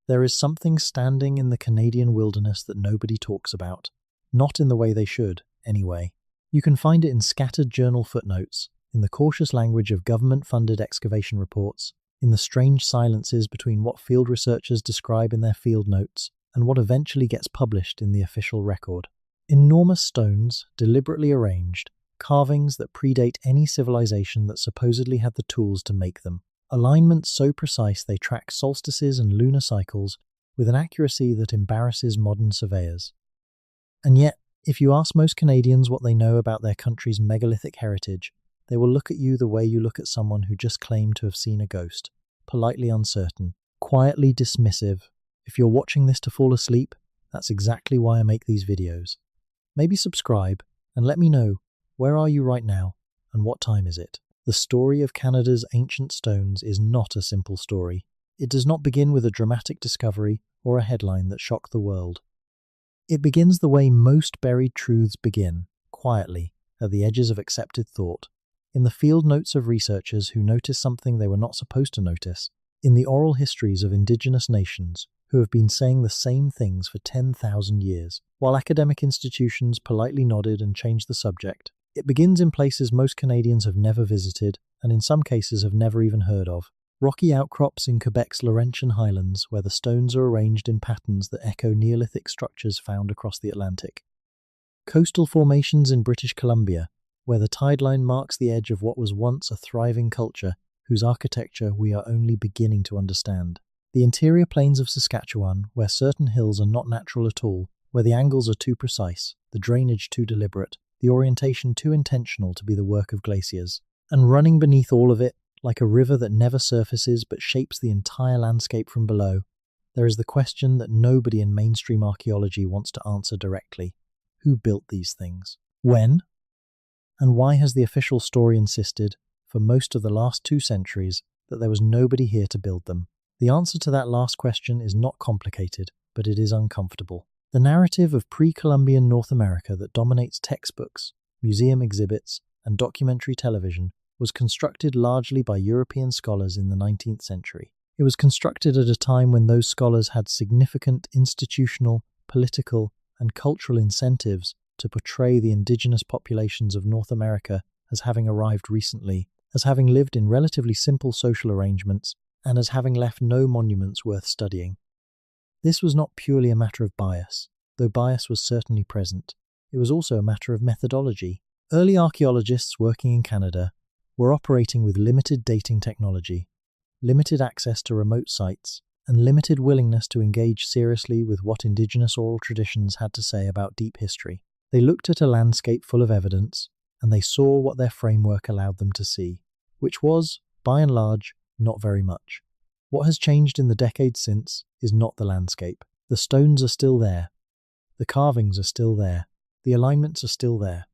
There is something standing in the Canadian wilderness that nobody talks about. Not in the way they should, anyway. You can find it in scattered journal footnotes, in the cautious language of government-funded excavation reports, in the strange silences between what field researchers describe in their field notes and what eventually gets published in the official record. Enormous stones, deliberately arranged, carvings that predate any civilization that supposedly had the tools to make them. Alignments so precise they track solstices and lunar cycles with an accuracy that embarrasses modern surveyors. And yet, if you ask most Canadians what they know about their country's megalithic heritage, they will look at you the way you look at someone who just claimed to have seen a ghost, politely uncertain, quietly dismissive. If you're watching this to fall asleep, that's exactly why I make these videos. Maybe subscribe and let me know, where are you right now and what time is it? The story of Canada's ancient stones is not a simple story. It does not begin with a dramatic discovery or a headline that shocked the world. It begins the way most buried truths begin, quietly, at the edges of accepted thought, in the field notes of researchers who noticed something they were not supposed to notice, in the oral histories of Indigenous nations who have been saying the same things for 10,000 years, while academic institutions politely nodded and changed the subject. It begins in places most Canadians have never visited, and in some cases have never even heard of. Rocky outcrops in Quebec's Laurentian Highlands, where the stones are arranged in patterns that echo Neolithic structures found across the Atlantic. Coastal formations in British Columbia, where the tide line marks the edge of what was once a thriving culture, whose architecture we are only beginning to understand. The interior plains of Saskatchewan, where certain hills are not natural at all, where the angles are too precise, the drainage too deliberate, the orientation too intentional to be the work of glaciers. And running beneath all of it, like a river that never surfaces but shapes the entire landscape from below, there is the question that nobody in mainstream archaeology wants to answer directly. Who built these things? When? And why has the official story insisted, for most of the last 2 centuries, that there was nobody here to build them? The answer to that last question is not complicated, but it is uncomfortable. The narrative of pre-Columbian North America that dominates textbooks, museum exhibits, and documentary television was constructed largely by European scholars in the 19th century. It was constructed at a time when those scholars had significant institutional, political, and cultural incentives to portray the indigenous populations of North America as having arrived recently, as having lived in relatively simple social arrangements, and as having left no monuments worth studying. This was not purely a matter of bias, though bias was certainly present. It was also a matter of methodology. Early archaeologists working in Canada were operating with limited dating technology, limited access to remote sites, and limited willingness to engage seriously with what Indigenous oral traditions had to say about deep history. They looked at a landscape full of evidence, and they saw what their framework allowed them to see, which was, by and large, not very much. What has changed in the decades since is not the landscape. The stones are still there. The carvings are still there. The alignments are still there.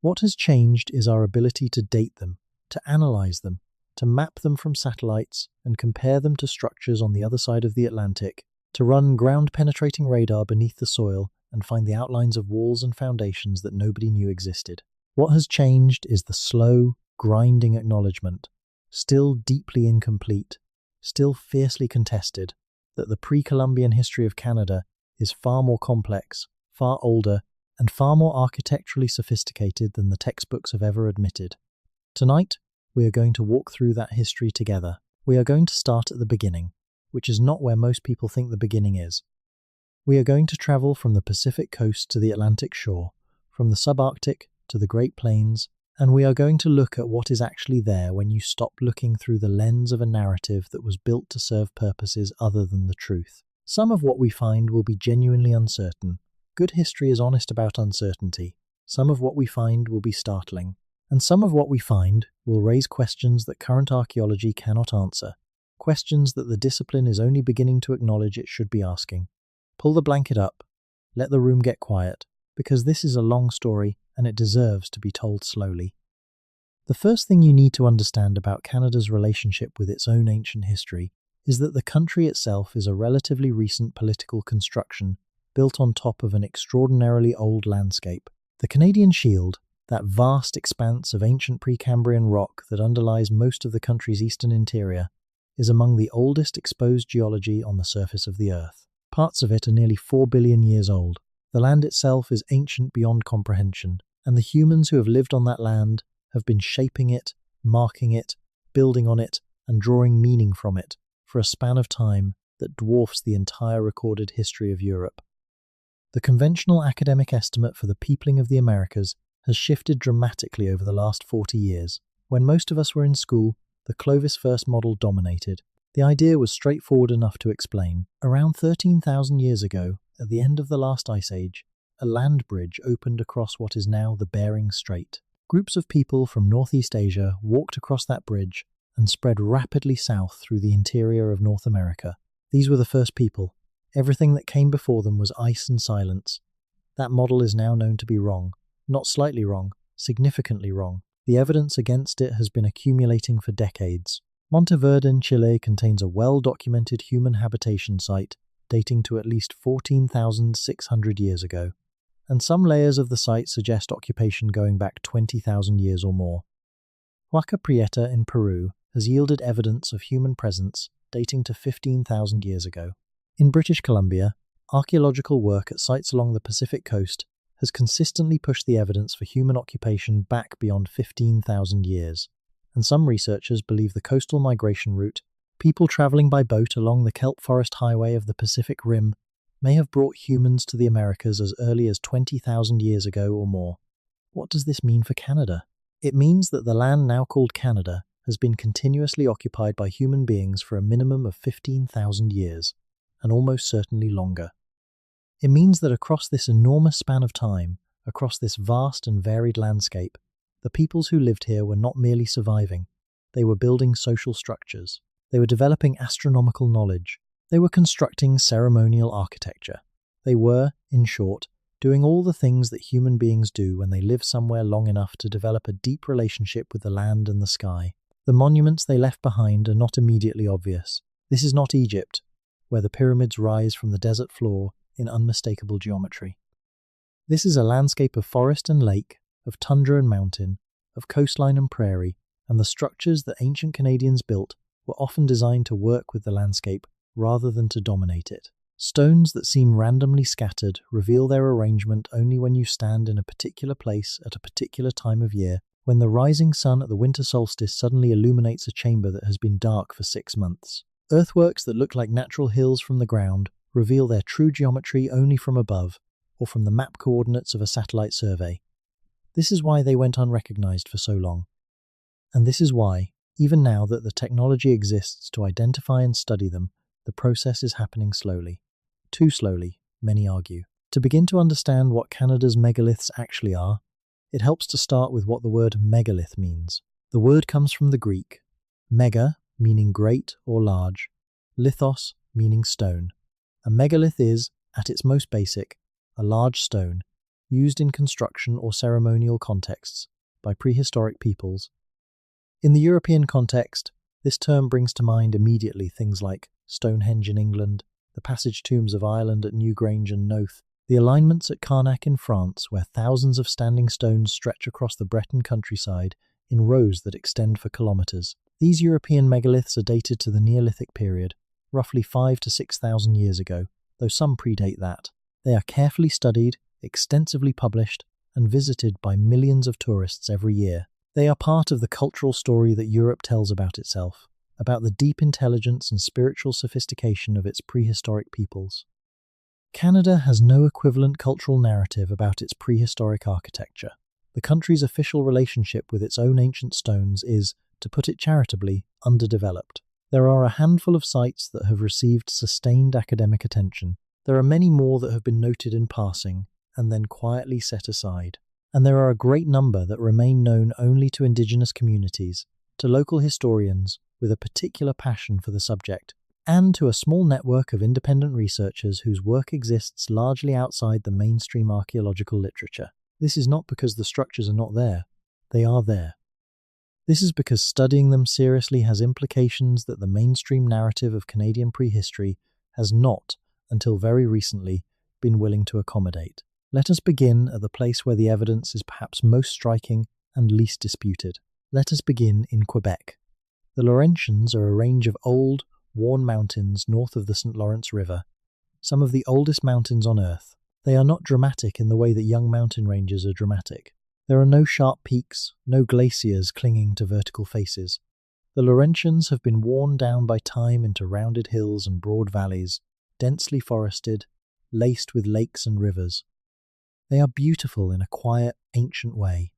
What has changed is our ability to date them, to analyze them, to map them from satellites and compare them to structures on the other side of the Atlantic, to run ground-penetrating radar beneath the soil and find the outlines of walls and foundations that nobody knew existed. What has changed is the slow, grinding acknowledgement, still deeply incomplete, still fiercely contested, that the pre-Columbian history of Canada is far more complex, far older, and far more architecturally sophisticated than the textbooks have ever admitted. Tonight, we are going to walk through that history together. We are going to start at the beginning, which is not where most people think the beginning is. We are going to travel from the Pacific coast to the Atlantic shore, from the subarctic to the Great Plains, and we are going to look at what is actually there when you stop looking through the lens of a narrative that was built to serve purposes other than the truth. Some of what we find will be genuinely uncertain. Good history is honest about uncertainty. Some of what we find will be startling. And some of what we find will raise questions that current archaeology cannot answer. Questions that the discipline is only beginning to acknowledge it should be asking. Pull the blanket up. Let the room get quiet, because this is a long story and it deserves to be told slowly. The first thing you need to understand about Canada's relationship with its own ancient history is that the country itself is a relatively recent political construction built on top of an extraordinarily old landscape. The Canadian Shield, that vast expanse of ancient Precambrian rock that underlies most of the country's eastern interior, is among the oldest exposed geology on the surface of the Earth. Parts of it are nearly 4 billion years old. The land itself is ancient beyond comprehension, and the humans who have lived on that land have been shaping it, marking it, building on it, and drawing meaning from it for a span of time that dwarfs the entire recorded history of Europe. The conventional academic estimate for the peopling of the Americas has shifted dramatically over the last 40 years. When most of us were in school, the Clovis first model dominated. The idea was straightforward enough to explain. Around 13,000 years ago, at the end of the last ice age, a land bridge opened across what is now the Bering Strait. Groups of people from Northeast Asia walked across that bridge and spread rapidly south through the interior of North America. These were the first people. Everything that came before them was ice and silence. That model is now known to be wrong. Not slightly wrong, significantly wrong. The evidence against it has been accumulating for decades. Monteverde in Chile contains a well-documented human habitation site dating to at least 14,600 years ago, and some layers of the site suggest occupation going back 20,000 years or more. Huaca Prieta in Peru has yielded evidence of human presence dating to 15,000 years ago. In British Columbia, archaeological work at sites along the Pacific coast has consistently pushed the evidence for human occupation back beyond 15,000 years, and some researchers believe the coastal migration route, people travelling by boat along the kelp forest highway of the Pacific Rim, may have brought humans to the Americas as early as 20,000 years ago or more. What does this mean for Canada? It means that the land now called Canada has been continuously occupied by human beings for a minimum of 15,000 years, and almost certainly longer. It means that across this enormous span of time, across this vast and varied landscape, the peoples who lived here were not merely surviving. They were building social structures. They were developing astronomical knowledge. They were constructing ceremonial architecture. They were, in short, doing all the things that human beings do when they live somewhere long enough to develop a deep relationship with the land and the sky. The monuments they left behind are not immediately obvious. This is not Egypt, where the pyramids rise from the desert floor in unmistakable geometry. This is a landscape of forest and lake, of tundra and mountain, of coastline and prairie, and the structures that ancient Canadians built were often designed to work with the landscape rather than to dominate it. Stones that seem randomly scattered reveal their arrangement only when you stand in a particular place at a particular time of year, when the rising sun at the winter solstice suddenly illuminates a chamber that has been dark for 6 months. Earthworks that look like natural hills from the ground reveal their true geometry only from above, or from the map coordinates of a satellite survey. This is why they went unrecognized for so long. And this is why, even now that the technology exists to identify and study them, the process is happening slowly. Too slowly, many argue. To begin to understand what Canada's megaliths actually are, it helps to start with what the word megalith means. The word comes from the Greek, mega meaning great or large, lithos meaning stone. A megalith is, at its most basic, a large stone, used in construction or ceremonial contexts by prehistoric peoples. In the European context, this term brings to mind immediately things like Stonehenge in England, the passage tombs of Ireland at Newgrange and Noath, the alignments at Carnac in France, where thousands of standing stones stretch across the Breton countryside in rows that extend for kilometres. These European megaliths are dated to the Neolithic period, roughly 5,000 to 6,000 years ago, though some predate that. They are carefully studied, extensively published, and visited by millions of tourists every year. They are part of the cultural story that Europe tells about itself, about the deep intelligence and spiritual sophistication of its prehistoric peoples. Canada has no equivalent cultural narrative about its prehistoric architecture. The country's official relationship with its own ancient stones is, to put it charitably, underdeveloped. There are a handful of sites that have received sustained academic attention. There are many more that have been noted in passing and then quietly set aside. And there are a great number that remain known only to Indigenous communities, to local historians with a particular passion for the subject, and to a small network of independent researchers whose work exists largely outside the mainstream archaeological literature. This is not because the structures are not there. They are there. This is because studying them seriously has implications that the mainstream narrative of Canadian prehistory has not, until very recently, been willing to accommodate. Let us begin at the place where the evidence is perhaps most striking and least disputed. Let us begin in Quebec. The Laurentians are a range of old, worn mountains north of the St. Lawrence River, some of the oldest mountains on Earth. They are not dramatic in the way that young mountain ranges are dramatic. There are no sharp peaks, no glaciers clinging to vertical faces. The Laurentians have been worn down by time into rounded hills and broad valleys, densely forested, laced with lakes and rivers. They are beautiful in a quiet, ancient way,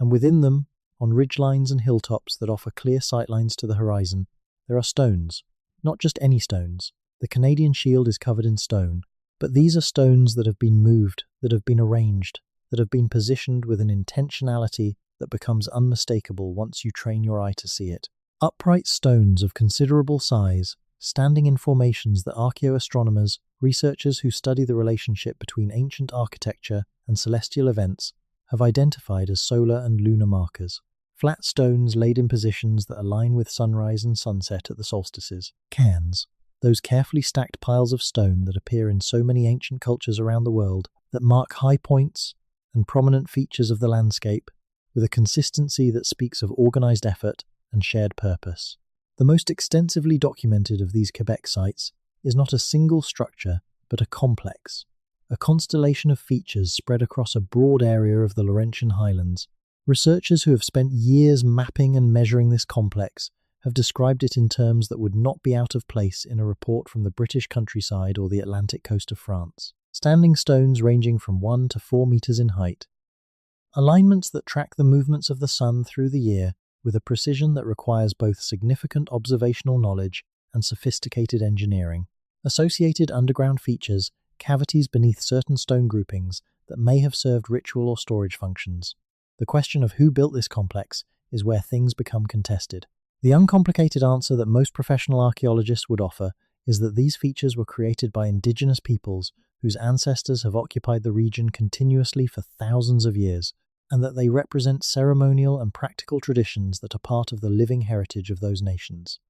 and within them, on ridgelines and hilltops that offer clear sightlines to the horizon, there are stones. Not just any stones. The Canadian Shield is covered in stone, but these are stones that have been moved, that have been arranged, that have been positioned with an intentionality that becomes unmistakable once you train your eye to see it. Upright stones of considerable size, standing in formations that archaeoastronomers, researchers who study the relationship between ancient architecture and celestial events, have identified as solar and lunar markers. Flat stones laid in positions that align with sunrise and sunset at the solstices. Cairns, those carefully stacked piles of stone that appear in so many ancient cultures around the world, that mark high points and prominent features of the landscape with a consistency that speaks of organized effort and shared purpose. The most extensively documented of these Quebec sites is not a single structure, but a complex, a constellation of features spread across a broad area of the Laurentian Highlands. Researchers who have spent years mapping and measuring this complex have described it in terms that would not be out of place in a report from the British countryside or the Atlantic coast of France. Standing stones ranging from 1 to 4 meters in height. Alignments that track the movements of the sun through the year with a precision that requires both significant observational knowledge and sophisticated engineering. Associated underground features, cavities beneath certain stone groupings that may have served ritual or storage functions. The question of who built this complex is where things become contested. The uncomplicated answer that most professional archaeologists would offer is that these features were created by indigenous peoples whose ancestors have occupied the region continuously for thousands of years, and that they represent ceremonial and practical traditions that are part of the living heritage of those nations.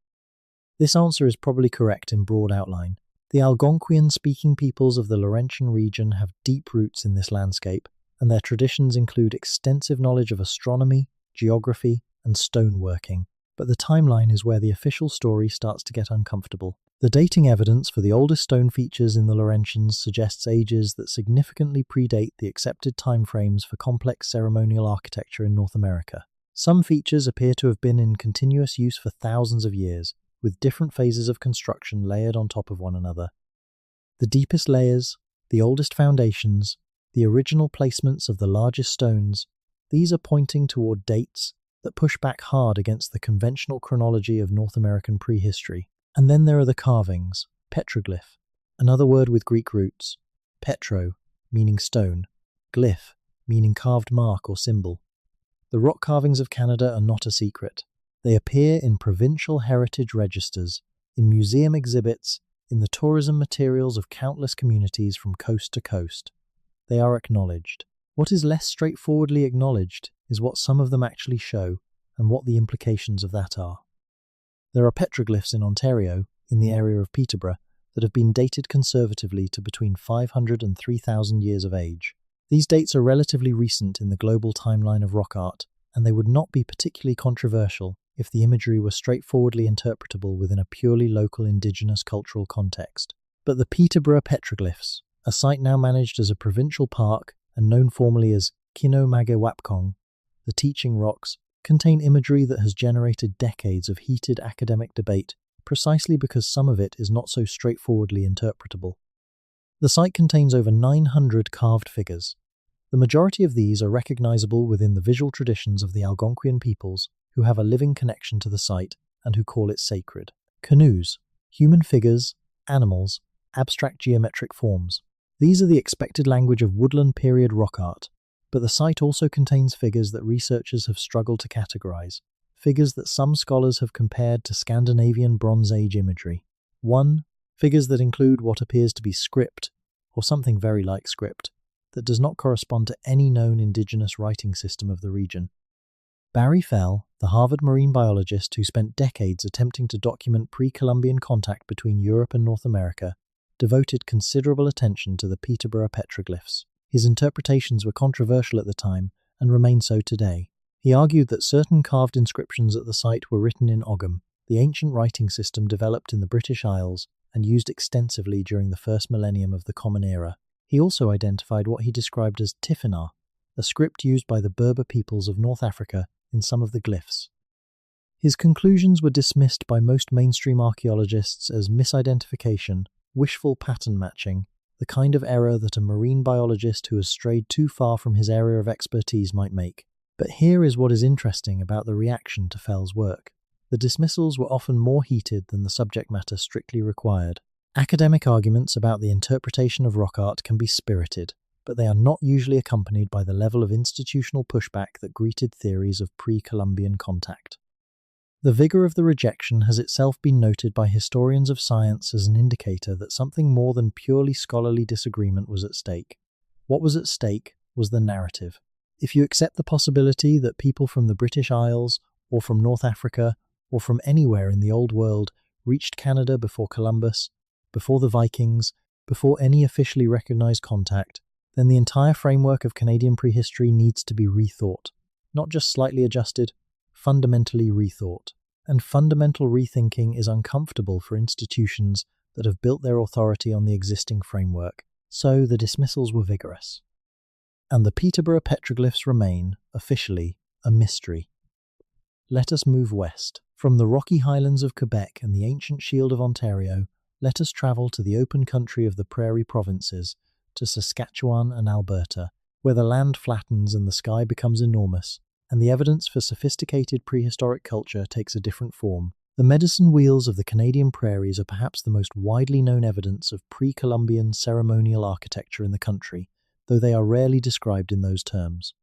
This answer is probably correct in broad outline. The Algonquian-speaking peoples of the Laurentian region have deep roots in this landscape, and their traditions include extensive knowledge of astronomy, geography, and stoneworking. But the timeline is where the official story starts to get uncomfortable. The dating evidence for the oldest stone features in the Laurentians suggests ages that significantly predate the accepted timeframes for complex ceremonial architecture in North America. Some features appear to have been in continuous use for thousands of years, with different phases of construction layered on top of one another. The deepest layers, the oldest foundations, the original placements of the largest stones, these are pointing toward dates that push back hard against the conventional chronology of North American prehistory. And then there are the carvings, petroglyph, another word with Greek roots, petro, meaning stone, glyph, meaning carved mark or symbol. The rock carvings of Canada are not a secret. They appear in provincial heritage registers, in museum exhibits, in the tourism materials of countless communities from coast to coast. They are acknowledged. What is less straightforwardly acknowledged is what some of them actually show and what the implications of that are. There are petroglyphs in Ontario, in the area of Peterborough, that have been dated conservatively to between 500 and 3,000 years of age. These dates are relatively recent in the global timeline of rock art, and they would not be particularly controversial if the imagery were straightforwardly interpretable within a purely local indigenous cultural context. But the Peterborough petroglyphs, a site now managed as a provincial park and known formally as Kino-Magewapkong, the Teaching Rocks, contain imagery that has generated decades of heated academic debate precisely because some of it is not so straightforwardly interpretable. The site contains over 900 carved figures. The majority of these are recognizable within the visual traditions of the Algonquian peoples who have a living connection to the site and who call it sacred. Canoes, human figures, animals, abstract geometric forms. These are the expected language of woodland period rock art, but the site also contains figures that researchers have struggled to categorize, figures that some scholars have compared to Scandinavian Bronze Age imagery. 1. Figures that include what appears to be script, or something very like script, that does not correspond to any known indigenous writing system of the region. Barry Fell, the Harvard marine biologist who spent decades attempting to document pre-Columbian contact between Europe and North America, devoted considerable attention to the Peterborough petroglyphs. His interpretations were controversial at the time and remain so today. He argued that certain carved inscriptions at the site were written in Ogham, the ancient writing system developed in the British Isles and used extensively during the first millennium of the Common Era. He also identified what he described as Tifinagh, a script used by the Berber peoples of North Africa in some of the glyphs. His conclusions were dismissed by most mainstream archaeologists as misidentification, wishful pattern matching, the kind of error that a marine biologist who has strayed too far from his area of expertise might make. But here is what is interesting about the reaction to Fell's work. The dismissals were often more heated than the subject matter strictly required. Academic arguments about the interpretation of rock art can be spirited, but they are not usually accompanied by the level of institutional pushback that greeted theories of pre-Columbian contact. The vigor of the rejection has itself been noted by historians of science as an indicator that something more than purely scholarly disagreement was at stake. What was at stake was the narrative. If you accept the possibility that people from the British Isles, or from North Africa, or from anywhere in the Old World reached Canada before Columbus, before the Vikings, before any officially recognized contact, then the entire framework of Canadian prehistory needs to be rethought. Not just slightly adjusted, fundamentally rethought. And fundamental rethinking is uncomfortable for institutions that have built their authority on the existing framework, so the dismissals were vigorous. And the Peterborough petroglyphs remain, officially, a mystery. Let us move west. From the rocky highlands of Quebec and the ancient Shield of Ontario, let us travel to the open country of the Prairie Provinces, to Saskatchewan and Alberta, where the land flattens and the sky becomes enormous, and the evidence for sophisticated prehistoric culture takes a different form. The medicine wheels of the Canadian prairies are perhaps the most widely known evidence of pre-Columbian ceremonial architecture in the country, though they are rarely described in those terms.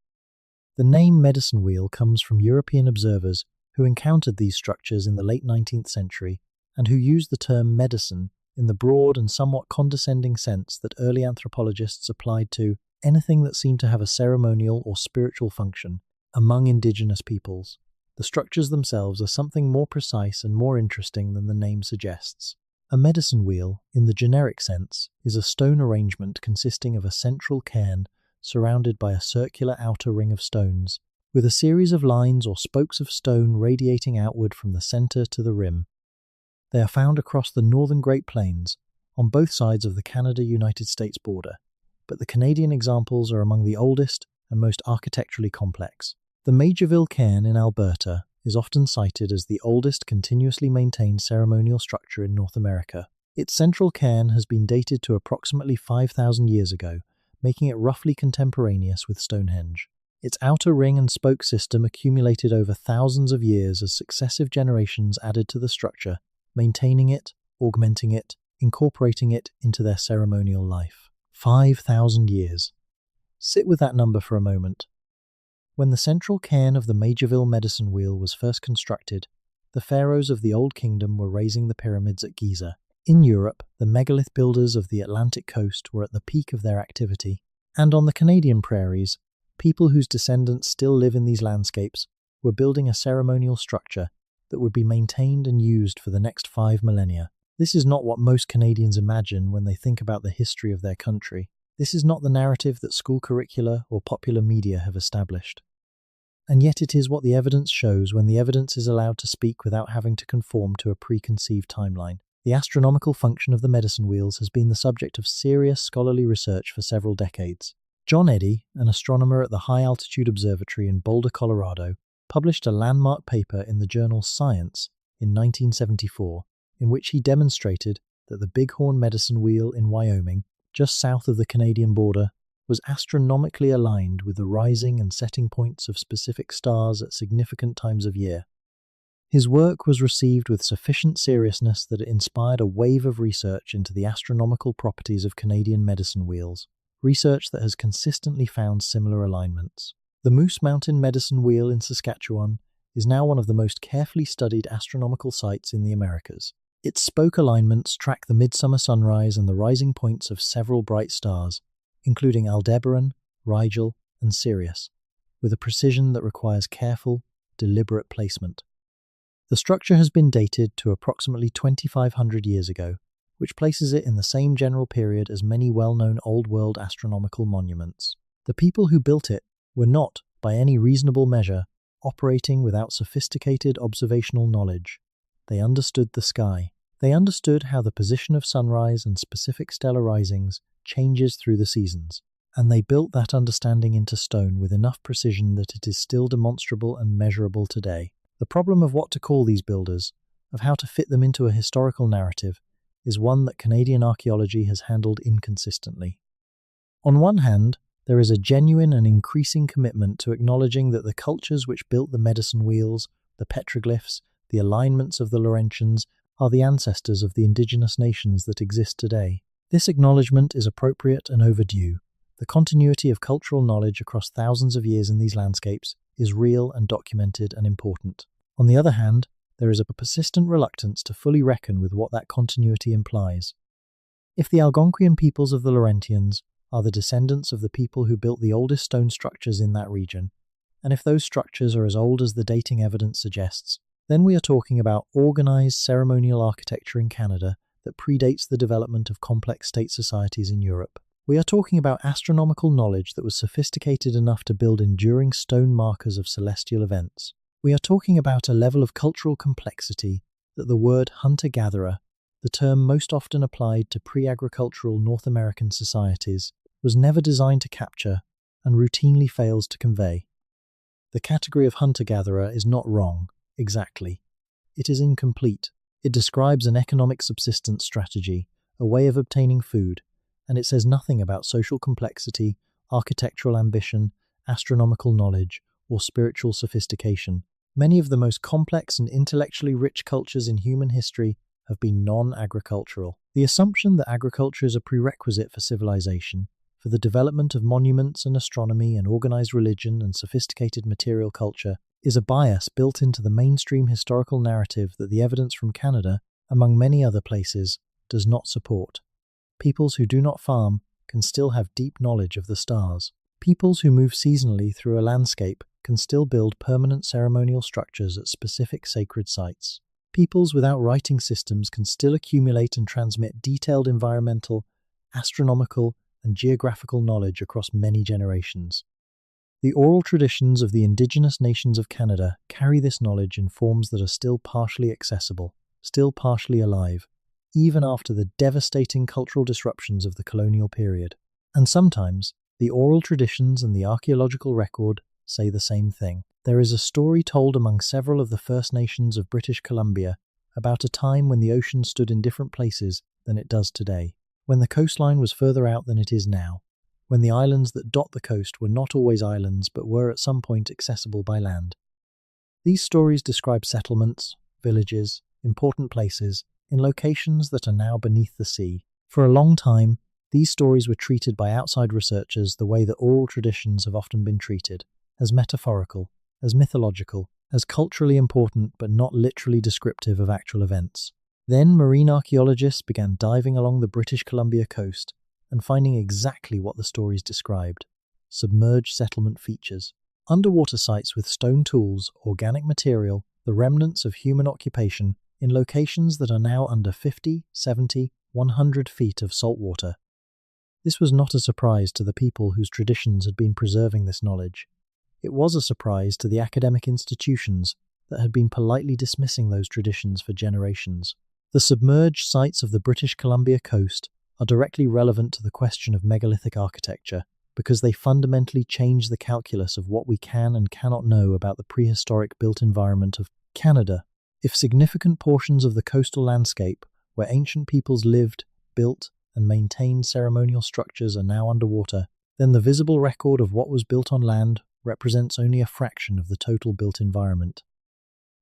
The name medicine wheel comes from European observers who encountered these structures in the late 19th century and who used the term medicine in the broad and somewhat condescending sense that early anthropologists applied to anything that seemed to have a ceremonial or spiritual function among indigenous peoples. The structures themselves are something more precise and more interesting than the name suggests. A medicine wheel, in the generic sense, is a stone arrangement consisting of a central cairn surrounded by a circular outer ring of stones, with a series of lines or spokes of stone radiating outward from the center to the rim. They are found across the northern Great Plains, on both sides of the Canada-United States border, but the Canadian examples are among the oldest and most architecturally complex. The Majorville cairn in Alberta is often cited as the oldest continuously maintained ceremonial structure in North America. Its central cairn has been dated to approximately 5,000 years ago, making it roughly contemporaneous with Stonehenge. Its outer ring and spoke system accumulated over thousands of years as successive generations added to the structure, maintaining it, augmenting it, incorporating it into their ceremonial life. 5,000 years. Sit with that number for a moment. When the central cairn of the Majorville medicine wheel was first constructed, the pharaohs of the Old Kingdom were raising the pyramids at Giza. In Europe, the megalith builders of the Atlantic coast were at the peak of their activity, and on the Canadian prairies, people whose descendants still live in these landscapes were building a ceremonial structure that would be maintained and used for the next 5 millennia. This is not what most Canadians imagine when they think about the history of their country. This is not the narrative that school curricula or popular media have established. And yet it is what the evidence shows when the evidence is allowed to speak without having to conform to a preconceived timeline. The astronomical function of the medicine wheels has been the subject of serious scholarly research for several decades. John Eddy, an astronomer at the High Altitude Observatory in Boulder, Colorado, published a landmark paper in the journal Science in 1974, in which he demonstrated that the Bighorn medicine wheel in Wyoming, just south of the Canadian border, was astronomically aligned with the rising and setting points of specific stars at significant times of year. His work was received with sufficient seriousness that it inspired a wave of research into the astronomical properties of Canadian medicine wheels, research that has consistently found similar alignments. The Moose Mountain Medicine Wheel in Saskatchewan is now one of the most carefully studied astronomical sites in the Americas. Its spoke alignments track the midsummer sunrise and the rising points of several bright stars, including Aldebaran, Rigel, and Sirius, with a precision that requires careful, deliberate placement. The structure has been dated to approximately 2,500 years ago, which places it in the same general period as many well-known Old World astronomical monuments. The people who built it were not, by any reasonable measure, operating without sophisticated observational knowledge. They understood the sky. They understood how the position of sunrise and specific stellar risings changes through the seasons. And they built that understanding into stone with enough precision that it is still demonstrable and measurable today. The problem of what to call these builders, of how to fit them into a historical narrative, is one that Canadian archaeology has handled inconsistently. On one hand, there is a genuine and increasing commitment to acknowledging that the cultures which built the medicine wheels, the petroglyphs, the alignments of the Laurentians are the ancestors of the indigenous nations that exist today. This acknowledgement is appropriate and overdue. The continuity of cultural knowledge across thousands of years in these landscapes is real and documented and important. On the other hand, there is a persistent reluctance to fully reckon with what that continuity implies. If the Algonquian peoples of the Laurentians are the descendants of the people who built the oldest stone structures in that region, and if those structures are as old as the dating evidence suggests, then we are talking about organized ceremonial architecture in Canada that predates the development of complex state societies in Europe. We are talking about astronomical knowledge that was sophisticated enough to build enduring stone markers of celestial events. We are talking about a level of cultural complexity that the word hunter-gatherer, the term most often applied to pre-agricultural North American societies, was never designed to capture and routinely fails to convey. The category of hunter-gatherer is not wrong, exactly. It is incomplete. It describes an economic subsistence strategy, a way of obtaining food, and it says nothing about social complexity, architectural ambition, astronomical knowledge, or spiritual sophistication. Many of the most complex and intellectually rich cultures in human history have been non-agricultural. The assumption that agriculture is a prerequisite for civilization, for the development of monuments and astronomy and organized religion and sophisticated material culture, is a bias built into the mainstream historical narrative that the evidence from Canada, among many other places, does not support. Peoples who do not farm can still have deep knowledge of the stars. Peoples who move seasonally through a landscape can still build permanent ceremonial structures at specific sacred sites. Peoples without writing systems can still accumulate and transmit detailed environmental, astronomical, and geographical knowledge across many generations. The oral traditions of the Indigenous nations of Canada carry this knowledge in forms that are still partially accessible, still partially alive, even after the devastating cultural disruptions of the colonial period. And sometimes, the oral traditions and the archaeological record say the same thing. There is a story told among several of the First Nations of British Columbia about a time when the ocean stood in different places than it does today, when the coastline was further out than it is now, when the islands that dot the coast were not always islands but were at some point accessible by land. These stories describe settlements, villages, important places, in locations that are now beneath the sea. For a long time, these stories were treated by outside researchers the way that oral traditions have often been treated, as metaphorical, as mythological, as culturally important but not literally descriptive of actual events. Then marine archaeologists began diving along the British Columbia coast and finding exactly what the stories described: submerged settlement features, underwater sites with stone tools, organic material, the remnants of human occupation in locations that are now under 50, 70, 100 feet of salt water. This was not a surprise to the people whose traditions had been preserving this knowledge. It was a surprise to the academic institutions that had been politely dismissing those traditions for generations. The submerged sites of the British Columbia coast are directly relevant to the question of megalithic architecture because they fundamentally change the calculus of what we can and cannot know about the prehistoric built environment of Canada. If significant portions of the coastal landscape where ancient peoples lived, built, and maintained ceremonial structures are now underwater, then the visible record of what was built on land represents only a fraction of the total built environment.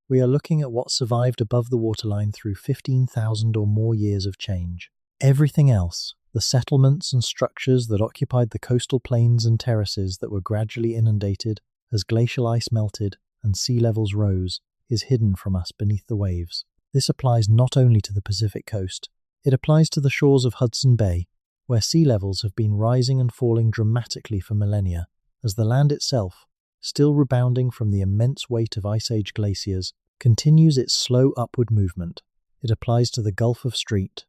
We are looking at what survived above the waterline through 15,000 or more years of change. Everything else, the settlements and structures that occupied the coastal plains and terraces that were gradually inundated as glacial ice melted and sea levels rose, is hidden from us beneath the waves. This applies not only to the Pacific coast, it applies to the shores of Hudson Bay, where sea levels have been rising and falling dramatically for millennia, as the land itself, still rebounding from the immense weight of Ice Age glaciers, continues its slow upward movement. It applies to the Gulf of Street,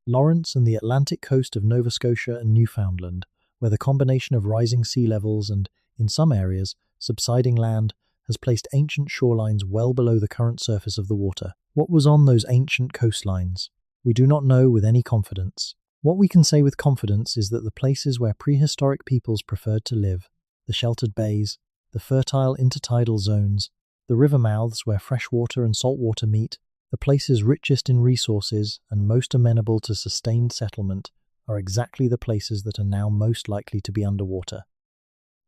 Lawrence and the Atlantic coast of Nova Scotia and Newfoundland, where the combination of rising sea levels and, in some areas, subsiding land has placed ancient shorelines well below the current surface of the water. What was on those ancient coastlines? We do not know with any confidence. What we can say with confidence is that the places where prehistoric peoples preferred to live, the sheltered bays, the fertile intertidal zones, the river mouths where fresh water and salt water meet, the places richest in resources and most amenable to sustained settlement, are exactly the places that are now most likely to be underwater.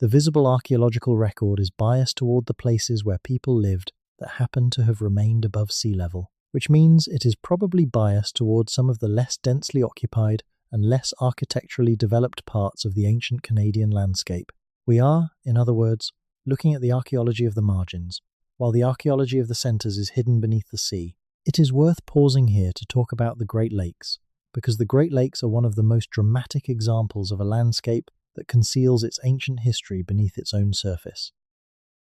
The visible archaeological record is biased toward the places where people lived that happen to have remained above sea level, which means it is probably biased towards some of the less densely occupied and less architecturally developed parts of the ancient Canadian landscape. We are, in other words, looking at the archaeology of the margins, while the archaeology of the centers is hidden beneath the sea. It is worth pausing here to talk about the Great Lakes, because the Great Lakes are one of the most dramatic examples of a landscape that conceals its ancient history beneath its own surface.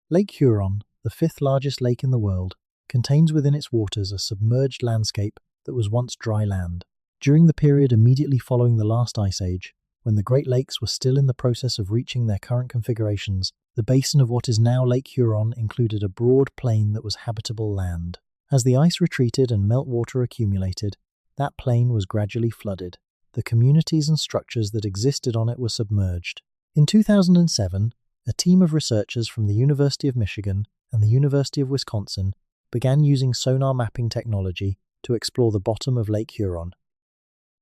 Lake Huron, the fifth largest lake in the world, contains within its waters a submerged landscape that was once dry land. During the period immediately following the last ice age, when the Great Lakes were still in the process of reaching their current configurations, the basin of what is now Lake Huron included a broad plain that was habitable land. As the ice retreated and meltwater accumulated, that plain was gradually flooded. The communities and structures that existed on it were submerged. In 2007, a team of researchers from the University of Michigan and the University of Wisconsin began using sonar mapping technology to explore the bottom of Lake Huron.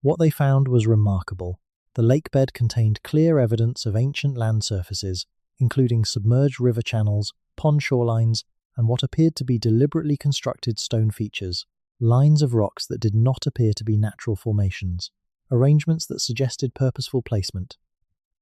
What they found was remarkable. The lakebed contained clear evidence of ancient land surfaces, including submerged river channels, pond shorelines, and what appeared to be deliberately constructed stone features, lines of rocks that did not appear to be natural formations, arrangements that suggested purposeful placement.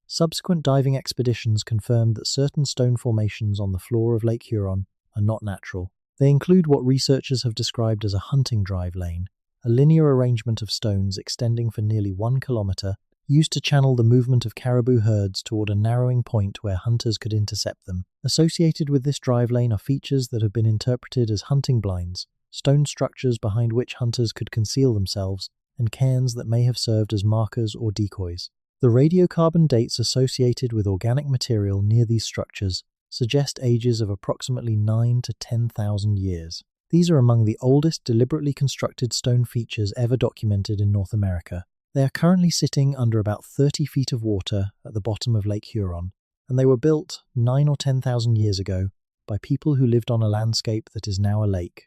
Subsequent diving expeditions confirmed that certain stone formations on the floor of Lake Huron are not natural. They include what researchers have described as a hunting drive lane, a linear arrangement of stones extending for nearly 1 kilometer, used to channel the movement of caribou herds toward a narrowing point where hunters could intercept them. Associated with this drive lane are features that have been interpreted as hunting blinds, stone structures behind which hunters could conceal themselves, and cairns that may have served as markers or decoys. The radiocarbon dates associated with organic material near these structures suggest ages of approximately 9 to 10,000 years. These are among the oldest deliberately constructed stone features ever documented in North America. They are currently sitting under about 30 feet of water at the bottom of Lake Huron, and they were built 9 or 10,000 years ago by people who lived on a landscape that is now a lake.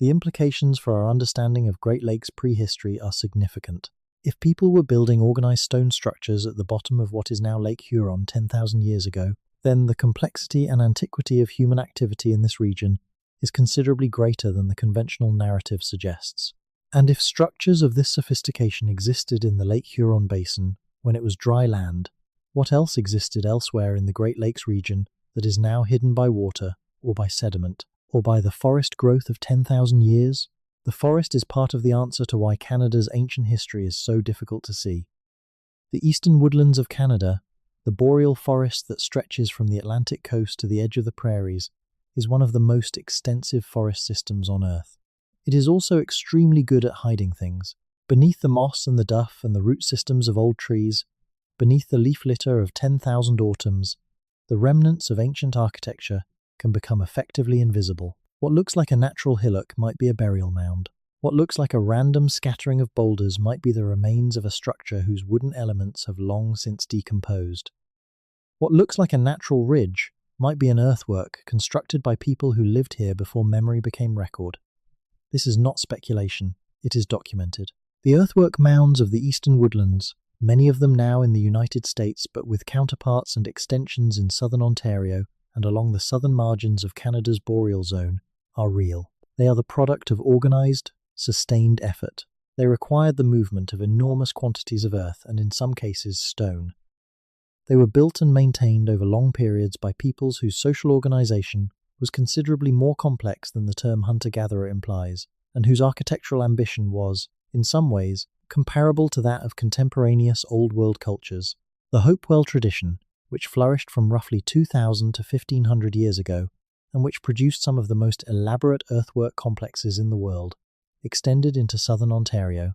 The implications for our understanding of Great Lakes prehistory are significant. If people were building organized stone structures at the bottom of what is now Lake Huron 10,000 years ago, then the complexity and antiquity of human activity in this region is considerably greater than the conventional narrative suggests. And if structures of this sophistication existed in the Lake Huron basin when it was dry land, what else existed elsewhere in the Great Lakes region that is now hidden by water or by sediment, or by the forest growth of 10,000 years? The forest is part of the answer to why Canada's ancient history is so difficult to see. The eastern woodlands of Canada, the boreal forest that stretches from the Atlantic coast to the edge of the prairies, is one of the most extensive forest systems on Earth. It is also extremely good at hiding things. Beneath the moss and the duff and the root systems of old trees, beneath the leaf litter of 10,000 autumns, the remnants of ancient architecture can become effectively invisible. What looks like a natural hillock might be a burial mound. What looks like a random scattering of boulders might be the remains of a structure whose wooden elements have long since decomposed. What looks like a natural ridge might be an earthwork constructed by people who lived here before memory became record. This is not speculation, it is documented. The earthwork mounds of the eastern woodlands, many of them now in the United States but with counterparts and extensions in southern Ontario and along the southern margins of Canada's boreal zone, are real. They are the product of organized, sustained effort. They required the movement of enormous quantities of earth and in some cases stone. They were built and maintained over long periods by peoples whose social organization was considerably more complex than the term hunter-gatherer implies, and whose architectural ambition was, in some ways, comparable to that of contemporaneous Old World cultures. The Hopewell tradition, which flourished from roughly 2,000 to 1,500 years ago, and which produced some of the most elaborate earthwork complexes in the world, extended into southern Ontario.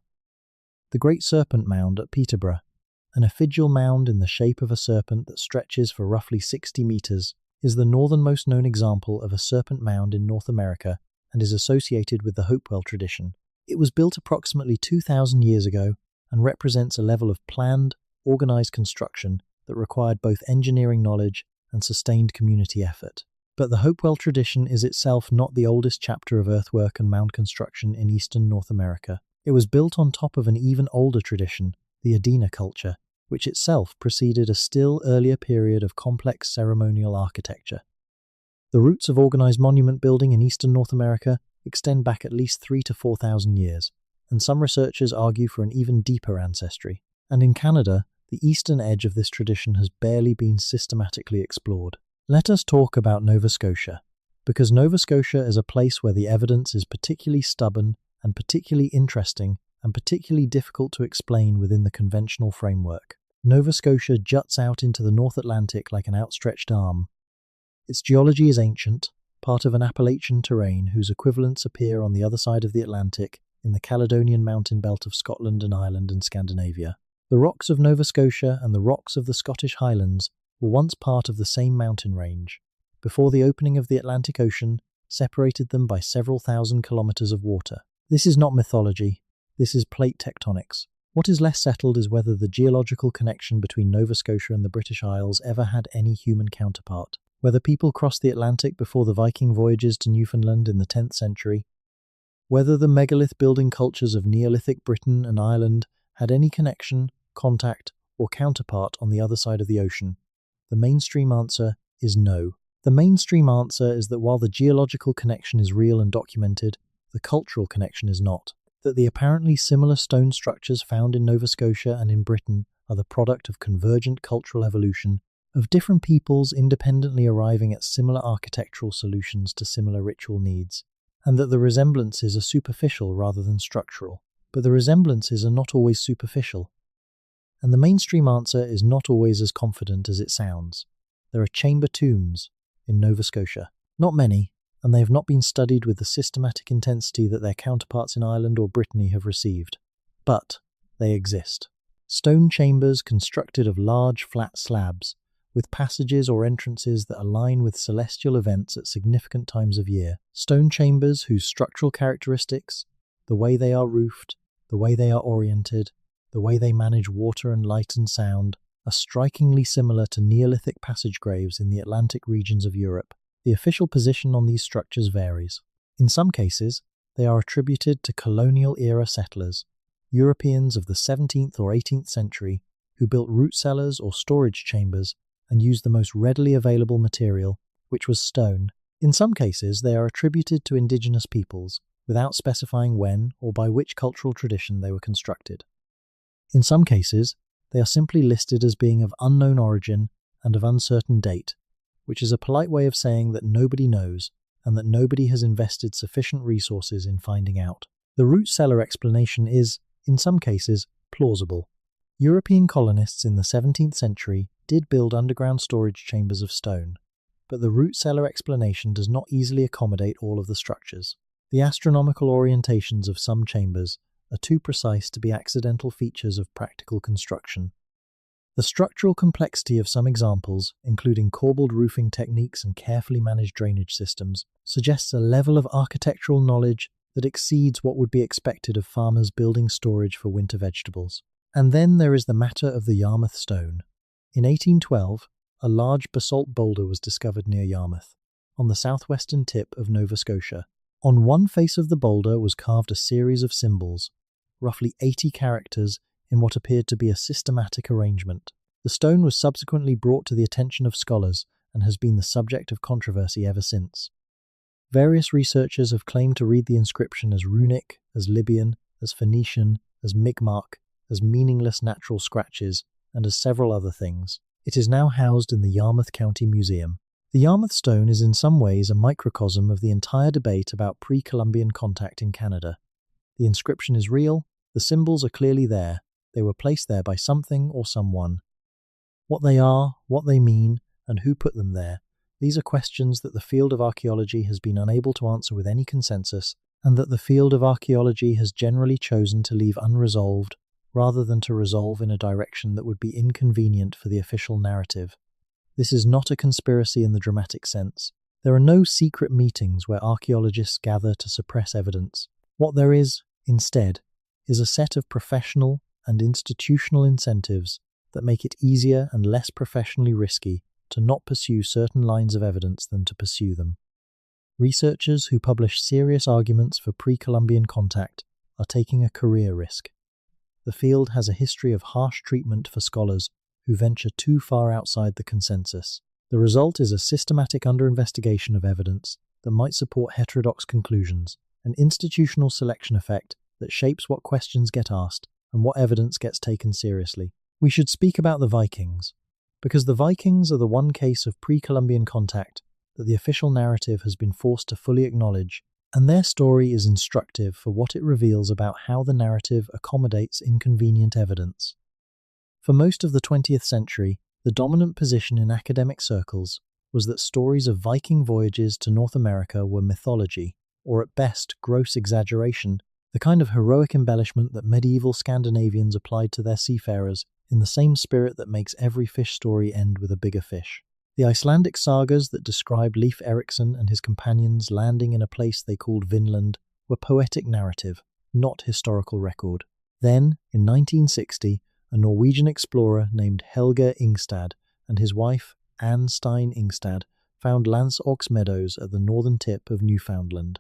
The Great Serpent Mound at Peterborough, an ephemeral mound in the shape of a serpent that stretches for roughly 60 meters, is the northernmost known example of a serpent mound in North America and is associated with the Hopewell tradition. It was built approximately 2,000 years ago and represents a level of planned, organized construction that required both engineering knowledge and sustained community effort. But the Hopewell tradition is itself not the oldest chapter of earthwork and mound construction in eastern North America. It was built on top of an even older tradition, the Adena culture, which itself preceded a still earlier period of complex ceremonial architecture. The roots of organized monument building in eastern North America extend back at least 3,000 to 4,000 years, and some researchers argue for an even deeper ancestry. And in Canada, the eastern edge of this tradition has barely been systematically explored. Let us talk about Nova Scotia, because Nova Scotia is a place where the evidence is particularly stubborn and particularly interesting and particularly difficult to explain within the conventional framework. Nova Scotia juts out into the North Atlantic like an outstretched arm. Its geology is ancient, part of an Appalachian terrain whose equivalents appear on the other side of the Atlantic in the Caledonian mountain belt of Scotland and Ireland and Scandinavia. The rocks of Nova Scotia and the rocks of the Scottish Highlands were once part of the same mountain range, before the opening of the Atlantic Ocean separated them by several thousand kilometers of water. This is not mythology, this is plate tectonics. What is less settled is whether the geological connection between Nova Scotia and the British Isles ever had any human counterpart, whether people crossed the Atlantic before the Viking voyages to Newfoundland in the 10th century, whether the megalith building cultures of Neolithic Britain and Ireland had any connection, contact, or counterpart on the other side of the ocean. The mainstream answer is no. The mainstream answer is that while the geological connection is real and documented, the cultural connection is not. That the apparently similar stone structures found in Nova Scotia and in Britain are the product of convergent cultural evolution, of different peoples independently arriving at similar architectural solutions to similar ritual needs, and that the resemblances are superficial rather than structural. But the resemblances are not always superficial. And the mainstream answer is not always as confident as it sounds. There are chamber tombs in Nova Scotia. Not many, and they have not been studied with the systematic intensity that their counterparts in Ireland or Brittany have received. But they exist. Stone chambers constructed of large flat slabs, with passages or entrances that align with celestial events at significant times of year. Stone chambers whose structural characteristics, the way they are roofed, the way they are oriented, the way they manage water and light and sound, are strikingly similar to Neolithic passage graves in the Atlantic regions of Europe. The official position on these structures varies. In some cases, they are attributed to colonial-era settlers, Europeans of the 17th or 18th century, who built root cellars or storage chambers and used the most readily available material, which was stone. In some cases, they are attributed to indigenous peoples, without specifying when or by which cultural tradition they were constructed. In some cases, they are simply listed as being of unknown origin and of uncertain date, which is a polite way of saying that nobody knows and that nobody has invested sufficient resources in finding out. The root cellar explanation is, in some cases, plausible. European colonists in the 17th century did build underground storage chambers of stone, but the root cellar explanation does not easily accommodate all of the structures. The astronomical orientations of some chambers are too precise to be accidental features of practical construction. The structural complexity of some examples, including corbelled roofing techniques and carefully managed drainage systems, suggests a level of architectural knowledge that exceeds what would be expected of farmers building storage for winter vegetables. And then there is the matter of the Yarmouth stone. In 1812, a large basalt boulder was discovered near Yarmouth, on the southwestern tip of Nova Scotia. On one face of the boulder was carved a series of symbols, roughly 80 characters in what appeared to be a systematic arrangement. The stone was subsequently brought to the attention of scholars and has been the subject of controversy ever since. Various researchers have claimed to read the inscription as runic, as Libyan, as Phoenician, as Mi'kmaq, as meaningless natural scratches, and as several other things. It is now housed in the Yarmouth County Museum. The Yarmouth stone is in some ways a microcosm of the entire debate about pre-Columbian contact in Canada. The inscription is real, the symbols are clearly there, they were placed there by something or someone. What they are, what they mean, and who put them there, these are questions that the field of archaeology has been unable to answer with any consensus, and that the field of archaeology has generally chosen to leave unresolved, rather than to resolve in a direction that would be inconvenient for the official narrative. This is not a conspiracy in the dramatic sense. There are no secret meetings where archaeologists gather to suppress evidence. What there is, instead, is a set of professional and institutional incentives that make it easier and less professionally risky to not pursue certain lines of evidence than to pursue them. Researchers who publish serious arguments for pre-Columbian contact are taking a career risk. The field has a history of harsh treatment for scholars who venture too far outside the consensus. The result is a systematic underinvestigation of evidence that might support heterodox conclusions, an institutional selection effect that shapes what questions get asked and what evidence gets taken seriously. We should speak about the Vikings, because the Vikings are the one case of pre-Columbian contact that the official narrative has been forced to fully acknowledge, and their story is instructive for what it reveals about how the narrative accommodates inconvenient evidence. For most of the 20th century, the dominant position in academic circles was that stories of Viking voyages to North America were mythology, or at best, gross exaggeration, the kind of heroic embellishment that medieval Scandinavians applied to their seafarers in the same spirit that makes every fish story end with a bigger fish. The Icelandic sagas that describe Leif Erikson and his companions landing in a place they called Vinland were poetic narrative, not historical record. Then, in 1960, a Norwegian explorer named Helge Ingstad and his wife, Anne Stein Ingstad, found Lance Ox Meadows at the northern tip of Newfoundland.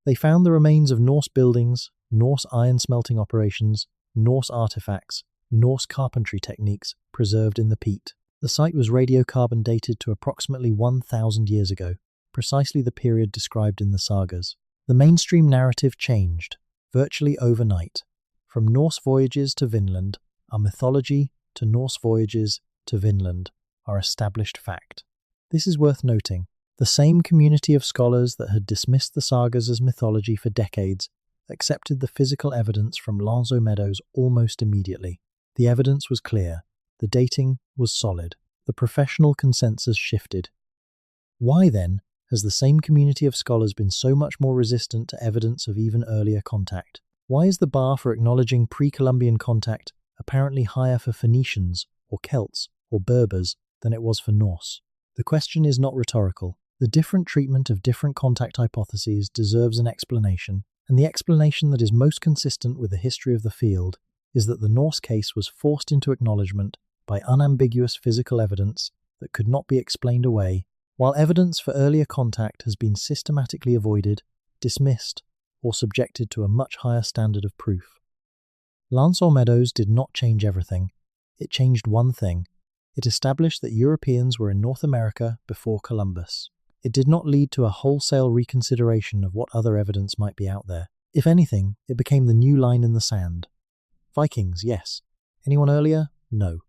They found the remains of Norse buildings, Norse iron smelting operations, Norse artifacts, Norse carpentry techniques preserved in the peat. The site was radiocarbon dated to approximately 1,000 years ago, precisely the period described in the sagas. The mainstream narrative changed, virtually overnight. From Norse voyages to Vinland, our mythology to Norse voyages to Vinland, our established fact. This is worth noting. The same community of scholars that had dismissed the sagas as mythology for decades accepted the physical evidence from Lanzo Meadows almost immediately. The evidence was clear. The dating was solid. The professional consensus shifted. Why, then, has the same community of scholars been so much more resistant to evidence of even earlier contact? Why is the bar for acknowledging pre-Columbian contact apparently higher for Phoenicians, or Celts, or Berbers than it was for Norse? The question is not rhetorical. The different treatment of different contact hypotheses deserves an explanation, and the explanation that is most consistent with the history of the field is that the Norse case was forced into acknowledgement by unambiguous physical evidence that could not be explained away, while evidence for earlier contact has been systematically avoided, dismissed, or subjected to a much higher standard of proof. Lance Meadows did not change everything. It changed one thing. It established that Europeans were in North America before Columbus. It did not lead to a wholesale reconsideration of what other evidence might be out there. If anything, it became the new line in the sand. Vikings, yes. Anyone earlier? No.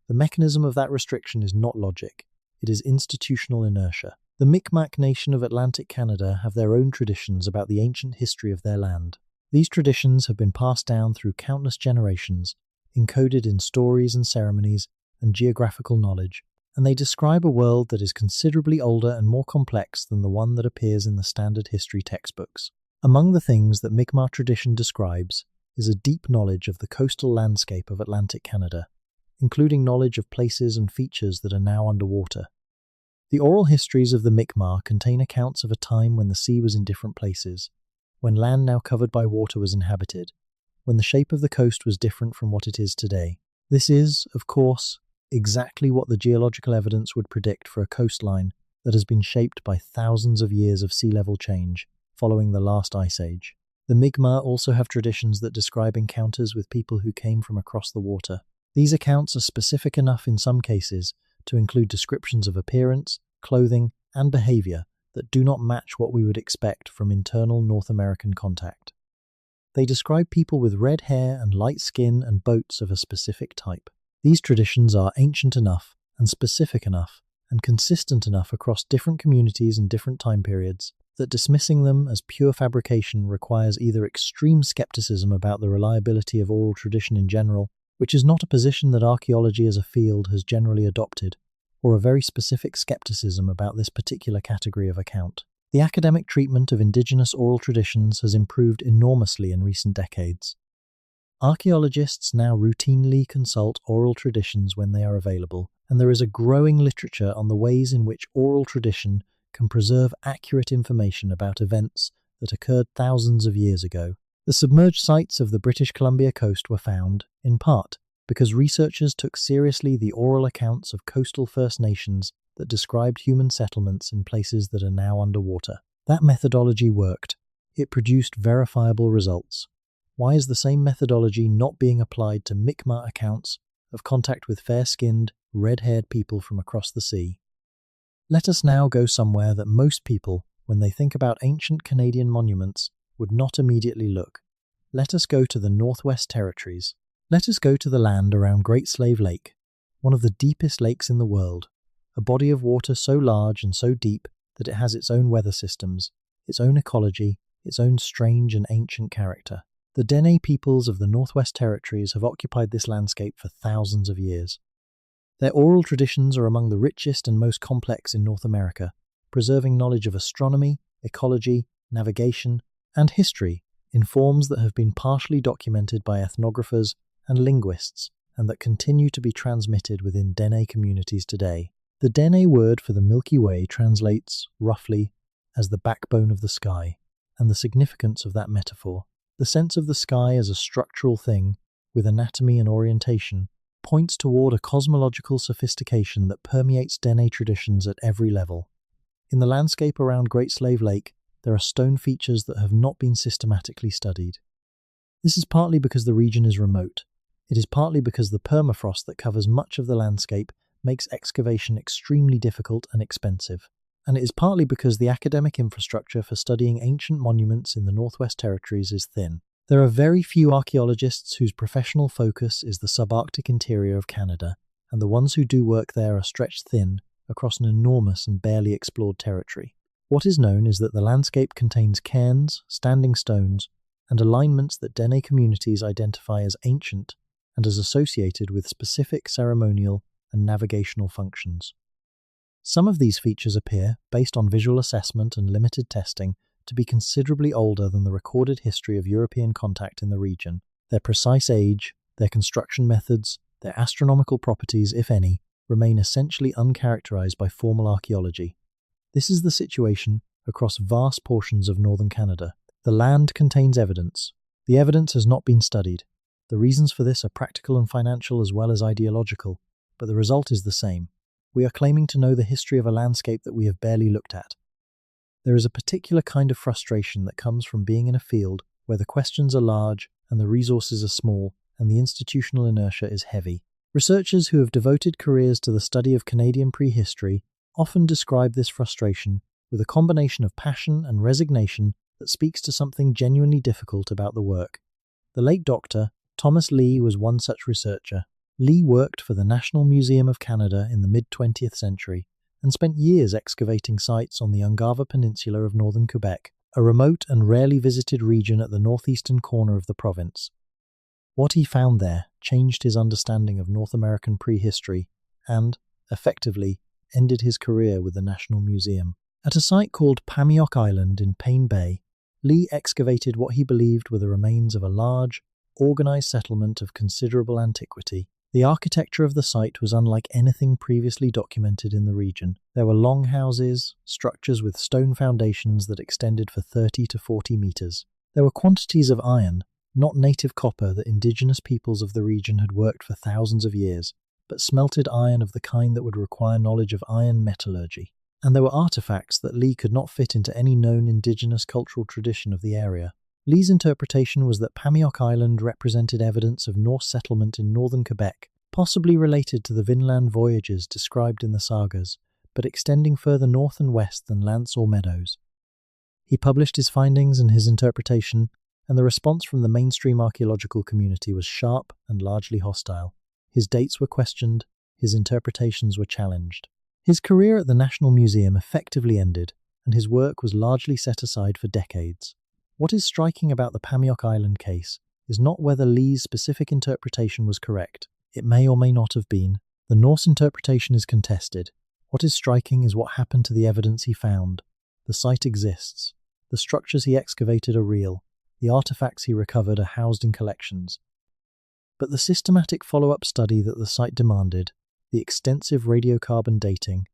The mechanism of that restriction is not logic. It is institutional inertia. The Mi'kmaq Nation of Atlantic Canada have their own traditions about the ancient history of their land. These traditions have been passed down through countless generations, encoded in stories and ceremonies and geographical knowledge, and they describe a world that is considerably older and more complex than the one that appears in the standard history textbooks. Among the things that Mi'kmaq tradition describes is a deep knowledge of the coastal landscape of Atlantic Canada, including knowledge of places and features that are now underwater. The oral histories of the Mi'kmaq contain accounts of a time when the sea was in different places, when land now covered by water was inhabited, when the shape of the coast was different from what it is today. This is, of course, exactly what the geological evidence would predict for a coastline that has been shaped by thousands of years of sea level change following the last ice age. The Mi'kmaq also have traditions that describe encounters with people who came from across the water. These accounts are specific enough in some cases to include descriptions of appearance, clothing, and behavior that do not match what we would expect from internal North American contact. They describe people with red hair and light skin and boats of a specific type. These traditions are ancient enough and specific enough and consistent enough across different communities and different time periods that dismissing them as pure fabrication requires either extreme skepticism about the reliability of oral tradition in general, which is not a position that archaeology as a field has generally adopted, or a very specific skepticism about this particular category of account. The academic treatment of indigenous oral traditions has improved enormously in recent decades. Archaeologists now routinely consult oral traditions when they are available, and there is a growing literature on the ways in which oral tradition can preserve accurate information about events that occurred thousands of years ago. The submerged sites of the British Columbia coast were found, in part, because researchers took seriously the oral accounts of coastal First Nations that described human settlements in places that are now underwater. That methodology worked. It produced verifiable results. Why is the same methodology not being applied to Mi'kmaq accounts of contact with fair-skinned, red-haired people from across the sea? Let us now go somewhere that most people, when they think about ancient Canadian monuments, would not immediately look. Let us go to the Northwest Territories. Let us go to the land around Great Slave Lake, one of the deepest lakes in the world, a body of water so large and so deep that it has its own weather systems, its own ecology, its own strange and ancient character. The Dene peoples of the Northwest Territories have occupied this landscape for thousands of years. Their oral traditions are among the richest and most complex in North America, preserving knowledge of astronomy, ecology, navigation, and history in forms that have been partially documented by ethnographers and linguists, and that continue to be transmitted within Dene communities today. The Dene word for the Milky Way translates, roughly, as the backbone of the sky, and the significance of that metaphor. The sense of the sky as a structural thing, with anatomy and orientation, points toward a cosmological sophistication that permeates Dene traditions at every level. In the landscape around Great Slave Lake, there are stone features that have not been systematically studied. This is partly because the region is remote. It is partly because the permafrost that covers much of the landscape makes excavation extremely difficult and expensive. And it is partly because the academic infrastructure for studying ancient monuments in the Northwest Territories is thin. There are very few archaeologists whose professional focus is the subarctic interior of Canada, and the ones who do work there are stretched thin across an enormous and barely explored territory. What is known is that the landscape contains cairns, standing stones, and alignments that Dene communities identify as ancient and as associated with specific ceremonial and navigational functions. Some of these features appear, based on visual assessment and limited testing, to be considerably older than the recorded history of European contact in the region. Their precise age, their construction methods, their astronomical properties, if any, remain essentially uncharacterized by formal archaeology. This is the situation across vast portions of northern Canada. The land contains evidence. The evidence has not been studied. The reasons for this are practical and financial as well as ideological, but the result is the same. We are claiming to know the history of a landscape that we have barely looked at. There is a particular kind of frustration that comes from being in a field where the questions are large and the resources are small and the institutional inertia is heavy. Researchers who have devoted careers to the study of Canadian prehistory often describe this frustration with a combination of passion and resignation that speaks to something genuinely difficult about the work. The late Dr. Thomas Lee was one such researcher. Lee worked for the National Museum of Canada in the mid-20th century and spent years excavating sites on the Ungava Peninsula of northern Quebec, a remote and rarely visited region at the northeastern corner of the province. What he found there changed his understanding of North American prehistory and, effectively, ended his career with the National Museum. At a site called Pamioc Island in Payne Bay, Lee excavated what he believed were the remains of a large, organized settlement of considerable antiquity. The architecture of the site was unlike anything previously documented in the region. There were longhouses, structures with stone foundations that extended for 30 to 40 meters. There were quantities of iron, not native copper that indigenous peoples of the region had worked for thousands of years, but smelted iron of the kind that would require knowledge of iron metallurgy. And there were artifacts that Lee could not fit into any known indigenous cultural tradition of the area. Lee's interpretation was that Pamioc Island represented evidence of Norse settlement in northern Quebec, possibly related to the Vinland voyages described in the sagas, but extending further north and west than Lance or Meadows. He published his findings and his interpretation, and the response from the mainstream archaeological community was sharp and largely hostile. His dates were questioned, his interpretations were challenged. His career at the National Museum effectively ended, and his work was largely set aside for decades. What is striking about the Pamioc Island case is not whether Lee's specific interpretation was correct. It may or may not have been. The Norse interpretation is contested. What is striking is what happened to the evidence he found. The site exists. The structures he excavated are real. The artifacts he recovered are housed in collections. But the systematic follow-up study that the site demanded, the extensive radiocarbon dating,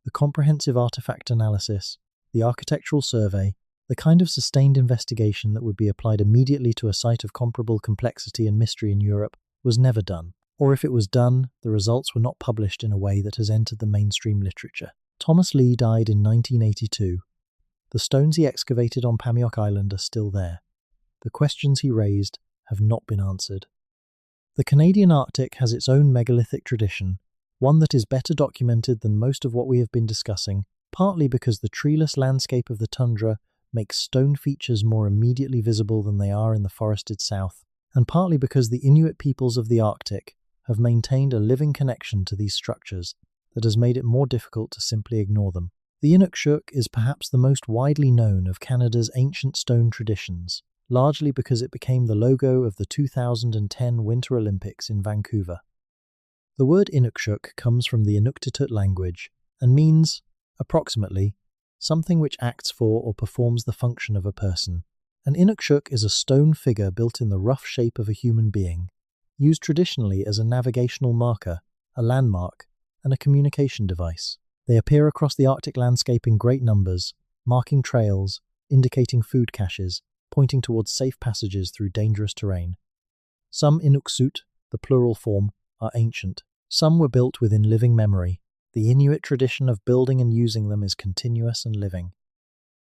the comprehensive artifact analysis, the architectural survey, the kind of sustained investigation that would be applied immediately to a site of comparable complexity and mystery in Europe was never done. Or if it was done, the results were not published in a way that has entered the mainstream literature. Thomas Lee died in 1982. The stones he excavated on Pamiok Island are still there. The questions he raised have not been answered. The Canadian Arctic has its own megalithic tradition, one that is better documented than most of what we have been discussing, partly because the treeless landscape of the tundra makes stone features more immediately visible than they are in the forested south, and partly because the Inuit peoples of the Arctic have maintained a living connection to these structures that has made it more difficult to simply ignore them. The Inukshuk is perhaps the most widely known of Canada's ancient stone traditions, largely because it became the logo of the 2010 Winter Olympics in Vancouver. The word Inukshuk comes from the Inuktitut language and means, approximately, something which acts for or performs the function of a person. An Inukshuk is a stone figure built in the rough shape of a human being, used traditionally as a navigational marker, a landmark, and a communication device. They appear across the Arctic landscape in great numbers, marking trails, indicating food caches, pointing towards safe passages through dangerous terrain. Some Inuksut, the plural form, are ancient. Some were built within living memory. The Inuit tradition of building and using them is continuous and living.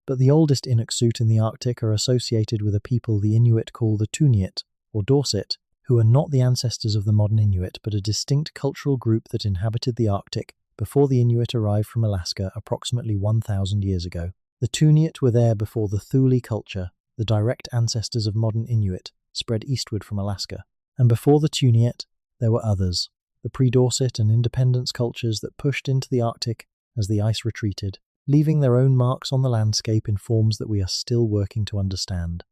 But the oldest Inuksut in the Arctic are associated with a people the Inuit call the Tuniat, or Dorset, who are not the ancestors of the modern Inuit, but a distinct cultural group that inhabited the Arctic before the Inuit arrived from Alaska approximately 1,000 years ago. The Tuniat were there before the Thule culture, the direct ancestors of modern Inuit, spread eastward from Alaska. And before the Tuniat, there were others, the pre-Dorset and independence cultures that pushed into the Arctic as the ice retreated, leaving their own marks on the landscape in forms that we are still working to understand.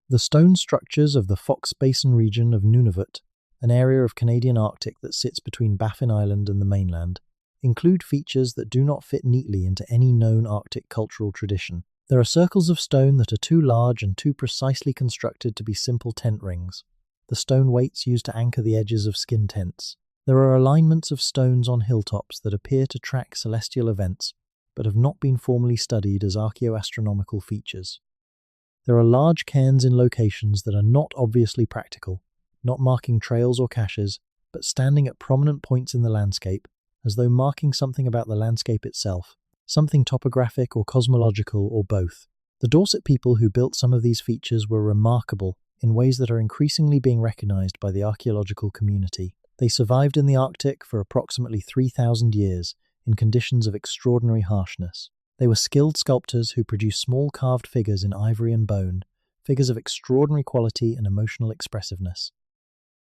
The stone structures of the Fox Basin region of Nunavut, an area of Canadian Arctic that sits between Baffin Island and the mainland, include features that do not fit neatly into any known Arctic cultural tradition. There are circles of stone that are too large and too precisely constructed to be simple tent rings, the stone weights used to anchor the edges of skin tents. There are alignments of stones on hilltops that appear to track celestial events, but have not been formally studied as archaeoastronomical features. There are large cairns in locations that are not obviously practical, not marking trails or caches, but standing at prominent points in the landscape, as though marking something about the landscape itself, something topographic or cosmological or both. The Dorset people who built some of these features were remarkable in ways that are increasingly being recognized by the archaeological community. They survived in the Arctic for approximately 3,000 years in conditions of extraordinary harshness. They were skilled sculptors who produced small carved figures in ivory and bone, figures of extraordinary quality and emotional expressiveness.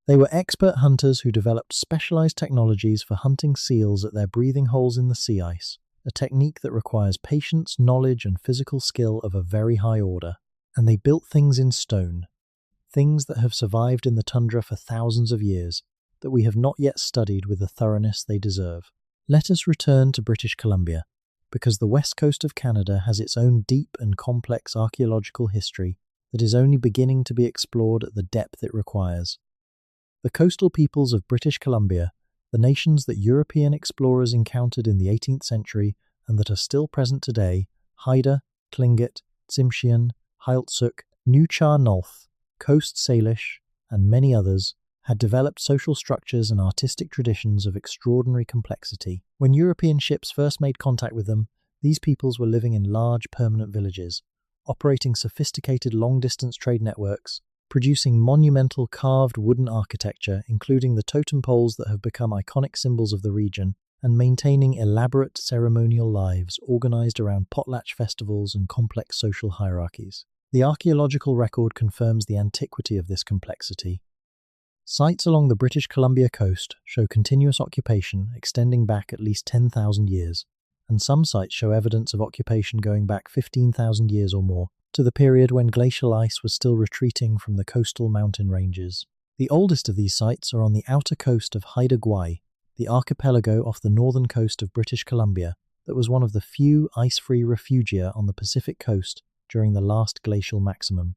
They were expert hunters who developed specialized technologies for hunting seals at their breathing holes in the sea ice, a technique that requires patience, knowledge, and physical skill of a very high order. And they built things in stone, things that have survived in the tundra for thousands of years, that we have not yet studied with the thoroughness they deserve. Let us return to British Columbia, because the west coast of Canada has its own deep and complex archaeological history that is only beginning to be explored at the depth it requires. The coastal peoples of British Columbia, the nations that European explorers encountered in the 18th century and that are still present today, Haida, Tlingit, Tsimshian, Heiltsuk, Nuchar Nulth, Coast Salish, and many others, had developed social structures and artistic traditions of extraordinary complexity. When European ships first made contact with them, these peoples were living in large permanent villages, operating sophisticated long-distance trade networks, producing monumental carved wooden architecture, including the totem poles that have become iconic symbols of the region, and maintaining elaborate ceremonial lives organized around potlatch festivals and complex social hierarchies. The archaeological record confirms the antiquity of this complexity. Sites along the British Columbia coast show continuous occupation extending back at least 10,000 years, and some sites show evidence of occupation going back 15,000 years or more, to the period when glacial ice was still retreating from the coastal mountain ranges. The oldest of these sites are on the outer coast of Haida Gwaii, the archipelago off the northern coast of British Columbia that was one of the few ice-free refugia on the Pacific coast during the last glacial maximum.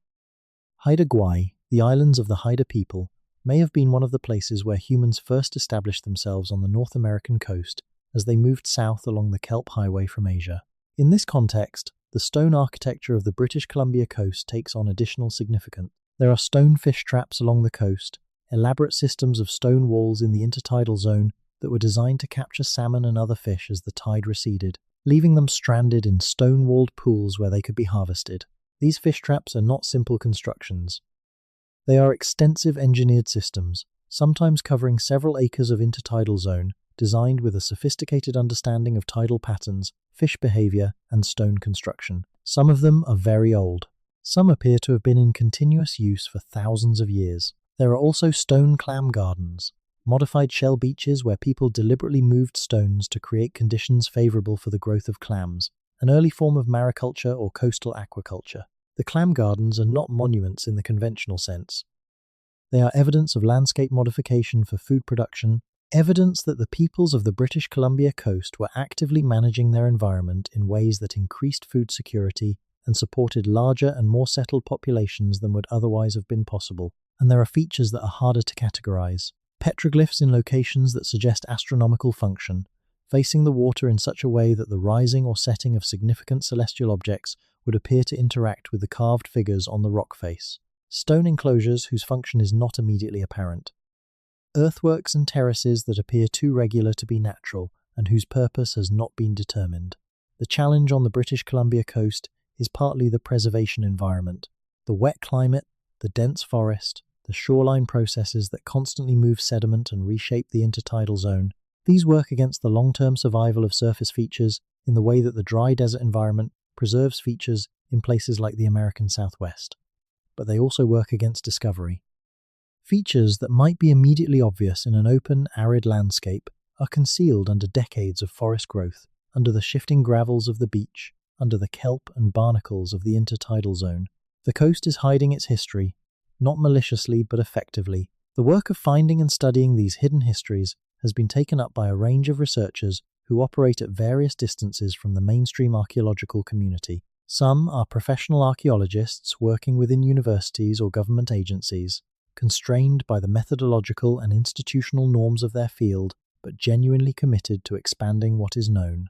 Haida Gwaii, the islands of the Haida people, may have been one of the places where humans first established themselves on the North American coast as they moved south along the Kelp Highway from Asia. In this context, the stone architecture of the British Columbia coast takes on additional significance. There are stone fish traps along the coast, elaborate systems of stone walls in the intertidal zone that were designed to capture salmon and other fish as the tide receded, leaving them stranded in stone-walled pools where they could be harvested. These fish traps are not simple constructions. They are extensive engineered systems, sometimes covering several acres of intertidal zone, designed with a sophisticated understanding of tidal patterns, fish behavior, and stone construction. Some of them are very old. Some appear to have been in continuous use for thousands of years. There are also stone clam gardens, modified shell beaches where people deliberately moved stones to create conditions favorable for the growth of clams, an early form of mariculture or coastal aquaculture. The clam gardens are not monuments in the conventional sense. They are evidence of landscape modification for food production, evidence that the peoples of the British Columbia coast were actively managing their environment in ways that increased food security and supported larger and more settled populations than would otherwise have been possible. And there are features that are harder to categorize. Petroglyphs in locations that suggest astronomical function, facing the water in such a way that the rising or setting of significant celestial objects would appear to interact with the carved figures on the rock face. Stone enclosures whose function is not immediately apparent. Earthworks and terraces that appear too regular to be natural and whose purpose has not been determined. The challenge on the British Columbia coast is partly the preservation environment. The wet climate, the dense forest, the shoreline processes that constantly move sediment and reshape the intertidal zone. These work against the long-term survival of surface features in the way that the dry desert environment preserves features in places like the American Southwest. But they also work against discovery. Features that might be immediately obvious in an open, arid landscape are concealed under decades of forest growth, under the shifting gravels of the beach, under the kelp and barnacles of the intertidal zone. The coast is hiding its history, not maliciously but effectively. The work of finding and studying these hidden histories has been taken up by a range of researchers who operate at various distances from the mainstream archaeological community. Some are professional archaeologists working within universities or government agencies, constrained by the methodological and institutional norms of their field, but genuinely committed to expanding what is known.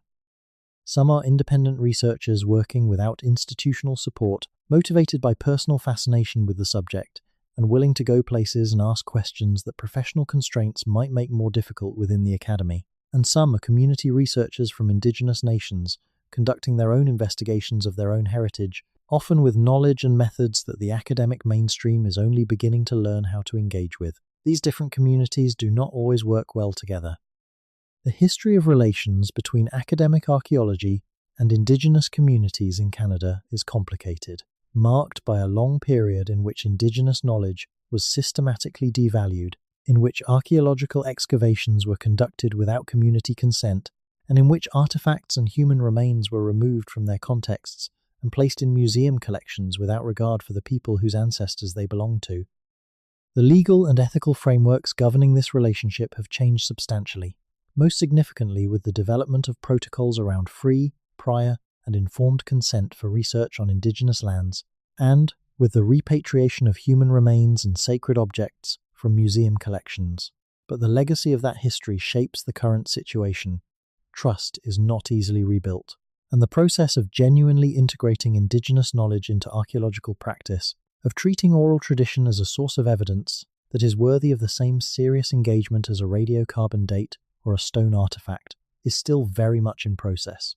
Some are independent researchers working without institutional support, motivated by personal fascination with the subject, and willing to go places and ask questions that professional constraints might make more difficult within the academy. And some are community researchers from indigenous nations, conducting their own investigations of their own heritage, often with knowledge and methods that the academic mainstream is only beginning to learn how to engage with. These different communities do not always work well together. The history of relations between academic archaeology and indigenous communities in Canada is complicated, marked by a long period in which indigenous knowledge was systematically devalued, in which archaeological excavations were conducted without community consent, and in which artifacts and human remains were removed from their contexts and placed in museum collections without regard for the people whose ancestors they belonged to. The legal and ethical frameworks governing this relationship have changed substantially, most significantly with the development of protocols around free, prior, and informed consent for research on indigenous lands, and with the repatriation of human remains and sacred objects from museum collections. But the legacy of that history shapes the current situation. Trust is not easily rebuilt, and the process of genuinely integrating indigenous knowledge into archaeological practice, of treating oral tradition as a source of evidence that is worthy of the same serious engagement as a radiocarbon date or a stone artifact, is still very much in process.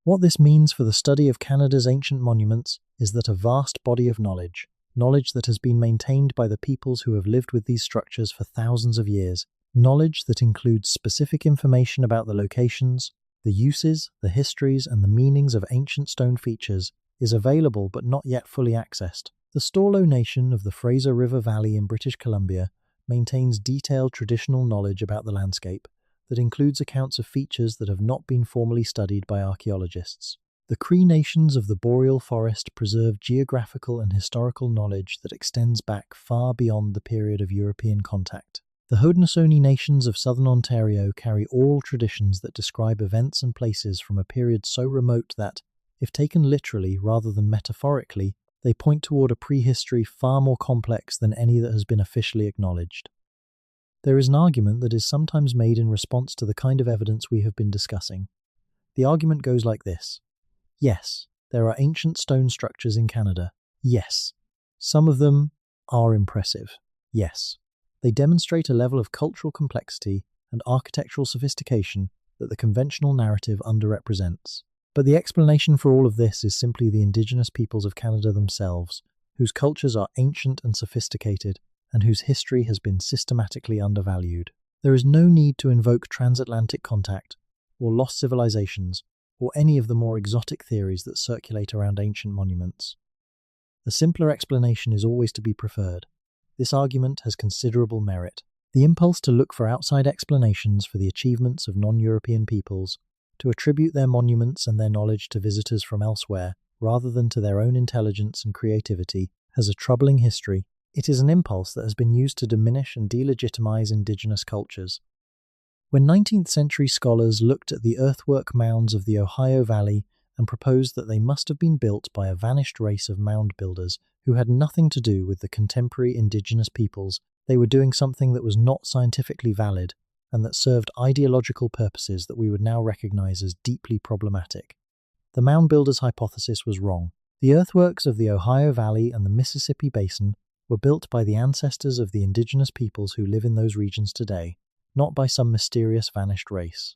What this means for the study of Canada's ancient monuments is that a vast body of knowledge that has been maintained by the peoples who have lived with these structures for thousands of years, knowledge that includes specific information about the locations, the uses, the histories, and the meanings of ancient stone features, is available but not yet fully accessed. The Storlo Nation of the Fraser River Valley in British Columbia maintains detailed traditional knowledge about the landscape that includes accounts of features that have not been formally studied by archaeologists. The Cree nations of the boreal forest preserve geographical and historical knowledge that extends back far beyond the period of European contact. The Haudenosaunee nations of southern Ontario carry oral traditions that describe events and places from a period so remote that, if taken literally rather than metaphorically, They point toward a prehistory far more complex than any that has been officially acknowledged. There is an argument that is sometimes made in response to the kind of evidence we have been discussing. The argument goes like this. Yes, there are ancient stone structures in Canada. Yes. Some of them are impressive. Yes. They demonstrate a level of cultural complexity and architectural sophistication that the conventional narrative underrepresents. But the explanation for all of this is simply the Indigenous peoples of Canada themselves, whose cultures are ancient and sophisticated, and whose history has been systematically undervalued. There is no need to invoke transatlantic contact, or lost civilizations, or any of the more exotic theories that circulate around ancient monuments. The simpler explanation is always to be preferred. This argument has considerable merit. The impulse to look for outside explanations for the achievements of non-European peoples, to attribute their monuments and their knowledge to visitors from elsewhere, rather than to their own intelligence and creativity, has a troubling history. It is an impulse that has been used to diminish and delegitimize indigenous cultures. When 19th century scholars looked at the earthwork mounds of the Ohio Valley and proposed that they must have been built by a vanished race of mound builders who had nothing to do with the contemporary indigenous peoples, they were doing something that was not scientifically valid and that served ideological purposes that we would now recognize as deeply problematic. The mound builders' hypothesis was wrong. The earthworks of the Ohio Valley and the Mississippi Basin were built by the ancestors of the indigenous peoples who live in those regions today, not by some mysterious vanished race.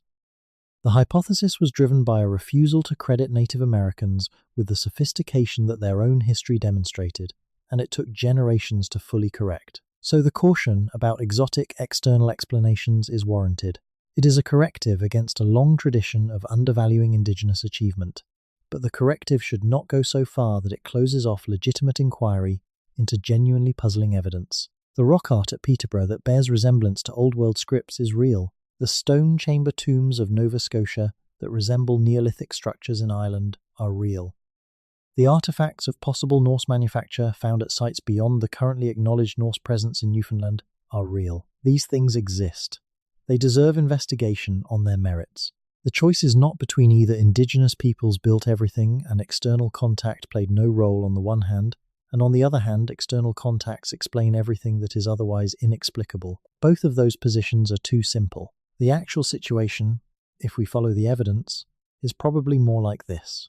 The hypothesis was driven by a refusal to credit Native Americans with the sophistication that their own history demonstrated, and it took generations to fully correct. So the caution about exotic external explanations is warranted. It is a corrective against a long tradition of undervaluing indigenous achievement, but the corrective should not go so far that it closes off legitimate inquiry into genuinely puzzling evidence. The rock art at Peterborough that bears resemblance to Old World scripts is real. The stone chamber tombs of Nova Scotia that resemble Neolithic structures in Ireland are real. The artifacts of possible Norse manufacture found at sites beyond the currently acknowledged Norse presence in Newfoundland are real. These things exist. They deserve investigation on their merits. The choice is not between either indigenous peoples built everything and external contact played no role on the one hand, and on the other hand, external contacts explain everything that is otherwise inexplicable. Both of those positions are too simple. The actual situation, if we follow the evidence, is probably more like this.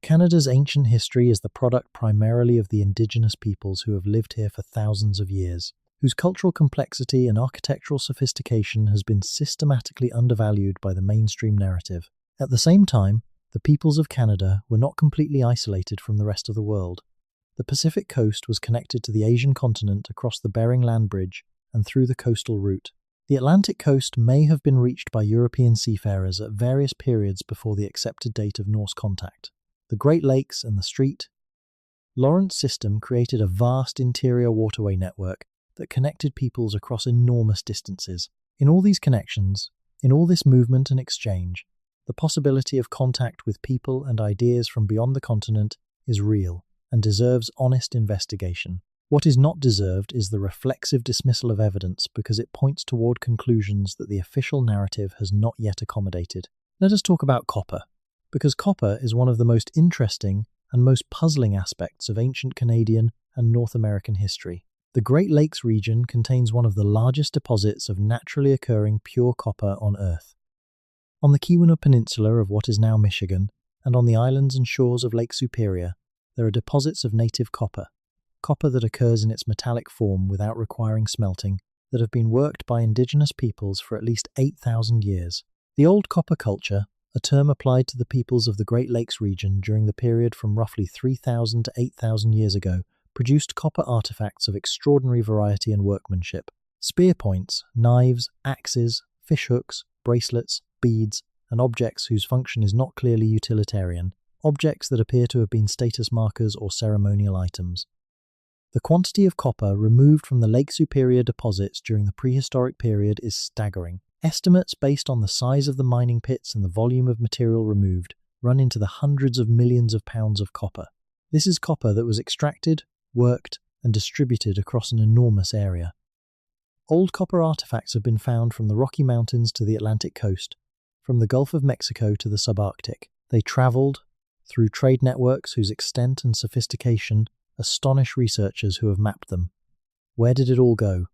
Canada's ancient history is the product primarily of the indigenous peoples who have lived here for thousands of years, whose cultural complexity and architectural sophistication has been systematically undervalued by the mainstream narrative. At the same time, the peoples of Canada were not completely isolated from the rest of the world. The Pacific coast was connected to the Asian continent across the Bering Land Bridge and through the coastal route. The Atlantic coast may have been reached by European seafarers at various periods before the accepted date of Norse contact. The Great Lakes and the Strait Lawrence system created a vast interior waterway network that connected peoples across enormous distances. In all these connections, in all this movement and exchange, the possibility of contact with people and ideas from beyond the continent is real and deserves honest investigation. What is not deserved is the reflexive dismissal of evidence because it points toward conclusions that the official narrative has not yet accommodated. Let us talk about copper, because copper is one of the most interesting and most puzzling aspects of ancient Canadian and North American history. The Great Lakes region contains one of the largest deposits of naturally occurring pure copper on Earth. On the Keweenaw Peninsula of what is now Michigan, and on the islands and shores of Lake Superior, there are deposits of native copper that occurs in its metallic form without requiring smelting, that have been worked by indigenous peoples for at least 8,000 years. The Old Copper Culture, a term applied to the peoples of the Great Lakes region during the period from roughly 3,000 to 8,000 years ago, produced copper artifacts of extraordinary variety and workmanship. Spear points, knives, axes, fishhooks, bracelets, beads, and objects whose function is not clearly utilitarian, objects that appear to have been status markers or ceremonial items. The quantity of copper removed from the Lake Superior deposits during the prehistoric period is staggering. Estimates based on the size of the mining pits and the volume of material removed run into the hundreds of millions of pounds of copper. This is copper that was extracted, worked, and distributed across an enormous area. Old copper artifacts have been found from the Rocky Mountains to the Atlantic coast, from the Gulf of Mexico to the subarctic. They traveled through trade networks whose extent and sophistication astonish researchers who have mapped them. Where did it all go?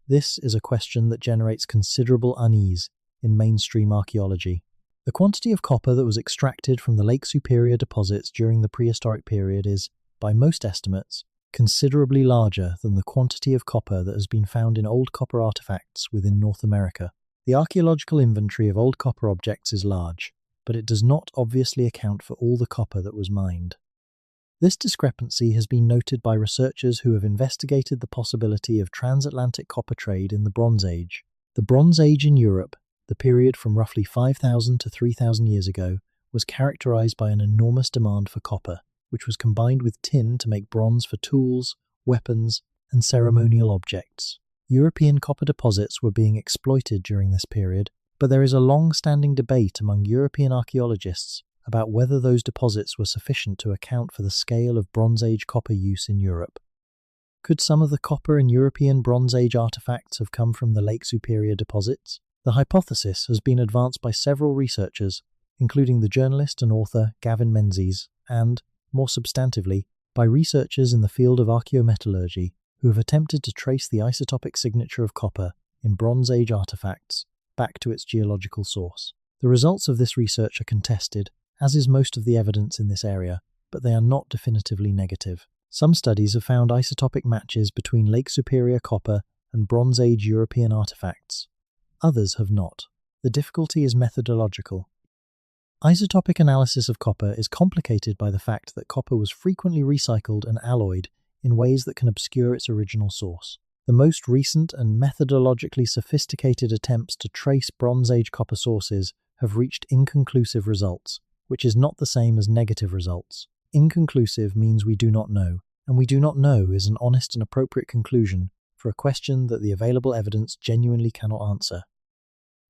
This is a question that generates considerable unease in mainstream archaeology. The quantity of copper that was extracted from the Lake Superior deposits during the prehistoric period is, by most estimates, considerably larger than the quantity of copper that has been found in old copper artifacts within North America. The archaeological inventory of old copper objects is large, but it does not obviously account for all the copper that was mined. This discrepancy has been noted by researchers who have investigated the possibility of transatlantic copper trade in the Bronze Age. The Bronze Age in Europe, the period from roughly 5,000 to 3,000 years ago, was characterized by an enormous demand for copper, which was combined with tin to make bronze for tools, weapons, and ceremonial objects. European copper deposits were being exploited during this period, but there is a long-standing debate among European archaeologists about whether those deposits were sufficient to account for the scale of Bronze Age copper use in Europe. Could some of the copper in European Bronze Age artifacts have come from the Lake Superior deposits? The hypothesis has been advanced by several researchers, including the journalist and author Gavin Menzies, and, more substantively, by researchers in the field of archaeometallurgy who have attempted to trace the isotopic signature of copper in Bronze Age artifacts back to its geological source. The results of this research are contested, as is most of the evidence in this area, but they are not definitively negative. Some studies have found isotopic matches between Lake Superior copper and Bronze Age European artifacts. Others have not. The difficulty is methodological. Isotopic analysis of copper is complicated by the fact that copper was frequently recycled and alloyed in ways that can obscure its original source. The most recent and methodologically sophisticated attempts to trace Bronze Age copper sources have reached inconclusive results, which is not the same as negative results. Inconclusive means we do not know, and we do not know is an honest and appropriate conclusion for a question that the available evidence genuinely cannot answer.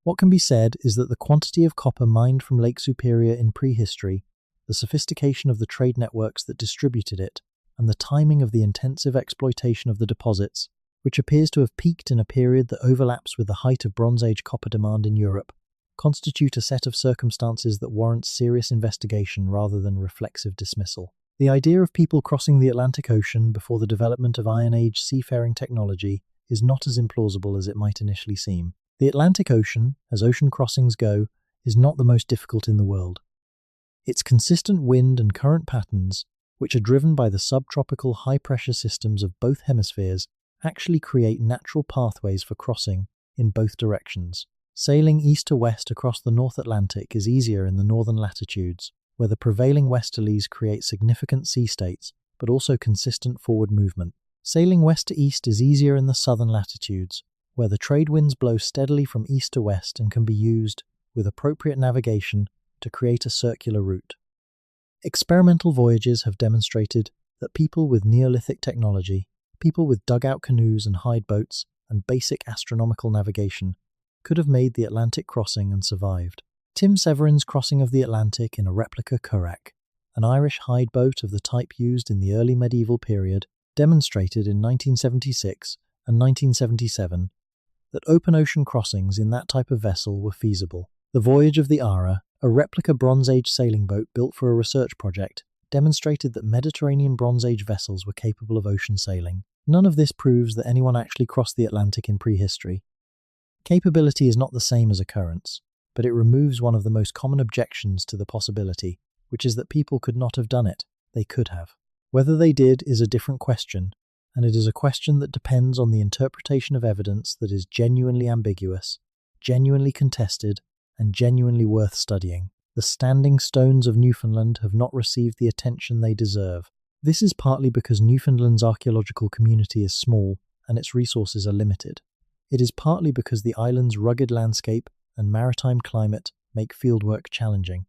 What can be said is that the quantity of copper mined from Lake Superior in prehistory, the sophistication of the trade networks that distributed it, and the timing of the intensive exploitation of the deposits, which appears to have peaked in a period that overlaps with the height of Bronze Age copper demand in Europe, constitute a set of circumstances that warrant serious investigation rather than reflexive dismissal. The idea of people crossing the Atlantic Ocean before the development of Iron Age seafaring technology is not as implausible as it might initially seem. The Atlantic Ocean, as ocean crossings go, is not the most difficult in the world. Its consistent wind and current patterns, which are driven by the subtropical high-pressure systems of both hemispheres, actually create natural pathways for crossing in both directions. Sailing east to west across the North Atlantic is easier in the northern latitudes, where the prevailing westerlies create significant sea states, but also consistent forward movement. Sailing west to east is easier in the southern latitudes, where the trade winds blow steadily from east to west and can be used, with appropriate navigation, to create a circular route. Experimental voyages have demonstrated that people with Neolithic technology, people with dugout canoes and hide boats, and basic astronomical navigation, could have made the Atlantic crossing and survived. Tim Severin's crossing of the Atlantic in a replica currach, an Irish hide boat of the type used in the early medieval period, demonstrated in 1976 and 1977 that open ocean crossings in that type of vessel were feasible. The voyage of the Ara, a replica Bronze Age sailing boat built for a research project, demonstrated that Mediterranean Bronze Age vessels were capable of ocean sailing. None of this proves that anyone actually crossed the Atlantic in prehistory. Capability is not the same as occurrence, but it removes one of the most common objections to the possibility, which is that people could not have done it. They could have. Whether they did is a different question, and it is a question that depends on the interpretation of evidence that is genuinely ambiguous, genuinely contested, and genuinely worth studying. The standing stones of Newfoundland have not received the attention they deserve. This is partly because Newfoundland's archaeological community is small and its resources are limited. It is partly because the island's rugged landscape and maritime climate make fieldwork challenging.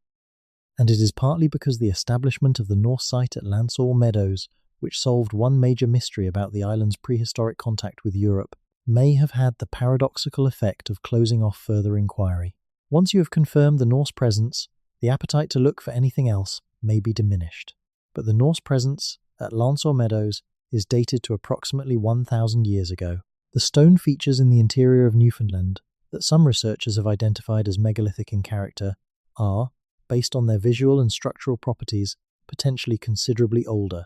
And it is partly because the establishment of the Norse site at Lansore Meadows, which solved one major mystery about the island's prehistoric contact with Europe, may have had the paradoxical effect of closing off further inquiry. Once you have confirmed the Norse presence, the appetite to look for anything else may be diminished. But the Norse presence at Lansore Meadows is dated to approximately 1,000 years ago. The stone features in the interior of Newfoundland that some researchers have identified as megalithic in character are, based on their visual and structural properties, potentially considerably older.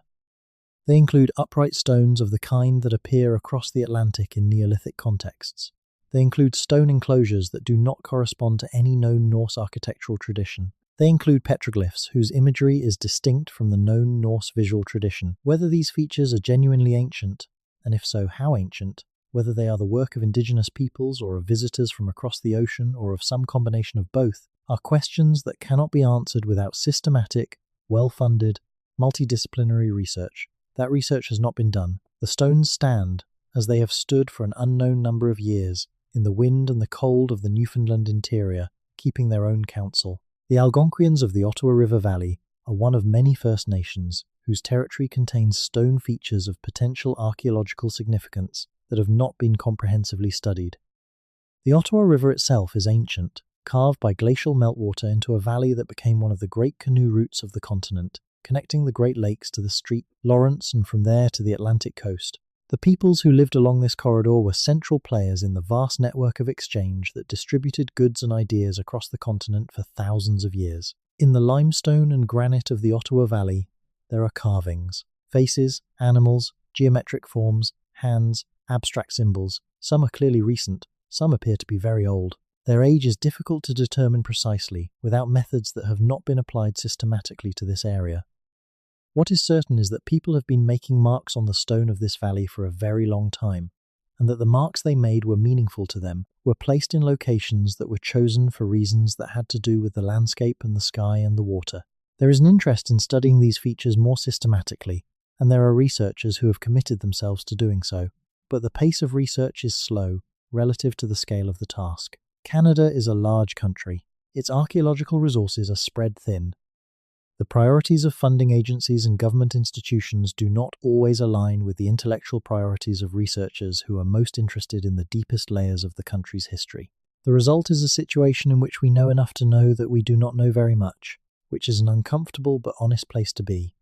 They include upright stones of the kind that appear across the Atlantic in Neolithic contexts. They include stone enclosures that do not correspond to any known Norse architectural tradition. They include petroglyphs whose imagery is distinct from the known Norse visual tradition. Whether these features are genuinely ancient, and if so, how ancient, whether they are the work of indigenous peoples or of visitors from across the ocean or of some combination of both, are questions that cannot be answered without systematic, well-funded, multidisciplinary research. That research has not been done. The stones stand, as they have stood for an unknown number of years, in the wind and the cold of the Newfoundland interior, keeping their own counsel. The Algonquians of the Ottawa River Valley are one of many First Nations whose territory contains stone features of potential archaeological significance that have not been comprehensively studied. The Ottawa River itself is ancient, carved by glacial meltwater into a valley that became one of the great canoe routes of the continent, connecting the Great Lakes to the St. Lawrence and from there to the Atlantic coast. The peoples who lived along this corridor were central players in the vast network of exchange that distributed goods and ideas across the continent for thousands of years. In the limestone and granite of the Ottawa Valley, there are carvings, faces, animals, geometric forms, hands, abstract symbols. Some are clearly recent, some appear to be very old. Their age is difficult to determine precisely, without methods that have not been applied systematically to this area. What is certain is that people have been making marks on the stone of this valley for a very long time, and that the marks they made were meaningful to them, were placed in locations that were chosen for reasons that had to do with the landscape and the sky and the water. There is an interest in studying these features more systematically, and there are researchers who have committed themselves to doing so, but the pace of research is slow relative to the scale of the task. Canada is a large country. Its archaeological resources are spread thin. The priorities of funding agencies and government institutions do not always align with the intellectual priorities of researchers who are most interested in the deepest layers of the country's history. The result is a situation in which we know enough to know that we do not know very much, which is an uncomfortable but honest place to be.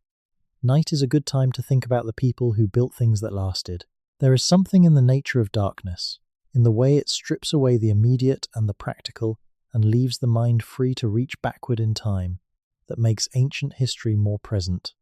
Night is a good time to think about the people who built things that lasted. There is something in the nature of darkness, in the way it strips away the immediate and the practical and leaves the mind free to reach backward in time, that makes ancient history more present.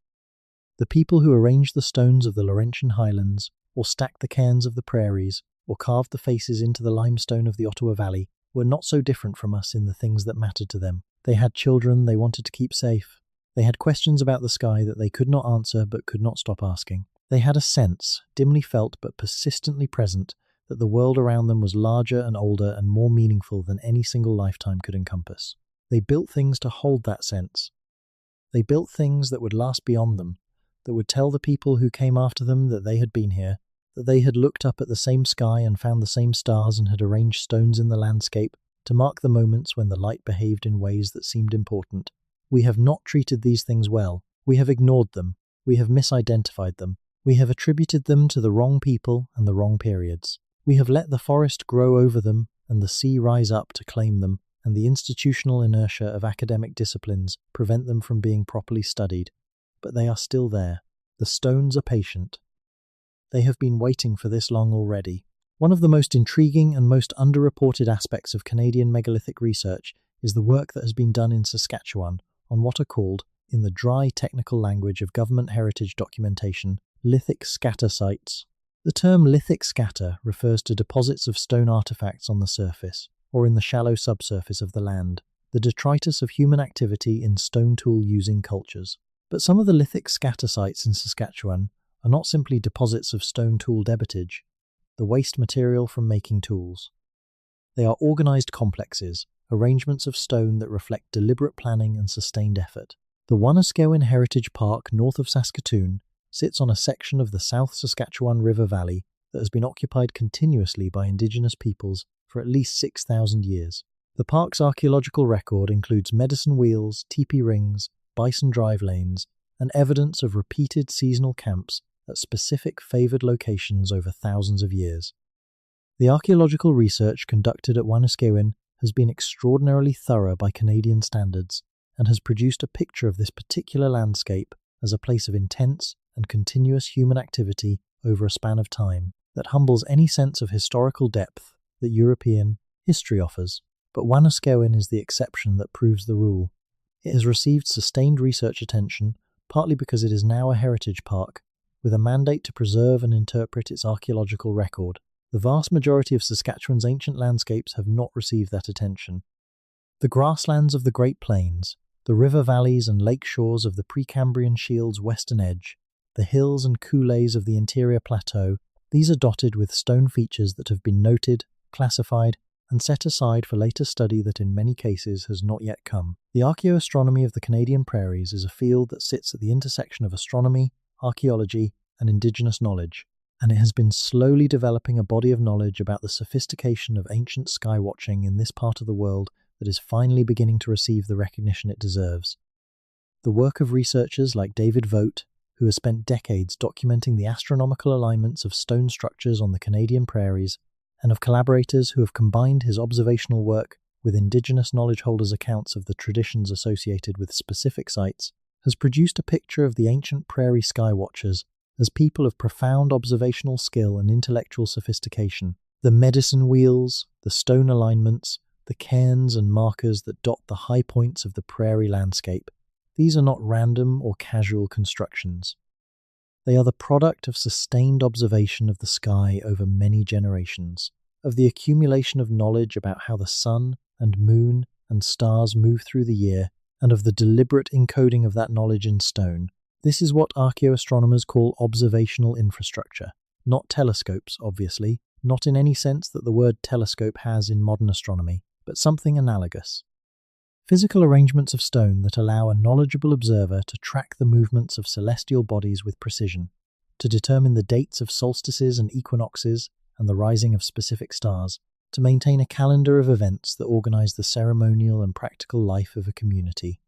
The people who arranged the stones of the Laurentian highlands, or stacked the cairns of the prairies, or carved the faces into the limestone of the Ottawa Valley, were not so different from us in the things that mattered to them. They had children they wanted to keep safe. They had questions about the sky that they could not answer but could not stop asking. They had a sense, dimly felt but persistently present, that the world around them was larger and older and more meaningful than any single lifetime could encompass. They built things to hold that sense. They built things that would last beyond them, that would tell the people who came after them that they had been here, that they had looked up at the same sky and found the same stars and had arranged stones in the landscape to mark the moments when the light behaved in ways that seemed important. We have not treated these things well. We have ignored them. We have misidentified them. We have attributed them to the wrong people and the wrong periods. We have let the forest grow over them and the sea rise up to claim them, and the institutional inertia of academic disciplines prevent them from being properly studied. But they are still there. The stones are patient. They have been waiting for this long already. One of the most intriguing and most underreported aspects of Canadian megalithic research is the work that has been done in Saskatchewan on what are called, in the dry technical language of government heritage documentation, lithic scatter sites. The term lithic scatter refers to deposits of stone artifacts on the surface, or in the shallow subsurface of the land, the detritus of human activity in stone tool-using cultures. But some of the lithic scatter sites in Saskatchewan are not simply deposits of stone tool debitage, the waste material from making tools. They are organized complexes, arrangements of stone that reflect deliberate planning and sustained effort. The Wanuskewin Heritage Park north of Saskatoon sits on a section of the South Saskatchewan River Valley that has been occupied continuously by Indigenous peoples for at least 6,000 years. The park's archaeological record includes medicine wheels, teepee rings, bison drive lanes, and evidence of repeated seasonal camps at specific favoured locations over thousands of years. The archaeological research conducted at Wanuskewin has been extraordinarily thorough by Canadian standards and has produced a picture of this particular landscape as a place of intense and continuous human activity over a span of time that humbles any sense of historical depth that European history offers. But Wanuskewin is the exception that proves the rule. It has received sustained research attention partly because it is now a heritage park, with a mandate to preserve and interpret its archaeological record. The vast majority of Saskatchewan's ancient landscapes have not received that attention. The grasslands of the Great Plains, the river valleys and lake shores of the Precambrian Shield's western edge, the hills and coulées of the interior plateau, these are dotted with stone features that have been noted, classified, and set aside for later study that in many cases has not yet come. The archaeoastronomy of the Canadian prairies is a field that sits at the intersection of astronomy, archaeology, and Indigenous knowledge, and it has been slowly developing a body of knowledge about the sophistication of ancient skywatching in this part of the world that is finally beginning to receive the recognition it deserves. The work of researchers like David Vogt, who has spent decades documenting the astronomical alignments of stone structures on the Canadian prairies, and of collaborators who have combined his observational work with Indigenous knowledge holders' accounts of the traditions associated with specific sites, has produced a picture of the ancient prairie skywatchers as people of profound observational skill and intellectual sophistication. The medicine wheels, the stone alignments, the cairns and markers that dot the high points of the prairie landscape, these are not random or casual constructions. They are the product of sustained observation of the sky over many generations, of the accumulation of knowledge about how the sun and moon and stars move through the year, and of the deliberate encoding of that knowledge in stone. This is what archaeoastronomers call observational infrastructure. Not telescopes, obviously, not in any sense that the word telescope has in modern astronomy, but something analogous. Physical arrangements of stone that allow a knowledgeable observer to track the movements of celestial bodies with precision, to determine the dates of solstices and equinoxes and the rising of specific stars, to maintain a calendar of events that organize the ceremonial and practical life of a community.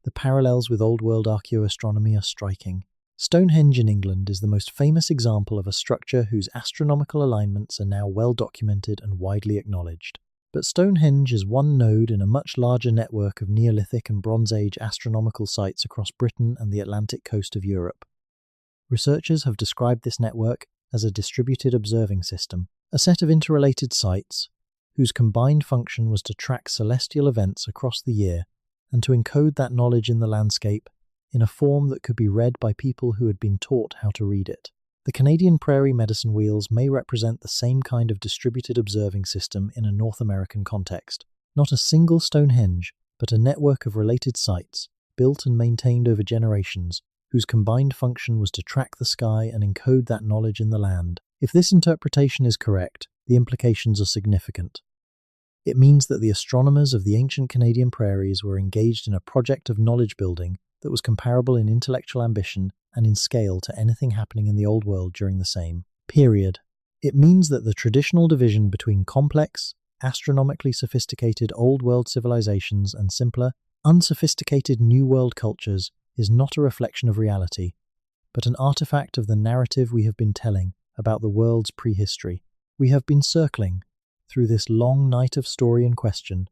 The parallels with Old World archaeoastronomy are striking. Stonehenge in England is the most famous example of a structure whose astronomical alignments are now well documented and widely acknowledged. But Stonehenge is one node in a much larger network of Neolithic and Bronze Age astronomical sites across Britain and the Atlantic coast of Europe. Researchers have described this network as a distributed observing system, a set of interrelated sites whose combined function was to track celestial events across the year and to encode that knowledge in the landscape in a form that could be read by people who had been taught how to read it. The Canadian prairie medicine wheels may represent the same kind of distributed observing system in a North American context. Not a single Stonehenge, but a network of related sites, built and maintained over generations, whose combined function was to track the sky and encode that knowledge in the land. If this interpretation is correct, the implications are significant. It means that the astronomers of the ancient Canadian prairies were engaged in a project of knowledge building that was comparable in intellectual ambition and in scale to anything happening in the Old World during the same period. It means that the traditional division between complex, astronomically sophisticated Old World civilizations and simpler, unsophisticated New World cultures is not a reflection of reality, but an artifact of the narrative we have been telling about the world's prehistory. We have been circling, through this long night of story and question,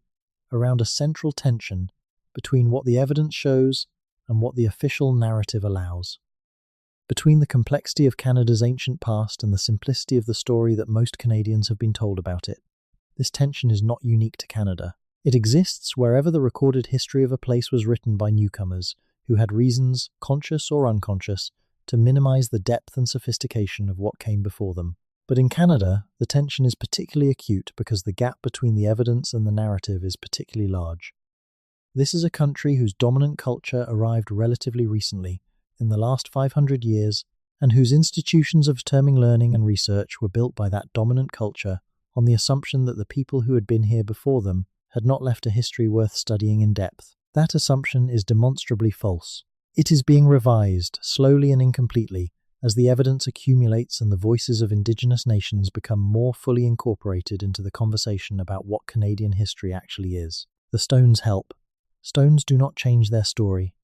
around a central tension between what the evidence shows and what the official narrative allows. Between the complexity of Canada's ancient past and the simplicity of the story that most Canadians have been told about it. This tension is not unique to Canada. It exists wherever the recorded history of a place was written by newcomers who had reasons, conscious or unconscious, to minimize the depth and sophistication of what came before them. But in Canada, the tension is particularly acute because the gap between the evidence and the narrative is particularly large. This is a country whose dominant culture arrived relatively recently, in the last 500 years, and whose institutions of terming learning and research were built by that dominant culture on the assumption that the people who had been here before them had not left a history worth studying in depth. That assumption is demonstrably false. It is being revised, slowly and incompletely, as the evidence accumulates and the voices of Indigenous nations become more fully incorporated into the conversation about what Canadian history actually is. The stones help. Stones do not change their story.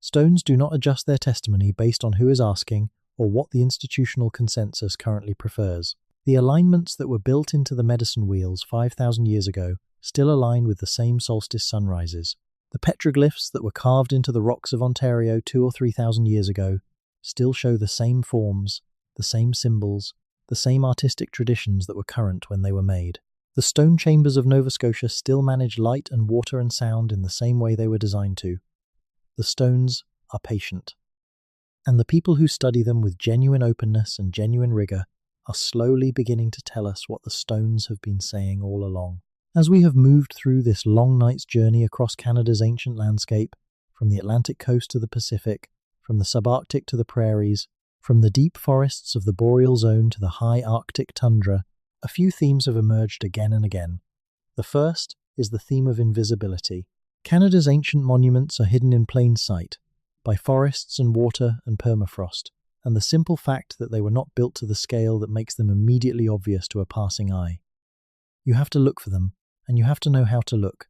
Stones do not adjust their testimony based on who is asking or what the institutional consensus currently prefers. The alignments that were built into the medicine wheels 5,000 years ago still align with the same solstice sunrises. The petroglyphs that were carved into the rocks of Ontario 2,000 or 3,000 years ago still show the same forms, the same symbols, the same artistic traditions that were current when they were made. The stone chambers of Nova Scotia still manage light and water and sound in the same way they were designed to. The stones are patient. And the people who study them with genuine openness and genuine rigor are slowly beginning to tell us what the stones have been saying all along. As we have moved through this long night's journey across Canada's ancient landscape, from the Atlantic coast to the Pacific, from the subarctic to the prairies, from the deep forests of the boreal zone to the high Arctic tundra, a few themes have emerged again and again. The first is the theme of invisibility. Canada's ancient monuments are hidden in plain sight by forests and water and permafrost, and the simple fact that they were not built to the scale that makes them immediately obvious to a passing eye. You have to look for them, and you have to know how to look.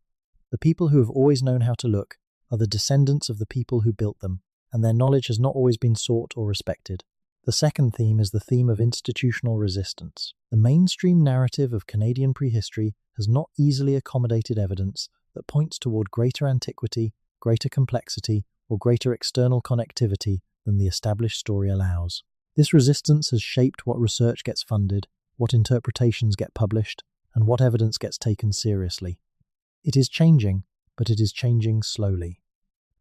The people who have always known how to look are the descendants of the people who built them, and their knowledge has not always been sought or respected. The second theme is the theme of institutional resistance. The mainstream narrative of Canadian prehistory has not easily accommodated evidence that points toward greater antiquity, greater complexity, or greater external connectivity than the established story allows. This resistance has shaped what research gets funded, what interpretations get published, and what evidence gets taken seriously. It is changing, but it is changing slowly.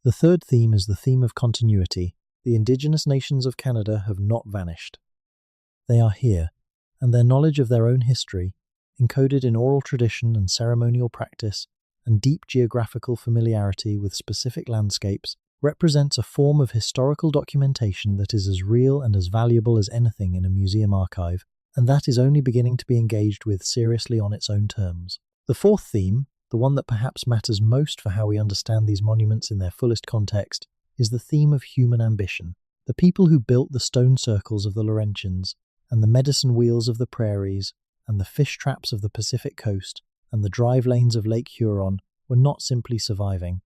The third theme is the theme of continuity. The Indigenous nations of Canada have not vanished. They are here, and their knowledge of their own history, encoded in oral tradition and ceremonial practice, and deep geographical familiarity with specific landscapes, represents a form of historical documentation that is as real and as valuable as anything in a museum archive, and that is only beginning to be engaged with seriously on its own terms. The fourth theme, the one that perhaps matters most for how we understand these monuments in their fullest context, is the theme of human ambition. The people who built the stone circles of the Laurentians, and the medicine wheels of the prairies, and the fish traps of the Pacific coast, and the drive lanes of Lake Huron were not simply surviving.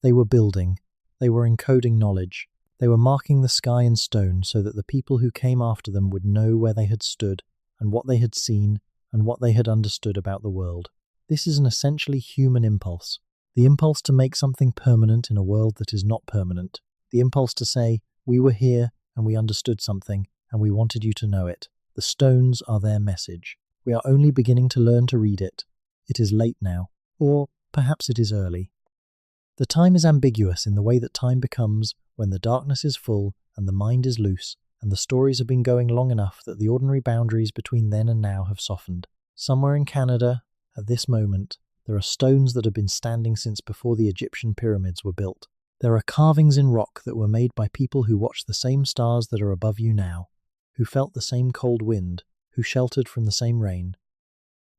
They were building. They were encoding knowledge. They were marking the sky in stone so that the people who came after them would know where they had stood, and what they had seen, and what they had understood about the world. This is an essentially human impulse. The impulse to make something permanent in a world that is not permanent. The impulse to say, we were here, and we understood something, and we wanted you to know it. The stones are their message. We are only beginning to learn to read it. It is late now, or perhaps it is early. The time is ambiguous in the way that time becomes when the darkness is full and the mind is loose, and the stories have been going long enough that the ordinary boundaries between then and now have softened. Somewhere in Canada, at this moment, there are stones that have been standing since before the Egyptian pyramids were built. There are carvings in rock that were made by people who watched the same stars that are above you now, who felt the same cold wind, who sheltered from the same rain.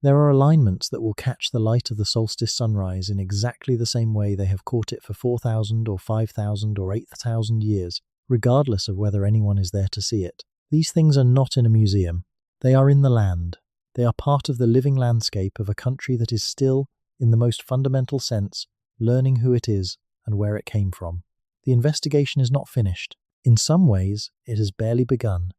There are alignments that will catch the light of the solstice sunrise in exactly the same way they have caught it for 4,000 or 5,000 or 8,000 years, regardless of whether anyone is there to see it. These things are not in a museum. They are in the land. They are part of the living landscape of a country that is still, in the most fundamental sense, learning who it is and where it came from. The investigation is not finished. In some ways, it has barely begun.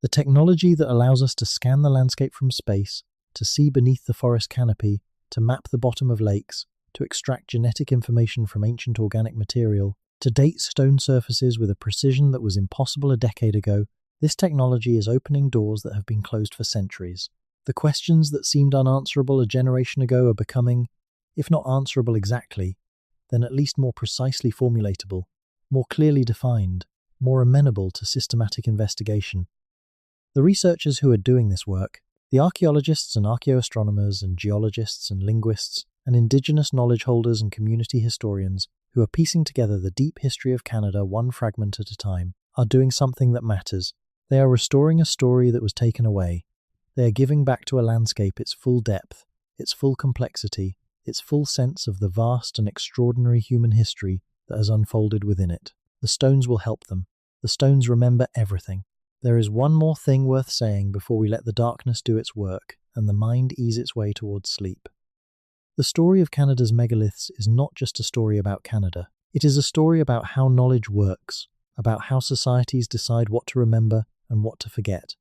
The technology that allows us to scan the landscape from space, to see beneath the forest canopy, to map the bottom of lakes, to extract genetic information from ancient organic material, to date stone surfaces with a precision that was impossible a decade ago, this technology is opening doors that have been closed for centuries. The questions that seemed unanswerable a generation ago are becoming, if not answerable exactly, then at least more precisely formulatable, more clearly defined, more amenable to systematic investigation. The researchers who are doing this work, the archaeologists and archaeoastronomers and geologists and linguists and indigenous knowledge holders and community historians who are piecing together the deep history of Canada one fragment at a time, are doing something that matters. They are restoring a story that was taken away. They are giving back to a landscape its full depth, its full complexity, its full sense of the vast and extraordinary human history that has unfolded within it. The stones will help them. The stones remember everything. There is one more thing worth saying before we let the darkness do its work and the mind ease its way towards sleep. The story of Canada's megaliths is not just a story about Canada. It is a story about how knowledge works, about how societies decide what to remember and what to forget,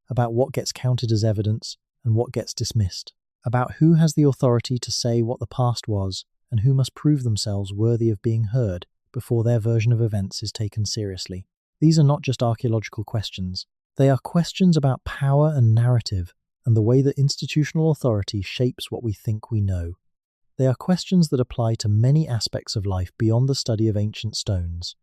about what gets counted as evidence and what gets dismissed, about who has the authority to say what the past was and who must prove themselves worthy of being heard before their version of events is taken seriously. These are not just archaeological questions. They are questions about power and narrative and the way that institutional authority shapes what we think we know. They are questions that apply to many aspects of life beyond the study of ancient stones.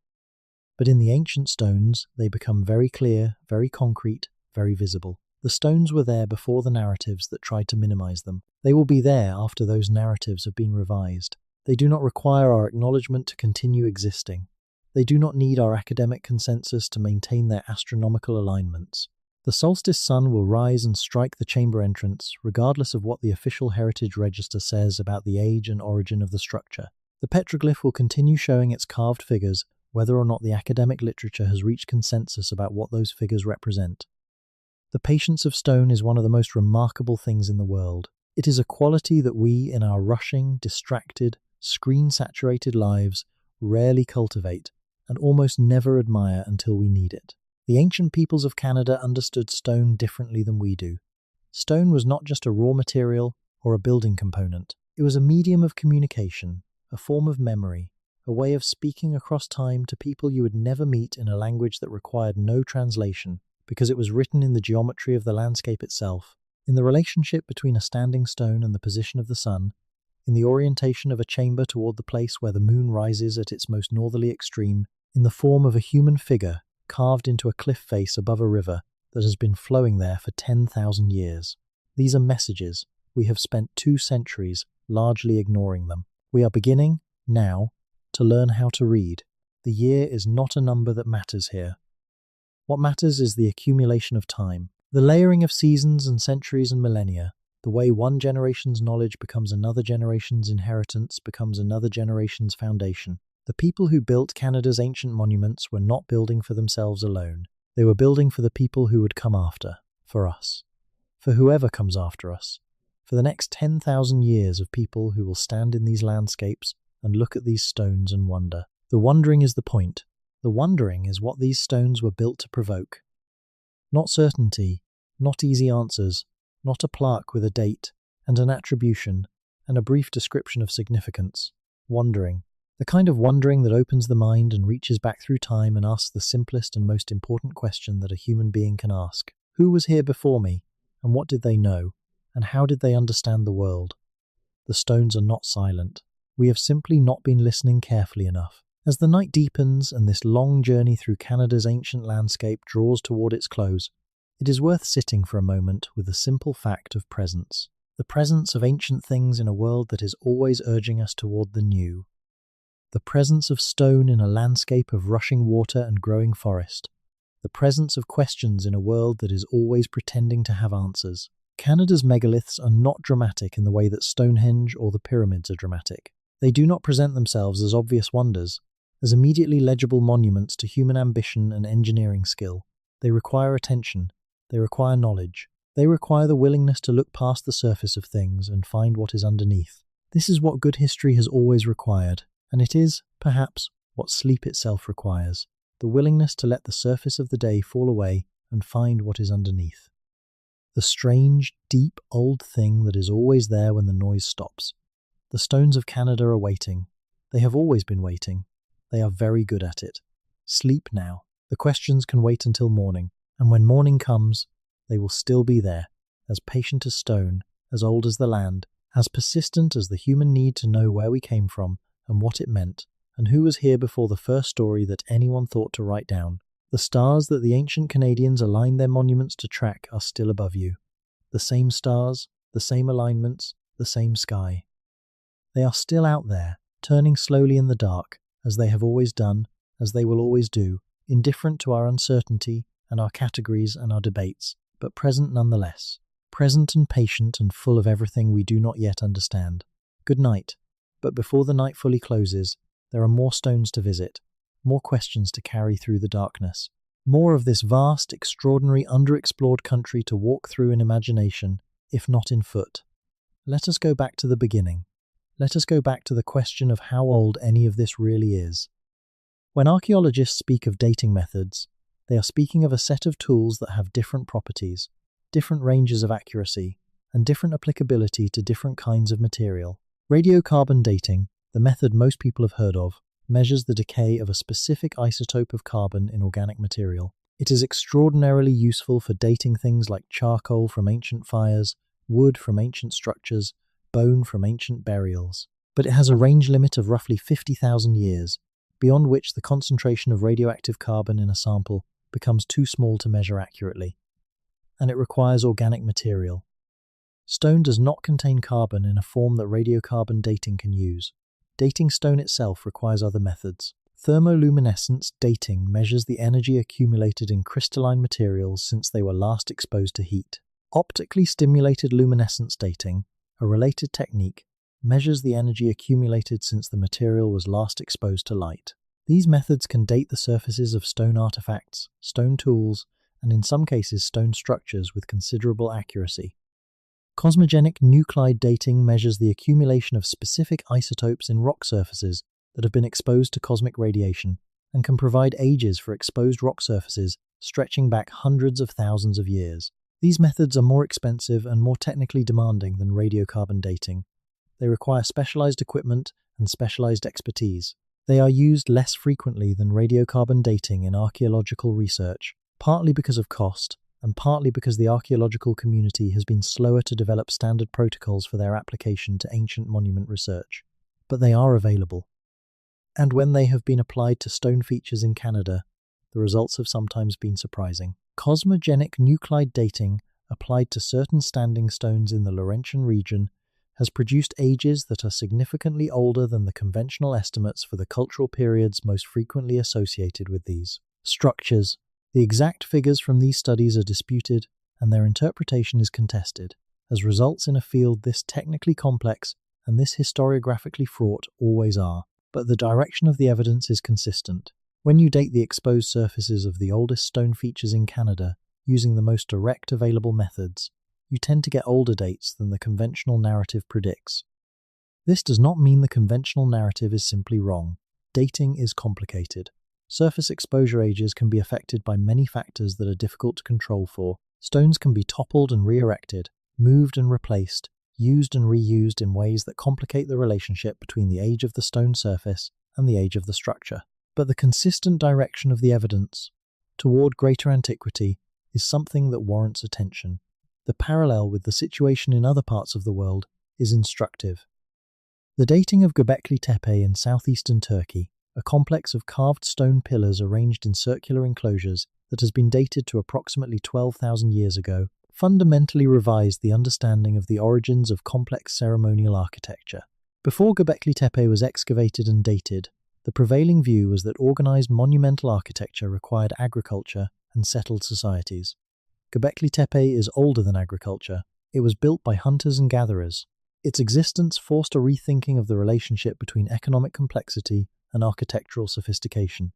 But in the ancient stones, they become very clear, very concrete, very visible. The stones were there before the narratives that tried to minimize them. They will be there after those narratives have been revised. They do not require our acknowledgement to continue existing. They do not need our academic consensus to maintain their astronomical alignments. The solstice sun will rise and strike the chamber entrance, regardless of what the official heritage register says about the age and origin of the structure. The petroglyph will continue showing its carved figures, whether or not the academic literature has reached consensus about what those figures represent. The patience of stone is one of the most remarkable things in the world. It is a quality that we, in our rushing, distracted, screen-saturated lives, rarely cultivate and almost never admire until we need it. The ancient peoples of Canada understood stone differently than we do. Stone was not just a raw material or a building component. It was a medium of communication, a form of memory, a way of speaking across time to people you would never meet in a language that required no translation, because it was written in the geometry of the landscape itself, in the relationship between a standing stone and the position of the sun, in the orientation of a chamber toward the place where the moon rises at its most northerly extreme, in the form of a human figure carved into a cliff face above a river that has been flowing there for 10,000 years. These are messages. We have spent 2 centuries largely ignoring them. We are beginning, now, to learn how to read. The year is not a number that matters here. What matters is the accumulation of time, the layering of seasons and centuries and millennia, the way one generation's knowledge becomes another generation's inheritance, becomes another generation's foundation. The people who built Canada's ancient monuments were not building for themselves alone. They were building for the people who would come after, for us, for whoever comes after us, for the next 10,000 years of people who will stand in these landscapes and look at these stones and wonder. The wondering is the point. The wondering is what these stones were built to provoke. Not certainty, not easy answers, not a plaque with a date and an attribution and a brief description of significance. Wondering. The kind of wondering that opens the mind and reaches back through time and asks the simplest and most important question that a human being can ask. Who was here before me? And what did they know? And how did they understand the world? The stones are not silent. We have simply not been listening carefully enough. As the night deepens and this long journey through Canada's ancient landscape draws toward its close, it is worth sitting for a moment with the simple fact of presence. The presence of ancient things in a world that is always urging us toward the new. The presence of stone in a landscape of rushing water and growing forest. The presence of questions in a world that is always pretending to have answers. Canada's megaliths are not dramatic in the way that Stonehenge or the pyramids are dramatic. They do not present themselves as obvious wonders, as immediately legible monuments to human ambition and engineering skill. They require attention. They require knowledge. They require the willingness to look past the surface of things and find what is underneath. This is what good history has always required, and it is, perhaps, what sleep itself requires. The willingness to let the surface of the day fall away and find what is underneath. The strange, deep, old thing that is always there when the noise stops. The stones of Canada are waiting. They have always been waiting. They are very good at it. Sleep now. The questions can wait until morning, and when morning comes, they will still be there, as patient as stone, as old as the land, as persistent as the human need to know where we came from and what it meant, and who was here before the first story that anyone thought to write down. The stars that the ancient Canadians aligned their monuments to track are still above you. The same stars, the same alignments, the same sky. They are still out there, turning slowly in the dark, as they have always done, as they will always do, indifferent to our uncertainty and our categories and our debates, but present nonetheless, present and patient and full of everything we do not yet understand. Good night, but before the night fully closes, there are more stones to visit, more questions to carry through the darkness, more of this vast, extraordinary, underexplored country to walk through in imagination, if not in foot. Let us go back to the beginning. Let us go back to the question of how old any of this really is. When archaeologists speak of dating methods, they are speaking of a set of tools that have different properties, different ranges of accuracy, and different applicability to different kinds of material. Radiocarbon dating, the method most people have heard of, measures the decay of a specific isotope of carbon in organic material. It is extraordinarily useful for dating things like charcoal from ancient fires, wood from ancient structures, bone from ancient burials. But it has a range limit of roughly 50,000 years, beyond which the concentration of radioactive carbon in a sample becomes too small to measure accurately, and it requires organic material. Stone does not contain carbon in a form that radiocarbon dating can use. Dating stone itself requires other methods. Thermoluminescence dating measures the energy accumulated in crystalline materials since they were last exposed to heat. Optically stimulated luminescence dating, a related technique, measures the energy accumulated since the material was last exposed to light. These methods can date the surfaces of stone artifacts, stone tools, and in some cases stone structures with considerable accuracy. Cosmogenic nuclide dating measures the accumulation of specific isotopes in rock surfaces that have been exposed to cosmic radiation and can provide ages for exposed rock surfaces stretching back hundreds of thousands of years. These methods are more expensive and more technically demanding than radiocarbon dating. They require specialized equipment and specialized expertise. They are used less frequently than radiocarbon dating in archaeological research, partly because of cost, and partly because the archaeological community has been slower to develop standard protocols for their application to ancient monument research. But they are available. And when they have been applied to stone features in Canada, the results have sometimes been surprising. Cosmogenic nuclide dating, applied to certain standing stones in the Laurentian region, has produced ages that are significantly older than the conventional estimates for the cultural periods most frequently associated with these structures. The exact figures from these studies are disputed, and their interpretation is contested, as results in a field this technically complex and this historiographically fraught always are. But the direction of the evidence is consistent. When you date the exposed surfaces of the oldest stone features in Canada using the most direct available methods, you tend to get older dates than the conventional narrative predicts. This does not mean the conventional narrative is simply wrong. Dating is complicated. Surface exposure ages can be affected by many factors that are difficult to control for. Stones can be toppled and re-erected, moved and replaced, used and reused in ways that complicate the relationship between the age of the stone surface and the age of the structure. But the consistent direction of the evidence toward greater antiquity is something that warrants attention. The parallel with the situation in other parts of the world is instructive. The dating of Göbekli Tepe in southeastern Turkey, a complex of carved stone pillars arranged in circular enclosures that has been dated to approximately 12,000 years ago, fundamentally revised the understanding of the origins of complex ceremonial architecture. Before Göbekli Tepe was excavated and dated, the prevailing view was that organized monumental architecture required agriculture and settled societies. Göbekli Tepe is older than agriculture. It was built by hunters and gatherers. Its existence forced a rethinking of the relationship between economic complexity and architectural sophistication.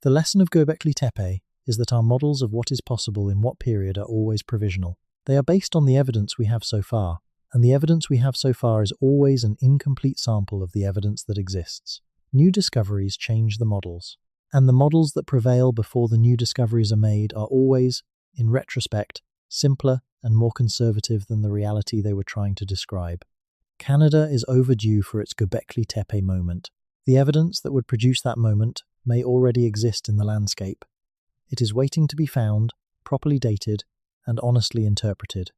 The lesson of Göbekli Tepe is that our models of what is possible in what period are always provisional. They are based on the evidence we have so far, and the evidence we have so far is always an incomplete sample of the evidence that exists. New discoveries change the models, and the models that prevail before the new discoveries are made are always, in retrospect, simpler and more conservative than the reality they were trying to describe. Canada is overdue for its Göbekli Tepe moment. The evidence that would produce that moment may already exist in the landscape. It is waiting to be found, properly dated, and honestly interpreted.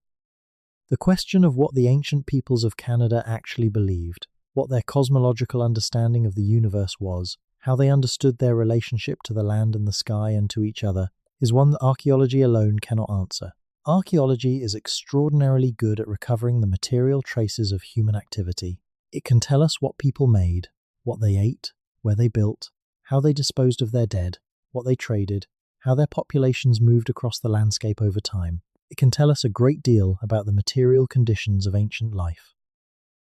The question of what the ancient peoples of Canada actually believed, what their cosmological understanding of the universe was, how they understood their relationship to the land and the sky and to each other, is one that archaeology alone cannot answer. Archaeology is extraordinarily good at recovering the material traces of human activity. It can tell us what people made, what they ate, where they built, how they disposed of their dead, what they traded, how their populations moved across the landscape over time. It can tell us a great deal about the material conditions of ancient life.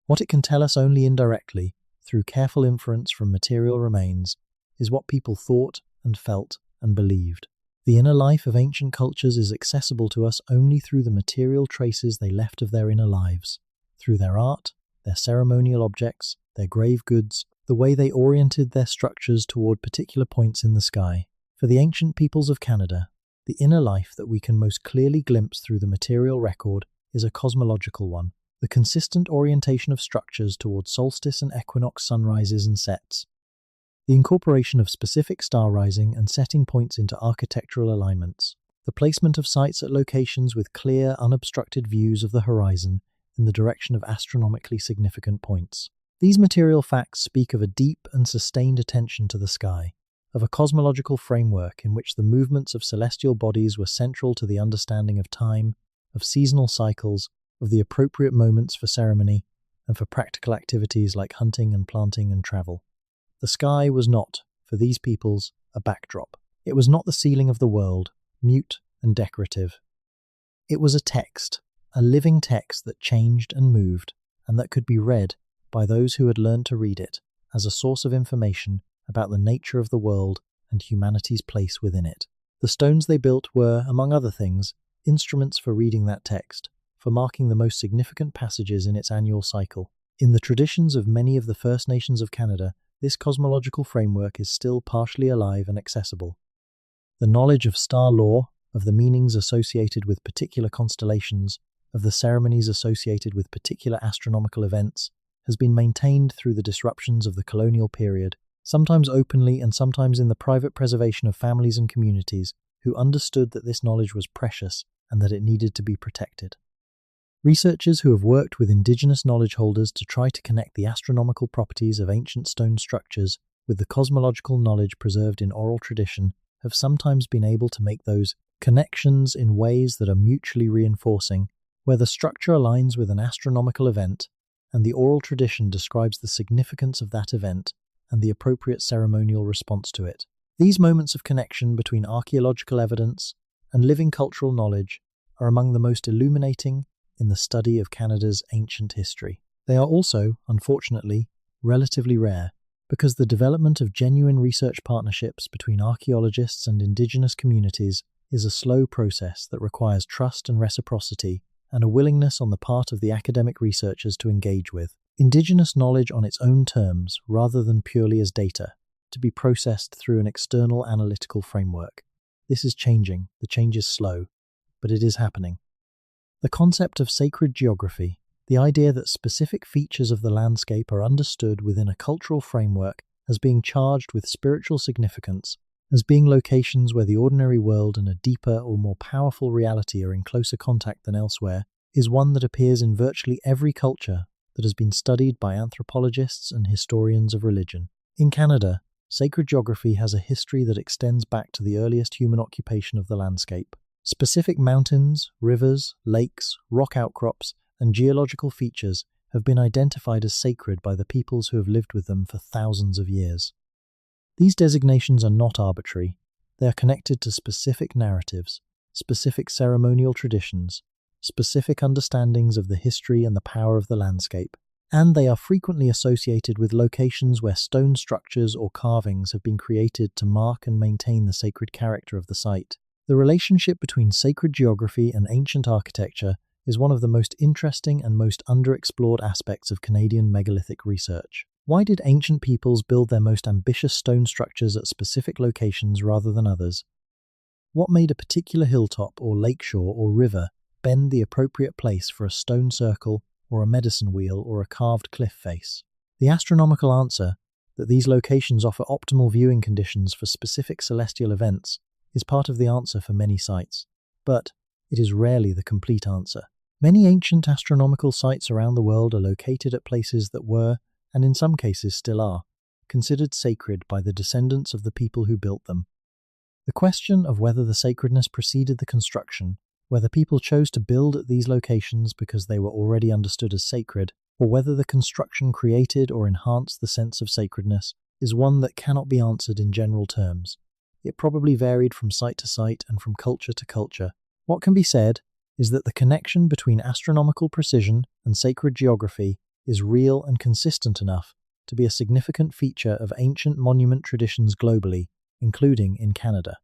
What it can tell us only indirectly, through careful inference from material remains, is what people thought and felt and believed. The inner life of ancient cultures is accessible to us only through the material traces they left of their inner lives, through their art, their ceremonial objects, their grave goods, the way they oriented their structures toward particular points in the sky. For the ancient peoples of Canada, the inner life that we can most clearly glimpse through the material record is a cosmological one, the consistent orientation of structures toward solstice and equinox sunrises and sets, the incorporation of specific star rising and setting points into architectural alignments, the placement of sites at locations with clear, unobstructed views of the horizon in the direction of astronomically significant points. These material facts speak of a deep and sustained attention to the sky, of a cosmological framework in which the movements of celestial bodies were central to the understanding of time, of seasonal cycles, of the appropriate moments for ceremony, and for practical activities like hunting and planting and travel. The sky was not, for these peoples, a backdrop. It was not the ceiling of the world, mute and decorative. It was a text, a living text that changed and moved, and that could be read by those who had learned to read it as a source of information about the nature of the world and humanity's place within it. The stones they built were, among other things, instruments for reading that text, for marking the most significant passages in its annual cycle. In the traditions of many of the First Nations of Canada, this cosmological framework is still partially alive and accessible. The knowledge of star lore, of the meanings associated with particular constellations, of the ceremonies associated with particular astronomical events, has been maintained through the disruptions of the colonial period, sometimes openly and sometimes in the private preservation of families and communities who understood that this knowledge was precious and that it needed to be protected. Researchers who have worked with Indigenous knowledge holders to try to connect the astronomical properties of ancient stone structures with the cosmological knowledge preserved in oral tradition have sometimes been able to make those connections in ways that are mutually reinforcing, where the structure aligns with an astronomical event and the oral tradition describes the significance of that event and the appropriate ceremonial response to it. These moments of connection between archaeological evidence and living cultural knowledge are among the most illuminating in the study of Canada's ancient history. They are also, unfortunately, relatively rare, because the development of genuine research partnerships between archaeologists and Indigenous communities is a slow process that requires trust and reciprocity and a willingness on the part of the academic researchers to engage with Indigenous knowledge on its own terms rather than purely as data, to be processed through an external analytical framework. This is changing. The change is slow, but it is happening. The concept of sacred geography, the idea that specific features of the landscape are understood within a cultural framework as being charged with spiritual significance, as being locations where the ordinary world and a deeper or more powerful reality are in closer contact than elsewhere, is one that appears in virtually every culture that has been studied by anthropologists and historians of religion. In Canada, sacred geography has a history that extends back to the earliest human occupation of the landscape. Specific mountains, rivers, lakes, rock outcrops, and geological features have been identified as sacred by the peoples who have lived with them for thousands of years. These designations are not arbitrary. They are connected to specific narratives, specific ceremonial traditions, specific understandings of the history and the power of the landscape, and they are frequently associated with locations where stone structures or carvings have been created to mark and maintain the sacred character of the site. The relationship between sacred geography and ancient architecture is one of the most interesting and most underexplored aspects of Canadian megalithic research. Why did ancient peoples build their most ambitious stone structures at specific locations rather than others? What made a particular hilltop or lakeshore or river bend the appropriate place for a stone circle or a medicine wheel or a carved cliff face? The astronomical answer, that these locations offer optimal viewing conditions for specific celestial events, is part of the answer for many sites, but it is rarely the complete answer. Many ancient astronomical sites around the world are located at places that were, and in some cases still are, considered sacred by the descendants of the people who built them. The question of whether the sacredness preceded the construction, whether people chose to build at these locations because they were already understood as sacred, or whether the construction created or enhanced the sense of sacredness, is one that cannot be answered in general terms. It probably varied from site to site and from culture to culture. What can be said is that the connection between astronomical precision and sacred geography is real and consistent enough to be a significant feature of ancient monument traditions globally, including in Canada.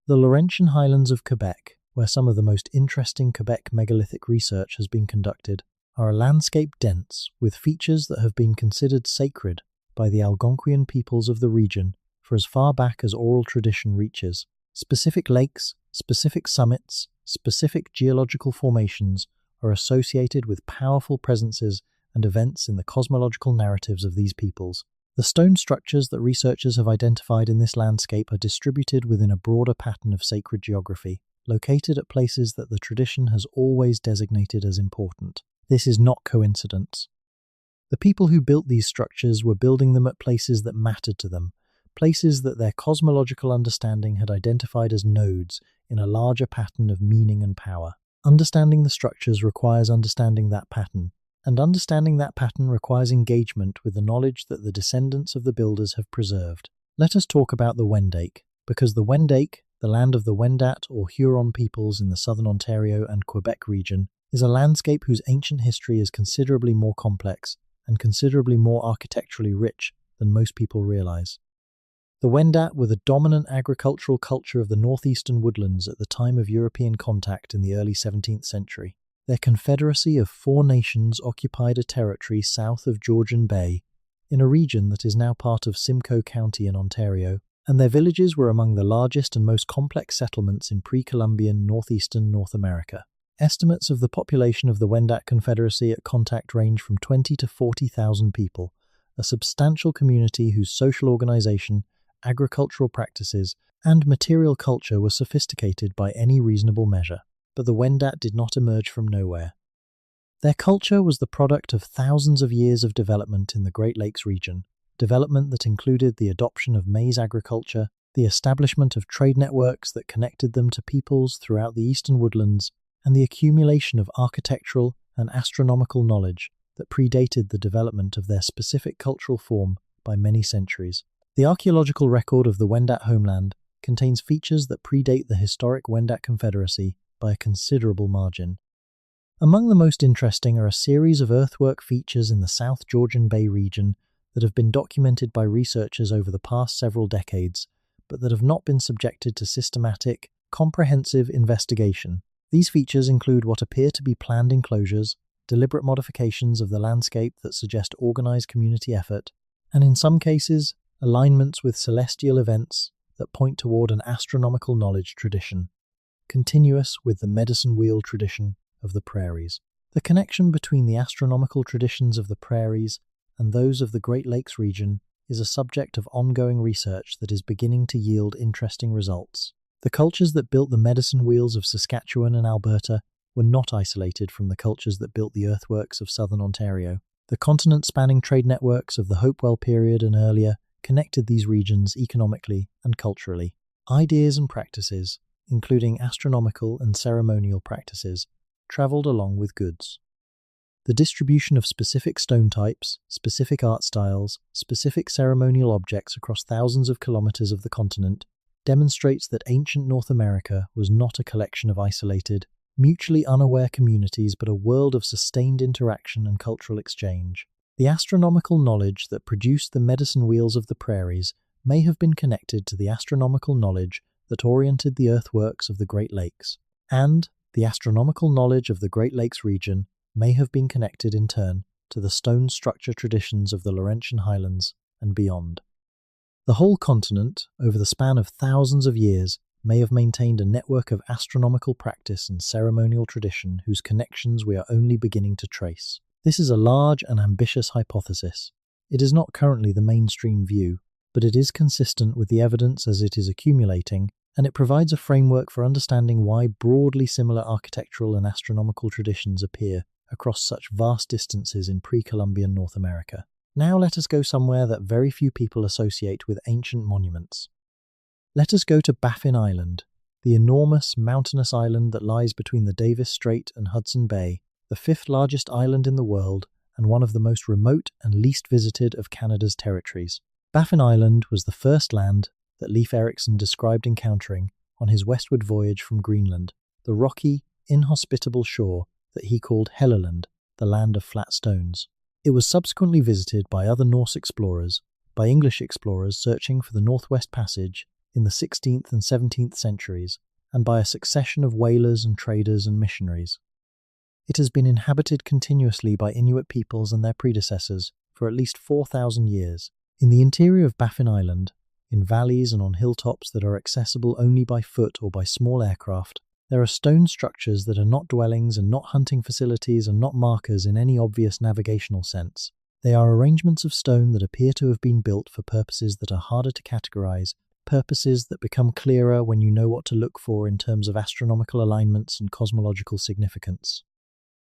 The Laurentian Highlands of Quebec, where some of the most interesting Quebec megalithic research has been conducted, are a landscape dense with features that have been considered sacred by the Algonquian peoples of the region for as far back as oral tradition reaches. Specific lakes, specific summits, specific geological formations are associated with powerful presences and events in the cosmological narratives of these peoples. The stone structures that researchers have identified in this landscape are distributed within a broader pattern of sacred geography, located at places that the tradition has always designated as important. This is not coincidence. The people who built these structures were building them at places that mattered to them, places that their cosmological understanding had identified as nodes in a larger pattern of meaning and power. Understanding the structures requires understanding that pattern, and understanding that pattern requires engagement with the knowledge that the descendants of the builders have preserved. Let us talk about the Wendake, because the Wendake, the land of the Wendat or Huron peoples in the southern Ontario and Quebec region, is a landscape whose ancient history is considerably more complex and considerably more architecturally rich than most people realize. The Wendat were the dominant agricultural culture of the northeastern woodlands at the time of European contact in the early 17th century. Their confederacy of 4 nations occupied a territory south of Georgian Bay, in a region that is now part of Simcoe County in Ontario, and their villages were among the largest and most complex settlements in pre-Columbian northeastern North America. Estimates of the population of the Wendat Confederacy at contact range from 20 to 40,000 people, a substantial community whose social organization, agricultural practices, and material culture were sophisticated by any reasonable measure. But the Wendat did not emerge from nowhere. Their culture was the product of thousands of years of development in the Great Lakes region, development that included the adoption of maize agriculture, the establishment of trade networks that connected them to peoples throughout the eastern woodlands, and the accumulation of architectural and astronomical knowledge that predated the development of their specific cultural form by many centuries. The archaeological record of the Wendat homeland contains features that predate the historic Wendat Confederacy by a considerable margin. Among the most interesting are a series of earthwork features in the South Georgian Bay region that have been documented by researchers over the past several decades, but that have not been subjected to systematic, comprehensive investigation. These features include what appear to be planned enclosures, deliberate modifications of the landscape that suggest organized community effort, and in some cases, alignments with celestial events that point toward an astronomical knowledge tradition, continuous with the medicine wheel tradition of the prairies. The connection between the astronomical traditions of the prairies and those of the Great Lakes region is a subject of ongoing research that is beginning to yield interesting results. The cultures that built the medicine wheels of Saskatchewan and Alberta were not isolated from the cultures that built the earthworks of southern Ontario. The continent-spanning trade networks of the Hopewell period and earlier connected these regions economically and culturally. Ideas and practices, including astronomical and ceremonial practices, traveled along with goods. The distribution of specific stone types, specific art styles, specific ceremonial objects across thousands of kilometers of the continent demonstrates that ancient North America was not a collection of isolated, mutually unaware communities but a world of sustained interaction and cultural exchange. The astronomical knowledge that produced the medicine wheels of the prairies may have been connected to the astronomical knowledge that oriented the earthworks of the Great Lakes, and the astronomical knowledge of the Great Lakes region may have been connected in turn to the stone structure traditions of the Laurentian Highlands and beyond. The whole continent, over the span of thousands of years, may have maintained a network of astronomical practice and ceremonial tradition whose connections we are only beginning to trace. This is a large and ambitious hypothesis. It is not currently the mainstream view, but it is consistent with the evidence as it is accumulating, and it provides a framework for understanding why broadly similar architectural and astronomical traditions appear across such vast distances in pre-Columbian North America. Now let us go somewhere that very few people associate with ancient monuments. Let us go to Baffin Island, the enormous mountainous island that lies between the Davis Strait and Hudson Bay, the 5th largest island in the world and one of the most remote and least visited of Canada's territories. Baffin Island was the first land that Leif Erikson described encountering on his westward voyage from Greenland, the rocky, inhospitable shore that he called Helluland, the land of flat stones. It was subsequently visited by other Norse explorers, by English explorers searching for the Northwest Passage in the 16th and 17th centuries, and by a succession of whalers and traders and missionaries. It has been inhabited continuously by Inuit peoples and their predecessors for at least 4,000 years. In the interior of Baffin Island, in valleys and on hilltops that are accessible only by foot or by small aircraft, there are stone structures that are not dwellings and not hunting facilities and not markers in any obvious navigational sense. They are arrangements of stone that appear to have been built for purposes that are harder to categorize, purposes that become clearer when you know what to look for in terms of astronomical alignments and cosmological significance.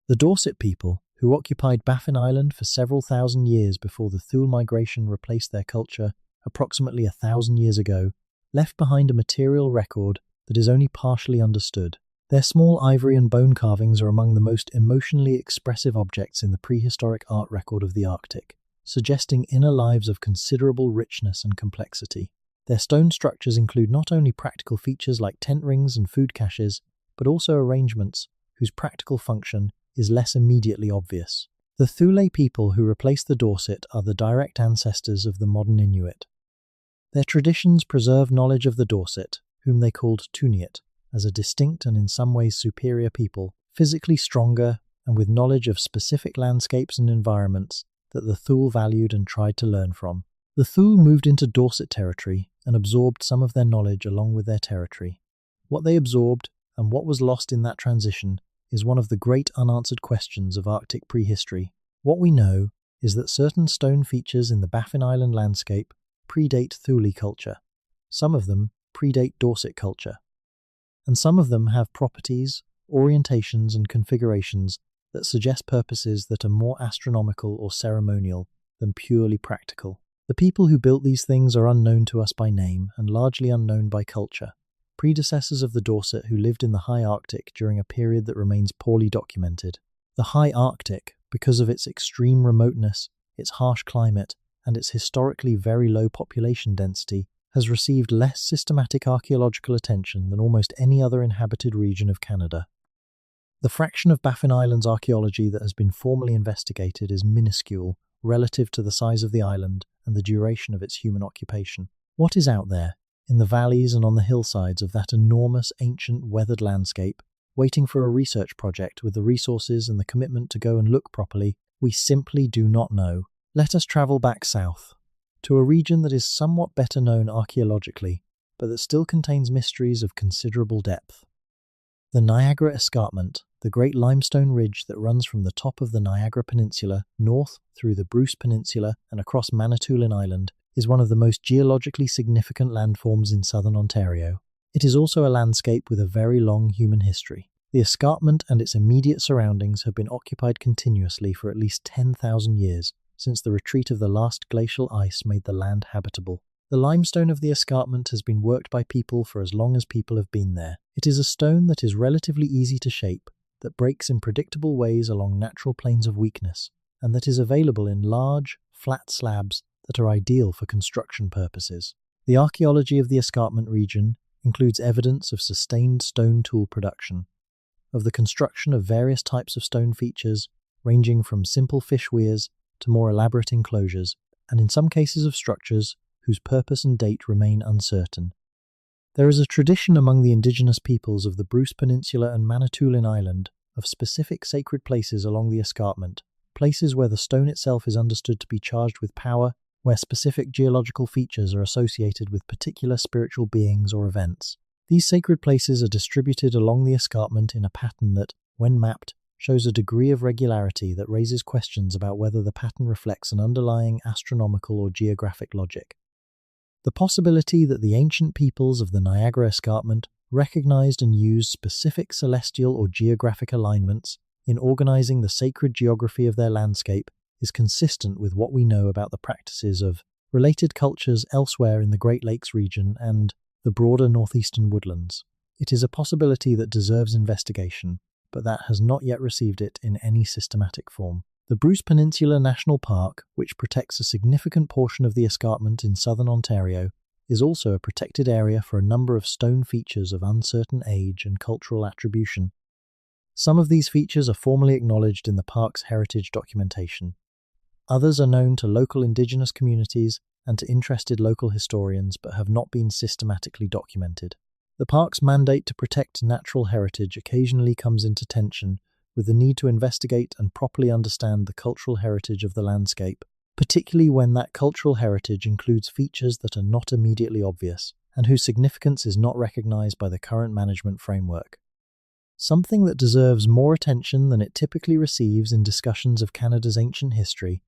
The Dorset people, who occupied Baffin Island for several thousand years before the Thule migration replaced their culture approximately 1,000 years ago, left behind a material record that is only partially understood. Their small ivory and bone carvings are among the most emotionally expressive objects in the prehistoric art record of the Arctic, suggesting inner lives of considerable richness and complexity. Their stone structures include not only practical features like tent rings and food caches, but also arrangements whose practical function is less immediately obvious. The Thule people who replaced the Dorset are the direct ancestors of the modern Inuit. Their traditions preserve knowledge of the Dorset, whom they called Tuniat, as a distinct and in some ways superior people, physically stronger and with knowledge of specific landscapes and environments that the Thule valued and tried to learn from. The Thule moved into Dorset territory and absorbed some of their knowledge along with their territory. What they absorbed and what was lost in that transition is one of the great unanswered questions of Arctic prehistory. What we know is that certain stone features in the Baffin Island landscape predate Thule culture. Some of them predate Dorset culture. And some of them have properties, orientations, and configurations that suggest purposes that are more astronomical or ceremonial than purely practical. The people who built these things are unknown to us by name and largely unknown by culture. Predecessors of the Dorset who lived in the high Arctic during a period that remains poorly documented. The high Arctic, because of its extreme remoteness, its harsh climate, and its historically very low population density, has received less systematic archaeological attention than almost any other inhabited region of Canada. The fraction of Baffin Island's archaeology that has been formally investigated is minuscule relative to the size of the island and the duration of its human occupation. What is out there, in the valleys and on the hillsides of that enormous, ancient, weathered landscape, waiting for a research project with the resources and the commitment to go and look properly, we simply do not know. Let us travel back south, to a region that is somewhat better known archaeologically, but that still contains mysteries of considerable depth. The Niagara Escarpment, the great limestone ridge that runs from the top of the Niagara Peninsula north through the Bruce Peninsula and across Manitoulin Island, is one of the most geologically significant landforms in southern Ontario. It is also a landscape with a very long human history. The escarpment and its immediate surroundings have been occupied continuously for at least 10,000 years, since the retreat of the last glacial ice made the land habitable. The limestone of the escarpment has been worked by people for as long as people have been there. It is a stone that is relatively easy to shape, that breaks in predictable ways along natural planes of weakness, and that is available in large, flat slabs that are ideal for construction purposes. The archaeology of the escarpment region includes evidence of sustained stone tool production, of the construction of various types of stone features, ranging from simple fish weirs to more elaborate enclosures, and in some cases of structures whose purpose and date remain uncertain. There is a tradition among the indigenous peoples of the Bruce Peninsula and Manitoulin Island of specific sacred places along the escarpment, places where the stone itself is understood to be charged with power, where specific geological features are associated with particular spiritual beings or events. These sacred places are distributed along the escarpment in a pattern that, when mapped, shows a degree of regularity that raises questions about whether the pattern reflects an underlying astronomical or geographic logic. The possibility that the ancient peoples of the Niagara Escarpment recognized and used specific celestial or geographic alignments in organizing the sacred geography of their landscape is consistent with what we know about the practices of related cultures elsewhere in the Great Lakes region and the broader northeastern woodlands. It is a possibility that deserves investigation, but that has not yet received it in any systematic form. The Bruce Peninsula National Park, which protects a significant portion of the escarpment in southern Ontario, is also a protected area for a number of stone features of uncertain age and cultural attribution. Some of these features are formally acknowledged in the park's heritage documentation. Others are known to local indigenous communities and to interested local historians but have not been systematically documented. The park's mandate to protect natural heritage occasionally comes into tension with the need to investigate and properly understand the cultural heritage of the landscape, particularly when that cultural heritage includes features that are not immediately obvious and whose significance is not recognized by the current management framework. Something that deserves more attention than it typically receives in discussions of Canada's ancient history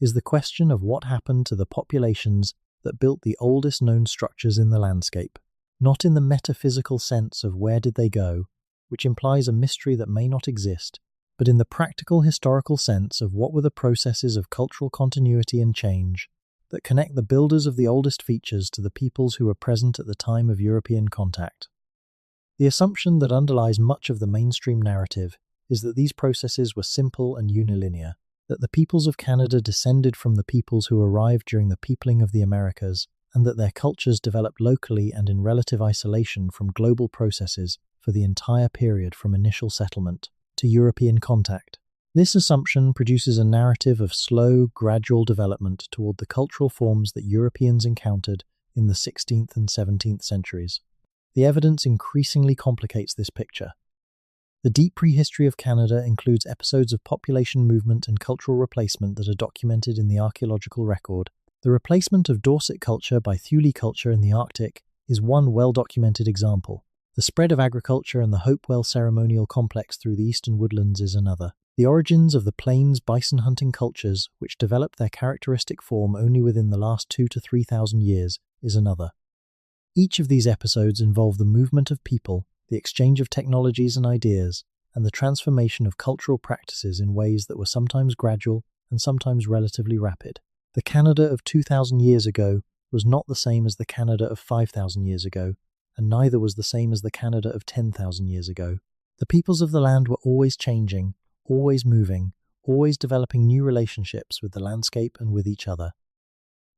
is the question of what happened to the populations that built the oldest known structures in the landscape, not in the metaphysical sense of where did they go, which implies a mystery that may not exist, but in the practical historical sense of what were the processes of cultural continuity and change that connect the builders of the oldest features to the peoples who were present at the time of European contact. The assumption that underlies much of the mainstream narrative is that these processes were simple and unilinear, that the peoples of Canada descended from the peoples who arrived during the peopling of the Americas, and that their cultures developed locally and in relative isolation from global processes for the entire period from initial settlement to European contact. This assumption produces a narrative of slow, gradual development toward the cultural forms that Europeans encountered in the 16th and 17th centuries. The evidence increasingly complicates this picture. The deep prehistory of Canada includes episodes of population movement and cultural replacement that are documented in the archaeological record. The replacement of Dorset culture by Thule culture in the Arctic is one well-documented example. The spread of agriculture and the Hopewell ceremonial complex through the eastern woodlands is another. The origins of the plains bison hunting cultures, which developed their characteristic form only within the last 2,000 to 3,000 years, is another. Each of these episodes involve the movement of people, the exchange of technologies and ideas, and the transformation of cultural practices in ways that were sometimes gradual and sometimes relatively rapid. The Canada of 2,000 years ago was not the same as the Canada of 5,000 years ago, and neither was the same as the Canada of 10,000 years ago. The peoples of the land were always changing, always moving, always developing new relationships with the landscape and with each other.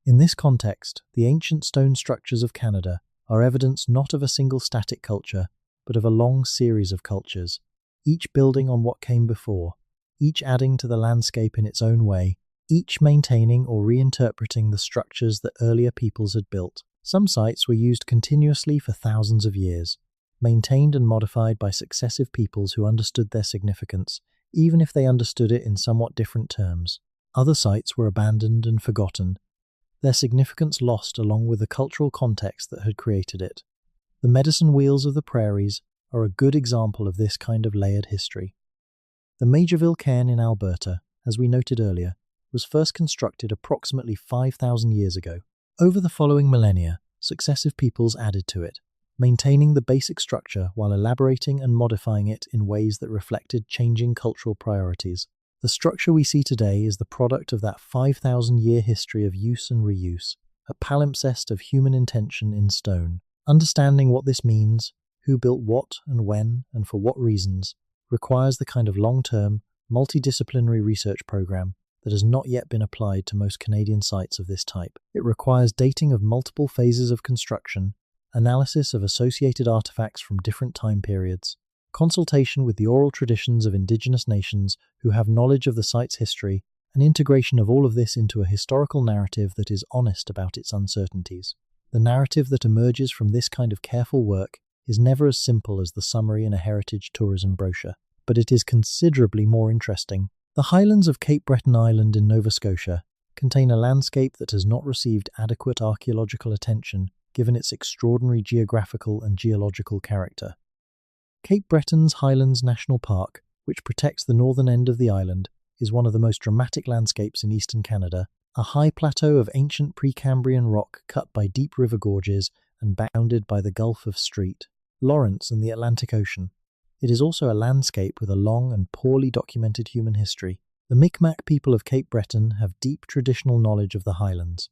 In this context, the ancient stone structures of Canada are evidence not of a single static culture, but of a long series of cultures, each building on what came before, each adding to the landscape in its own way, each maintaining or reinterpreting the structures that earlier peoples had built. Some sites were used continuously for thousands of years, maintained and modified by successive peoples who understood their significance, even if they understood it in somewhat different terms. Other sites were abandoned and forgotten, their significance lost along with the cultural context that had created it. The medicine wheels of the prairies are a good example of this kind of layered history. The Majorville cairn in Alberta, as we noted earlier, was first constructed approximately 5,000 years ago. Over the following millennia, successive peoples added to it, maintaining the basic structure while elaborating and modifying it in ways that reflected changing cultural priorities. The structure we see today is the product of that 5,000-year history of use and reuse, a palimpsest of human intention in stone. Understanding what this means, who built what and when and for what reasons, requires the kind of long-term, multidisciplinary research program that has not yet been applied to most Canadian sites of this type. It requires dating of multiple phases of construction, analysis of associated artifacts from different time periods, consultation with the oral traditions of Indigenous nations who have knowledge of the site's history, and integration of all of this into a historical narrative that is honest about its uncertainties. The narrative that emerges from this kind of careful work is never as simple as the summary in a heritage tourism brochure, but it is considerably more interesting. The highlands of Cape Breton Island in Nova Scotia contain a landscape that has not received adequate archaeological attention given its extraordinary geographical and geological character. Cape Breton's Highlands National Park, which protects the northern end of the island, is one of the most dramatic landscapes in eastern Canada, a high plateau of ancient Precambrian rock cut by deep river gorges and bounded by the Gulf of Street, Lawrence and the Atlantic Ocean. It is also a landscape with a long and poorly documented human history. The Mi'kmaq people of Cape Breton have deep traditional knowledge of the highlands,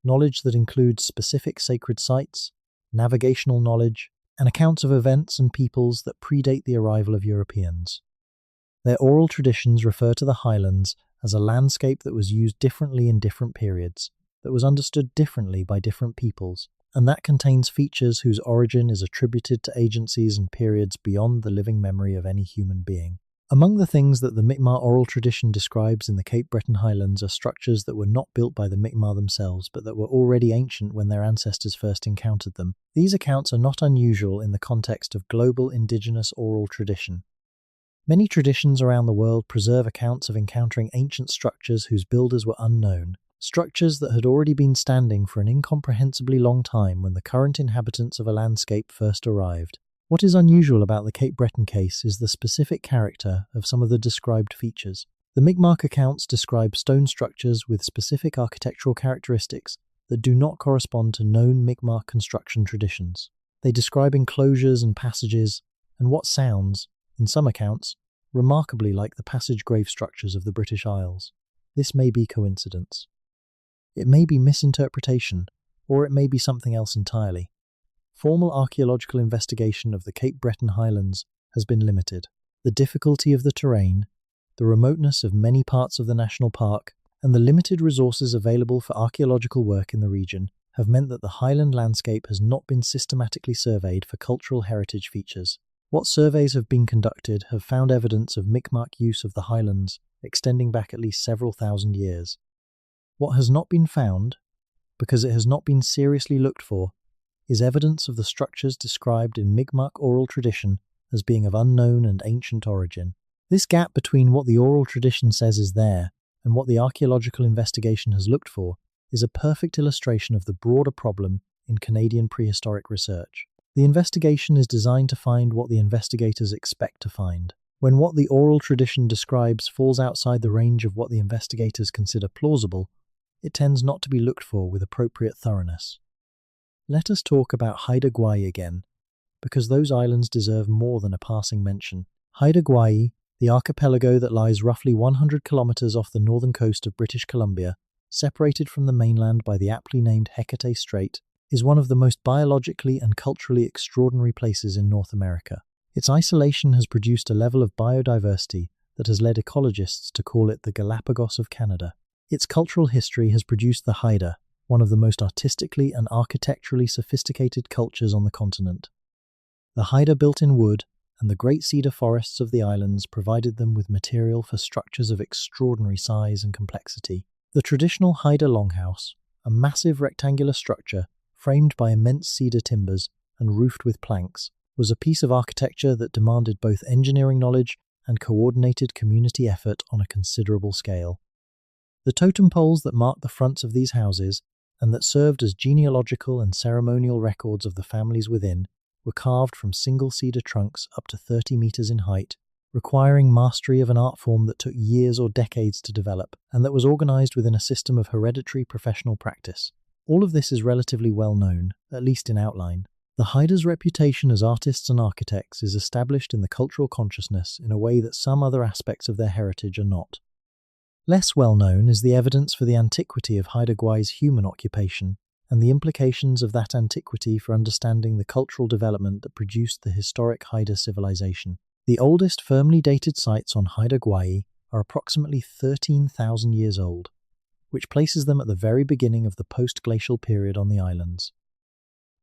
knowledge that includes specific sacred sites, navigational knowledge, and accounts of events and peoples that predate the arrival of Europeans. Their oral traditions refer to the highlands as a landscape that was used differently in different periods, that was understood differently by different peoples, and that contains features whose origin is attributed to agencies and periods beyond the living memory of any human being. Among the things that the Mi'kmaq oral tradition describes in the Cape Breton Highlands are structures that were not built by the Mi'kmaq themselves, but that were already ancient when their ancestors first encountered them. These accounts are not unusual in the context of global indigenous oral tradition. Many traditions around the world preserve accounts of encountering ancient structures whose builders were unknown, structures that had already been standing for an incomprehensibly long time when the current inhabitants of a landscape first arrived. What is unusual about the Cape Breton case is the specific character of some of the described features. The Mi'kmaq accounts describe stone structures with specific architectural characteristics that do not correspond to known Mi'kmaq construction traditions. They describe enclosures and passages, and what sounds, in some accounts, remarkably like the passage grave structures of the British Isles. This may be coincidence. It may be misinterpretation, or it may be something else entirely. Formal archaeological investigation of the Cape Breton Highlands has been limited. The difficulty of the terrain, the remoteness of many parts of the national park, and the limited resources available for archaeological work in the region have meant that the highland landscape has not been systematically surveyed for cultural heritage features. What surveys have been conducted have found evidence of Mi'kmaq use of the highlands extending back at least several thousand years. What has not been found, because it has not been seriously looked for, is evidence of the structures described in Mi'kmaq oral tradition as being of unknown and ancient origin. This gap between what the oral tradition says is there and what the archaeological investigation has looked for is a perfect illustration of the broader problem in Canadian prehistoric research. The investigation is designed to find what the investigators expect to find. When what the oral tradition describes falls outside the range of what the investigators consider plausible, it tends not to be looked for with appropriate thoroughness. Let us talk about Haida Gwaii again, because those islands deserve more than a passing mention. Haida Gwaii, the archipelago that lies roughly 100 kilometers off the northern coast of British Columbia, separated from the mainland by the aptly named Hecate Strait, is one of the most biologically and culturally extraordinary places in North America. Its isolation has produced a level of biodiversity that has led ecologists to call it the Galapagos of Canada. Its cultural history has produced the Haida, one of the most artistically and architecturally sophisticated cultures on the continent. The Haida built in wood, and the great cedar forests of the islands provided them with material for structures of extraordinary size and complexity. The traditional Haida longhouse, a massive rectangular structure framed by immense cedar timbers and roofed with planks, was a piece of architecture that demanded both engineering knowledge and coordinated community effort on a considerable scale. The totem poles that marked the fronts of these houses, and that served as genealogical and ceremonial records of the families within, were carved from single cedar trunks up to 30 meters in height, requiring mastery of an art form that took years or decades to develop, and that was organized within a system of hereditary professional practice. All of this is relatively well known, at least in outline. The Haida's reputation as artists and architects is established in the cultural consciousness in a way that some other aspects of their heritage are not. Less well known is the evidence for the antiquity of Haida Gwaii's human occupation, and the implications of that antiquity for understanding the cultural development that produced the historic Haida civilization. The oldest firmly dated sites on Haida Gwaii are approximately 13,000 years old, which places them at the very beginning of the post-glacial period on the islands.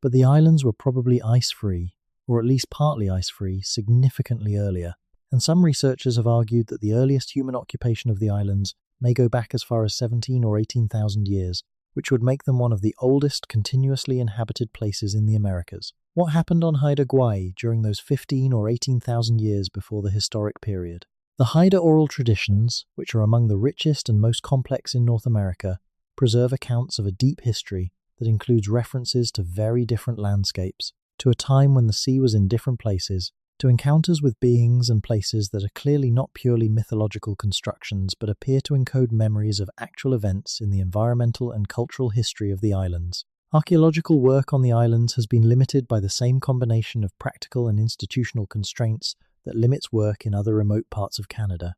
But the islands were probably ice-free, or at least partly ice-free, significantly earlier, and some researchers have argued that the earliest human occupation of the islands may go back as far as 17 or 18,000 years, which would make them one of the oldest continuously inhabited places in the Americas. What happened on Haida Gwaii during those 15 or 18,000 years before the historic period? The Haida oral traditions, which are among the richest and most complex in North America, preserve accounts of a deep history that includes references to very different landscapes, to a time when the sea was in different places, to encounters with beings and places that are clearly not purely mythological constructions but appear to encode memories of actual events in the environmental and cultural history of the islands. Archaeological work on the islands has been limited by the same combination of practical and institutional constraints that limits work in other remote parts of Canada.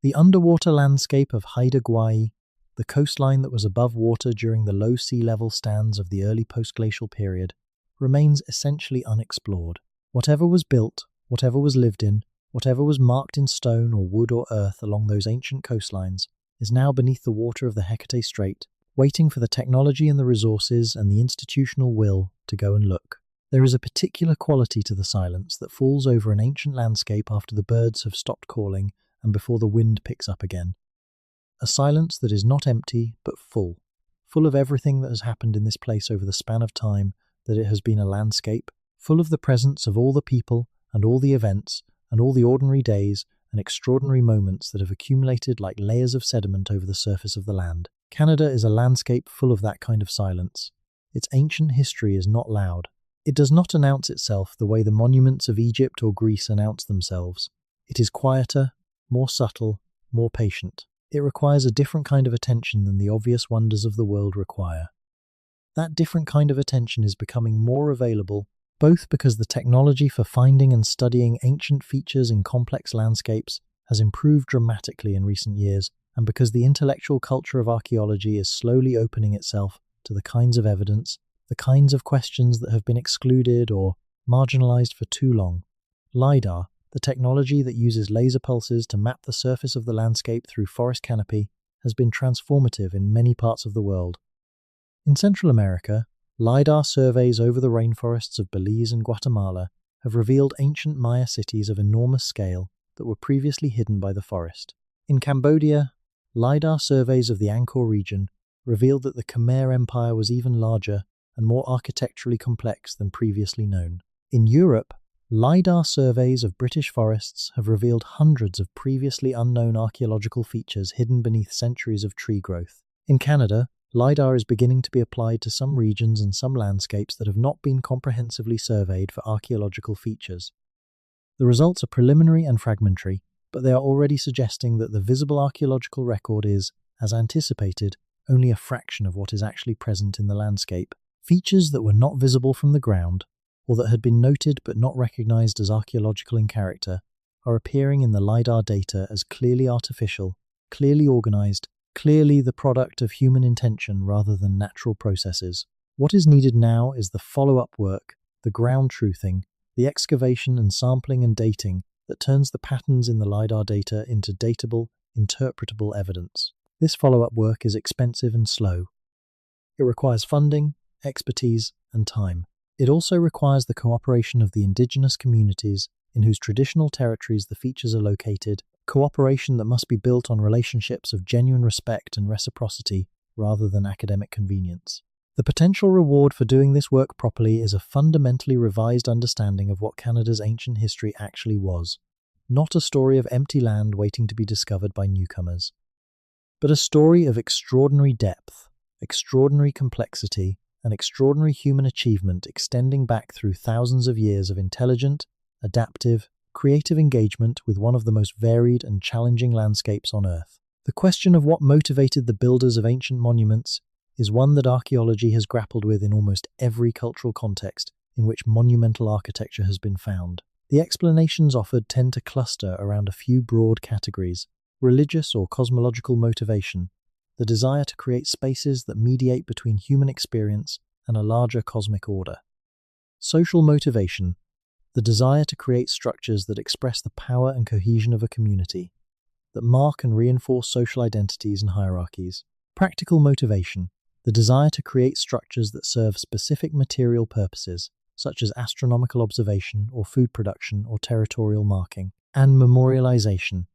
The underwater landscape of Haida Gwaii, the coastline that was above water during the low sea level stands of the early post-glacial period, remains essentially unexplored. Whatever was built, whatever was lived in, whatever was marked in stone or wood or earth along those ancient coastlines, is now beneath the water of the Hecate Strait, waiting for the technology and the resources and the institutional will to go and look. There is a particular quality to the silence that falls over an ancient landscape after the birds have stopped calling and before the wind picks up again. A silence that is not empty, but full of everything that has happened in this place over the span of time that it has been a landscape, full of the presence of all the people and all the events and all the ordinary days and extraordinary moments that have accumulated like layers of sediment over the surface of the land. Canada is a landscape full of that kind of silence. Its ancient history is not loud. It does not announce itself the way the monuments of Egypt or Greece announce themselves. It is quieter, more subtle, more patient. It requires a different kind of attention than the obvious wonders of the world require. That different kind of attention is becoming more available both because the technology for finding and studying ancient features in complex landscapes has improved dramatically in recent years, and because the intellectual culture of archaeology is slowly opening itself to the kinds of evidence, the kinds of questions that have been excluded or marginalized for too long. LiDAR, the technology that uses laser pulses to map the surface of the landscape through forest canopy, has been transformative in many parts of the world. In Central America, LiDAR surveys over the rainforests of Belize and Guatemala have revealed ancient Maya cities of enormous scale that were previously hidden by the forest. In Cambodia, LiDAR surveys of the Angkor region revealed that the Khmer Empire was even larger and more architecturally complex than previously known. In Europe, LiDAR surveys of British forests have revealed hundreds of previously unknown archaeological features hidden beneath centuries of tree growth. In Canada, LiDAR is beginning to be applied to some regions and some landscapes that have not been comprehensively surveyed for archaeological features. The results are preliminary and fragmentary, but they are already suggesting that the visible archaeological record is, as anticipated, only a fraction of what is actually present in the landscape. Features that were not visible from the ground, or that had been noted but not recognized as archaeological in character, are appearing in the LiDAR data as clearly artificial, clearly organized, clearly the product of human intention rather than natural processes. What is needed now is the follow-up work, the ground truthing, the excavation and sampling and dating that turns the patterns in the LiDAR data into datable, interpretable evidence. This follow-up work is expensive and slow. It requires funding, expertise, and time. It also requires the cooperation of the indigenous communities in whose traditional territories the features are located, cooperation that must be built on relationships of genuine respect and reciprocity rather than academic convenience. The potential reward for doing this work properly is a fundamentally revised understanding of what Canada's ancient history actually was, not a story of empty land waiting to be discovered by newcomers, but a story of extraordinary depth, extraordinary complexity, and extraordinary human achievement extending back through thousands of years of intelligent, adaptive, creative engagement with one of the most varied and challenging landscapes on Earth. The question of what motivated the builders of ancient monuments is one that archaeology has grappled with in almost every cultural context in which monumental architecture has been found. The explanations offered tend to cluster around a few broad categories: religious or cosmological motivation, the desire to create spaces that mediate between human experience and a larger cosmic order; social motivation, the desire to create structures that express the power and cohesion of a community, that mark and reinforce social identities and hierarchies; practical motivation, the desire to create structures that serve specific material purposes, such as astronomical observation or food production or territorial marking; and memorialization,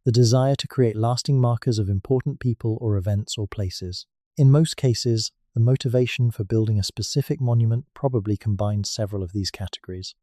the desire to create lasting markers of important people or events or places. In most cases, the motivation for building a specific monument probably combined several of these categories.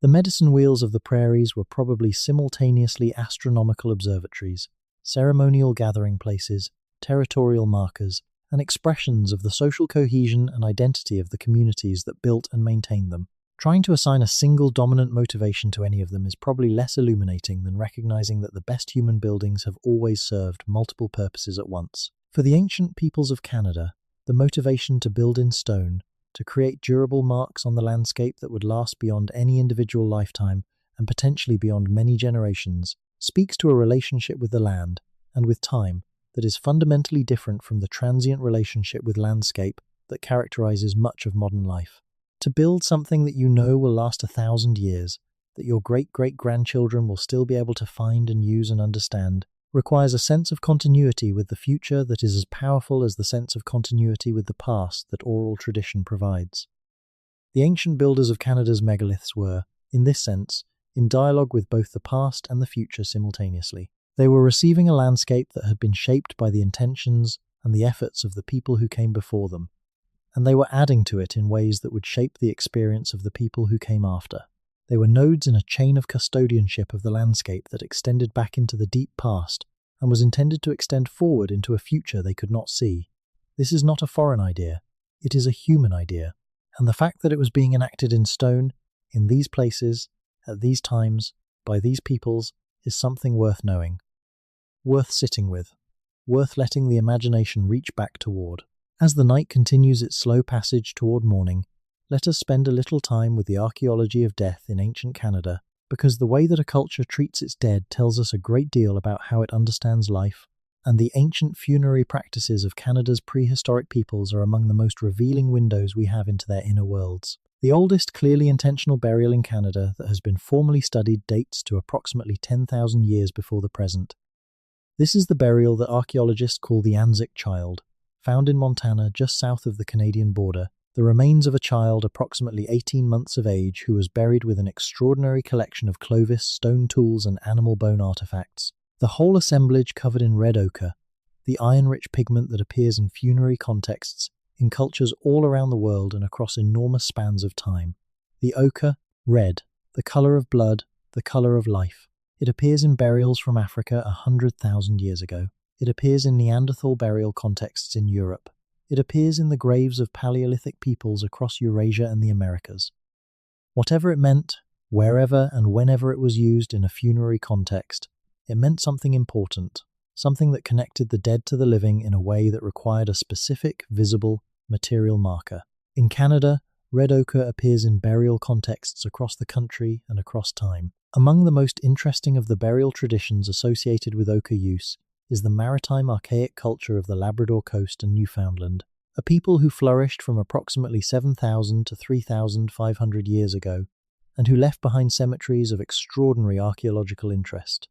The medicine wheels of the prairies were probably simultaneously astronomical observatories, ceremonial gathering places, territorial markers, and expressions of the social cohesion and identity of the communities that built and maintained them. Trying to assign a single dominant motivation to any of them is probably less illuminating than recognizing that the best human buildings have always served multiple purposes at once. For the ancient peoples of Canada, the motivation to build in stone, to create durable marks on the landscape that would last beyond any individual lifetime and potentially beyond many generations, speaks to a relationship with the land and with time that is fundamentally different from the transient relationship with landscape that characterizes much of modern life. To build something that you know will last 1,000 years, that your great-great-grandchildren will still be able to find and use and understand, requires a sense of continuity with the future that is as powerful as the sense of continuity with the past that oral tradition provides. The ancient builders of Canada's megaliths were, in this sense, in dialogue with both the past and the future simultaneously. They were receiving a landscape that had been shaped by the intentions and the efforts of the people who came before them, and they were adding to it in ways that would shape the experience of the people who came after. They were nodes in a chain of custodianship of the landscape that extended back into the deep past and was intended to extend forward into a future they could not see. This is not a foreign idea, it is a human idea, and the fact that it was being enacted in stone, in these places, at these times, by these peoples, is something worth knowing, worth sitting with, worth letting the imagination reach back toward. As the night continues its slow passage toward morning, let us spend a little time with the archaeology of death in ancient Canada, because the way that a culture treats its dead tells us a great deal about how it understands life, and the ancient funerary practices of Canada's prehistoric peoples are among the most revealing windows we have into their inner worlds. The oldest clearly intentional burial in Canada that has been formally studied dates to approximately 10,000 years before the present. This is the burial that archaeologists call the Anzac Child, found in Montana just south of the Canadian border, the remains of a child approximately 18 months of age who was buried with an extraordinary collection of Clovis, stone tools and animal bone artifacts. The whole assemblage covered in red ochre, the iron-rich pigment that appears in funerary contexts in cultures all around the world and across enormous spans of time. The ochre, red, the colour of blood, the colour of life. It appears in burials from Africa 100,000 years ago. It appears in Neanderthal burial contexts in Europe. It appears in the graves of Paleolithic peoples across Eurasia and the Americas. Whatever it meant, wherever and whenever it was used in a funerary context, it meant something important, something that connected the dead to the living in a way that required a specific, visible, material marker. In Canada, red ochre appears in burial contexts across the country and across time. Among the most interesting of the burial traditions associated with ochre use is the maritime archaic culture of the Labrador coast and Newfoundland, a people who flourished from approximately 7,000 to 3,500 years ago, and who left behind cemeteries of extraordinary archaeological interest.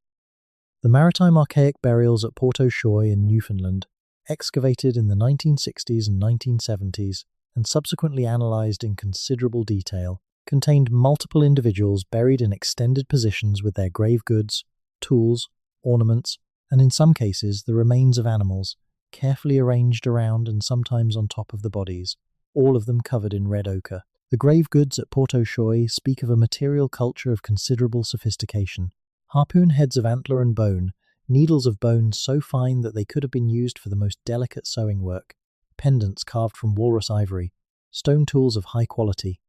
The maritime archaic burials at Port O'Shoy in Newfoundland, excavated in the 1960s and 1970s and subsequently analysed in considerable detail, contained multiple individuals buried in extended positions with their grave goods, tools, ornaments, and in some cases the remains of animals, carefully arranged around and sometimes on top of the bodies, all of them covered in red ochre. The grave goods at Port O'Shoy speak of a material culture of considerable sophistication. Harpoon heads of antler and bone, needles of bone so fine that they could have been used for the most delicate sewing work, pendants carved from walrus ivory, stone tools of high quality,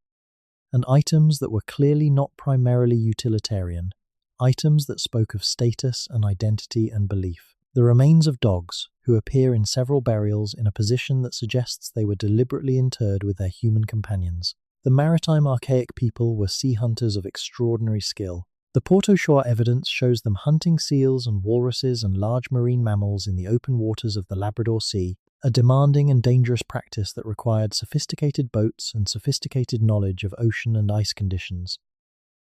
and items that were clearly not primarily utilitarian, items that spoke of status and identity and belief. The remains of dogs, who appear in several burials in a position that suggests they were deliberately interred with their human companions. The maritime archaic people were sea hunters of extraordinary skill. The Port O'Shoy evidence shows them hunting seals and walruses and large marine mammals in the open waters of the Labrador Sea, a demanding and dangerous practice that required sophisticated boats and sophisticated knowledge of ocean and ice conditions.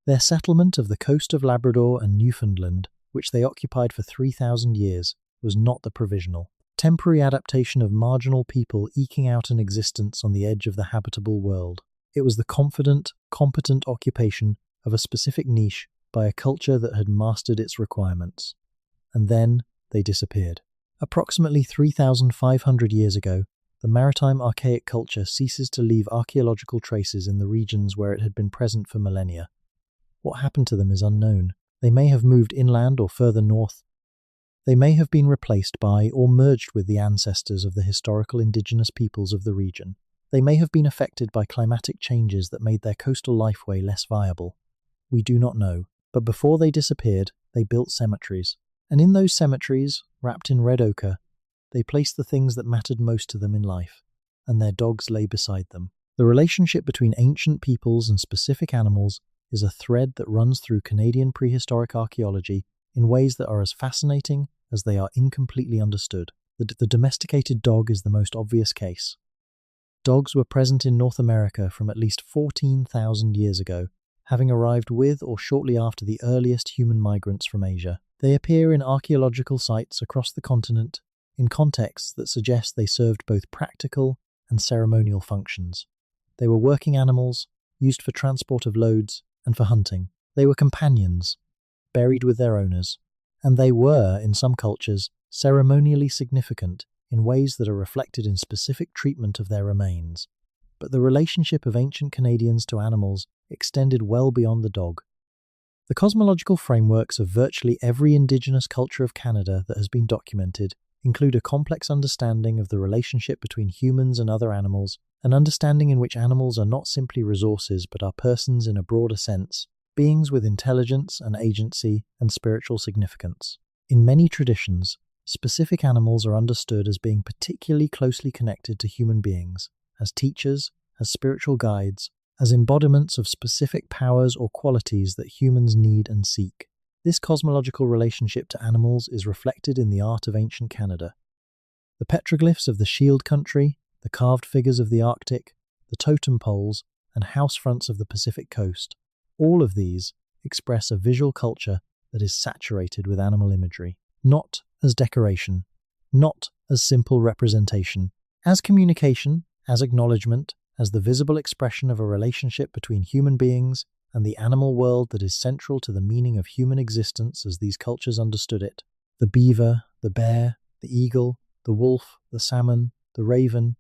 Their settlement of the coast of Labrador and Newfoundland, which they occupied for 3,000 years, was not the provisional, temporary adaptation of marginal people eking out an existence on the edge of the habitable world. It was the confident, competent occupation of a specific niche by a culture that had mastered its requirements. And then they disappeared. Approximately 3,500 years ago, the maritime archaic culture ceases to leave archaeological traces in the regions where it had been present for millennia. What happened to them is unknown. They may have moved inland or further north. They may have been replaced by or merged with the ancestors of the historical indigenous peoples of the region. They may have been affected by climatic changes that made their coastal lifeway less viable. We do not know. But before they disappeared, they built cemeteries. And in those cemeteries, wrapped in red ochre, they placed the things that mattered most to them in life, and their dogs lay beside them. The relationship between ancient peoples and specific animals is a thread that runs through Canadian prehistoric archaeology in ways that are as fascinating as they are incompletely understood. The domesticated dog is the most obvious case. Dogs were present in North America from at least 14,000 years ago, having arrived with or shortly after the earliest human migrants from Asia. They appear in archaeological sites across the continent in contexts that suggest they served both practical and ceremonial functions. They were working animals, used for transport of loads and for hunting. They were companions, buried with their owners, and they were, in some cultures, ceremonially significant in ways that are reflected in specific treatment of their remains. But the relationship of ancient Canadians to animals extended well beyond the dog. The cosmological frameworks of virtually every Indigenous culture of Canada that has been documented include a complex understanding of the relationship between humans and other animals, an understanding in which animals are not simply resources but are persons in a broader sense, beings with intelligence and agency and spiritual significance. In many traditions, specific animals are understood as being particularly closely connected to human beings, as teachers, as spiritual guides, as embodiments of specific powers or qualities that humans need and seek. This cosmological relationship to animals is reflected in the art of ancient Canada. The petroglyphs of the Shield Country, the carved figures of the Arctic, the totem poles, and house fronts of the Pacific coast, all of these express a visual culture that is saturated with animal imagery, not as decoration, not as simple representation, as communication, as acknowledgement, as the visible expression of a relationship between human beings and the animal world that is central to the meaning of human existence as these cultures understood it. The beaver, the bear, the eagle, the wolf, the salmon, the raven,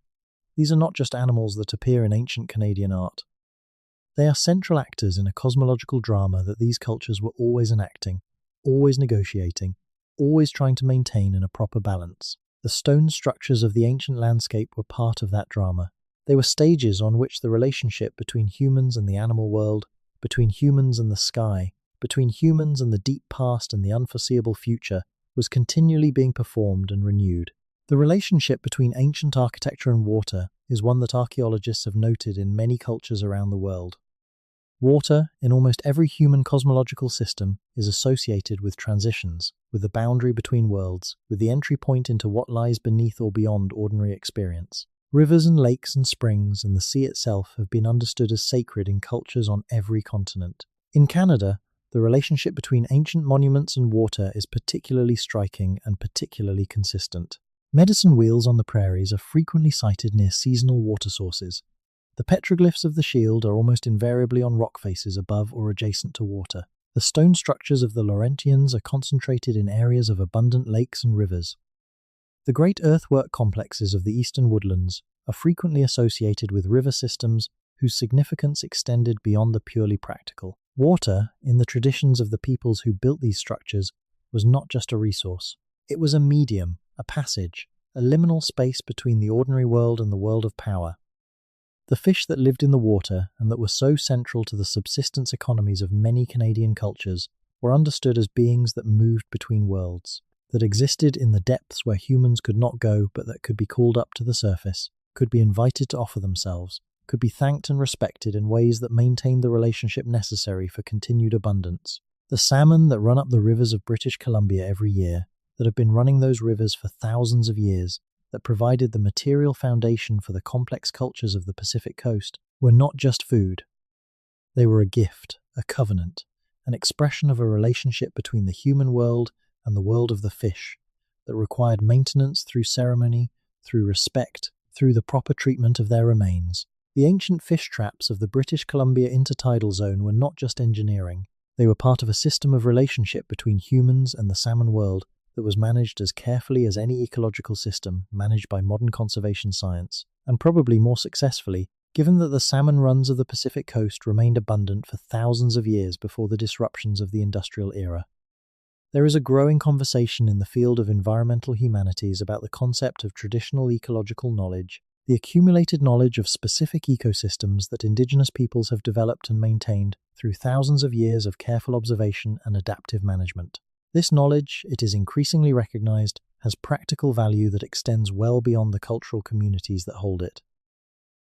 these are not just animals that appear in ancient Canadian art. They are central actors in a cosmological drama that these cultures were always enacting, always negotiating, always trying to maintain in a proper balance. The stone structures of the ancient landscape were part of that drama. They were stages on which the relationship between humans and the animal world, between humans and the sky, between humans and the deep past and the unforeseeable future, was continually being performed and renewed. The relationship between ancient architecture and water is one that archaeologists have noted in many cultures around the world. Water, in almost every human cosmological system, is associated with transitions, with the boundary between worlds, with the entry point into what lies beneath or beyond ordinary experience. Rivers and lakes and springs and the sea itself have been understood as sacred in cultures on every continent. In Canada, the relationship between ancient monuments and water is particularly striking and particularly consistent. Medicine wheels on the prairies are frequently sighted near seasonal water sources. The petroglyphs of the Shield are almost invariably on rock faces above or adjacent to water. The stone structures of the Laurentians are concentrated in areas of abundant lakes and rivers. The great earthwork complexes of the eastern woodlands are frequently associated with river systems whose significance extended beyond the purely practical. Water, in the traditions of the peoples who built these structures, was not just a resource. It was a medium, a passage, a liminal space between the ordinary world and the world of power. The fish that lived in the water and that were so central to the subsistence economies of many Canadian cultures were understood as beings that moved between worlds, that existed in the depths where humans could not go but that could be called up to the surface, could be invited to offer themselves, could be thanked and respected in ways that maintained the relationship necessary for continued abundance. The salmon that run up the rivers of British Columbia every year, that have been running those rivers for thousands of years, that provided the material foundation for the complex cultures of the Pacific coast, were not just food. They were a gift, a covenant, an expression of a relationship between the human world and the world of the fish, that required maintenance through ceremony, through respect, through the proper treatment of their remains. The ancient fish traps of the British Columbia intertidal zone were not just engineering. They were part of a system of relationship between humans and the salmon world that was managed as carefully as any ecological system managed by modern conservation science, and probably more successfully, given that the salmon runs of the Pacific coast remained abundant for thousands of years before the disruptions of the industrial era. There is a growing conversation in the field of environmental humanities about the concept of traditional ecological knowledge, the accumulated knowledge of specific ecosystems that Indigenous peoples have developed and maintained through thousands of years of careful observation and adaptive management. This knowledge, it is increasingly recognized, has practical value that extends well beyond the cultural communities that hold it.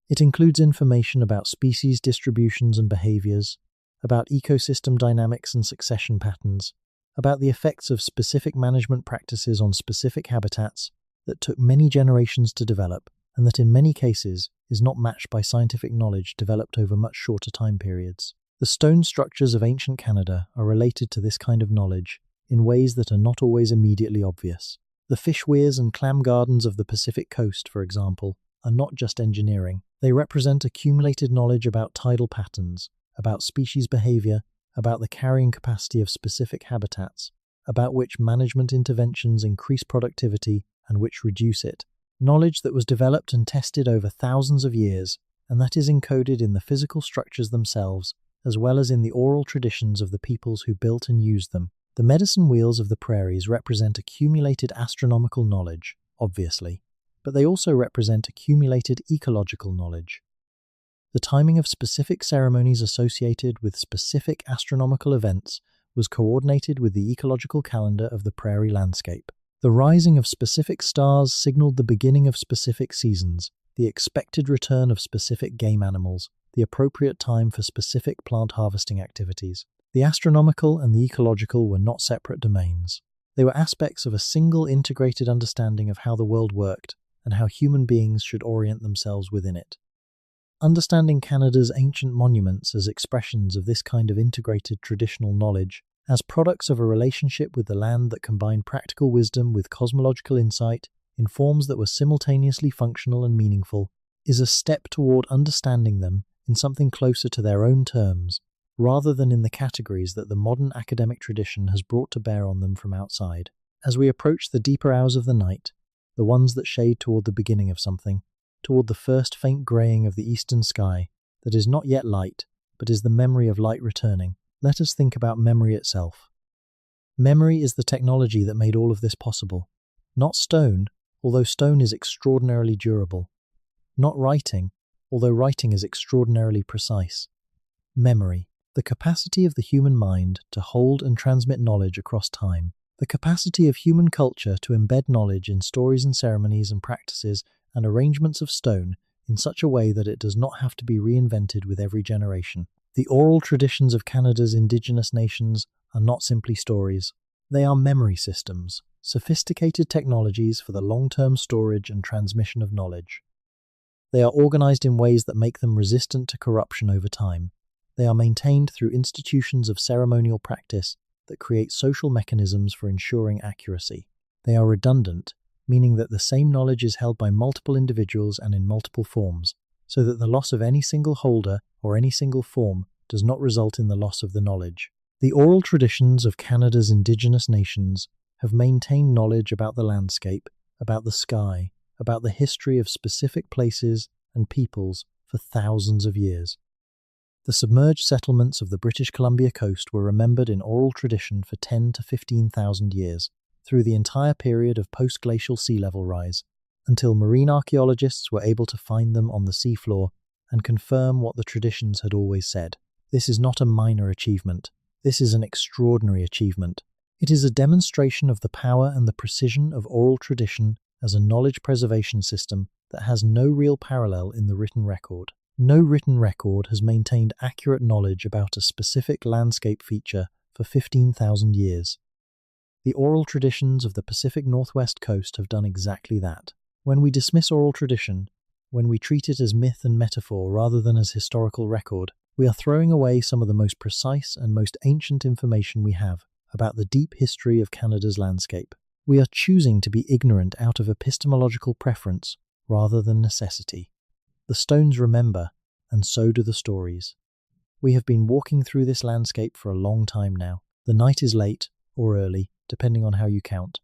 It includes information about species distributions and behaviors, about ecosystem dynamics and succession patterns, about the effects of specific management practices on specific habitats that took many generations to develop, and that in many cases is not matched by scientific knowledge developed over much shorter time periods. The stone structures of ancient Canada are related to this kind of knowledge in ways that are not always immediately obvious. The fish weirs and clam gardens of the Pacific coast, for example, are not just engineering. They represent accumulated knowledge about tidal patterns, about species behavior, about the carrying capacity of specific habitats, about which management interventions increase productivity and which reduce it. Knowledge that was developed and tested over thousands of years, and that is encoded in the physical structures themselves, as well as in the oral traditions of the peoples who built and used them. The medicine wheels of the prairies represent accumulated astronomical knowledge, obviously, but they also represent accumulated ecological knowledge. The timing of specific ceremonies associated with specific astronomical events was coordinated with the ecological calendar of the prairie landscape. The rising of specific stars signaled the beginning of specific seasons, the expected return of specific game animals, the appropriate time for specific plant harvesting activities. The astronomical and the ecological were not separate domains. They were aspects of a single integrated understanding of how the world worked and how human beings should orient themselves within it. Understanding Canada's ancient monuments as expressions of this kind of integrated traditional knowledge, as products of a relationship with the land that combined practical wisdom with cosmological insight in forms that were simultaneously functional and meaningful, is a step toward understanding them in something closer to their own terms, rather than in the categories that the modern academic tradition has brought to bear on them from outside. As we approach the deeper hours of the night, the ones that shade toward the beginning of something, toward the first faint greying of the eastern sky that is not yet light, but is the memory of light returning, let us think about memory itself. Memory is the technology that made all of this possible. Not stone, although stone is extraordinarily durable. Not writing, although writing is extraordinarily precise. Memory, the capacity of the human mind to hold and transmit knowledge across time. The capacity of human culture to embed knowledge in stories and ceremonies and practices and arrangements of stone in such a way that it does not have to be reinvented with every generation. The oral traditions of Canada's Indigenous nations are not simply stories. They are memory systems, sophisticated technologies for the long-term storage and transmission of knowledge. They are organized in ways that make them resistant to corruption over time. They are maintained through institutions of ceremonial practice that create social mechanisms for ensuring accuracy. They are redundant, meaning that the same knowledge is held by multiple individuals and in multiple forms, so that the loss of any single holder or any single form does not result in the loss of the knowledge. The oral traditions of Canada's Indigenous nations have maintained knowledge about the landscape, about the sky, about the history of specific places and peoples for thousands of years. The submerged settlements of the British Columbia coast were remembered in oral tradition for 10 to 15,000 years, through the entire period of post-glacial sea level rise, until marine archaeologists were able to find them on the seafloor and confirm what the traditions had always said. This is not a minor achievement. This is an extraordinary achievement. It is a demonstration of the power and the precision of oral tradition as a knowledge preservation system that has no real parallel in the written record. No written record has maintained accurate knowledge about a specific landscape feature for 15,000 years. The oral traditions of the Pacific Northwest coast have done exactly that. When we dismiss oral tradition, when we treat it as myth and metaphor rather than as historical record, we are throwing away some of the most precise and most ancient information we have about the deep history of Canada's landscape. We are choosing to be ignorant out of epistemological preference rather than necessity. The stones remember, and so do the stories. We have been walking through this landscape for a long time now. The night is late, or early, depending on how you count.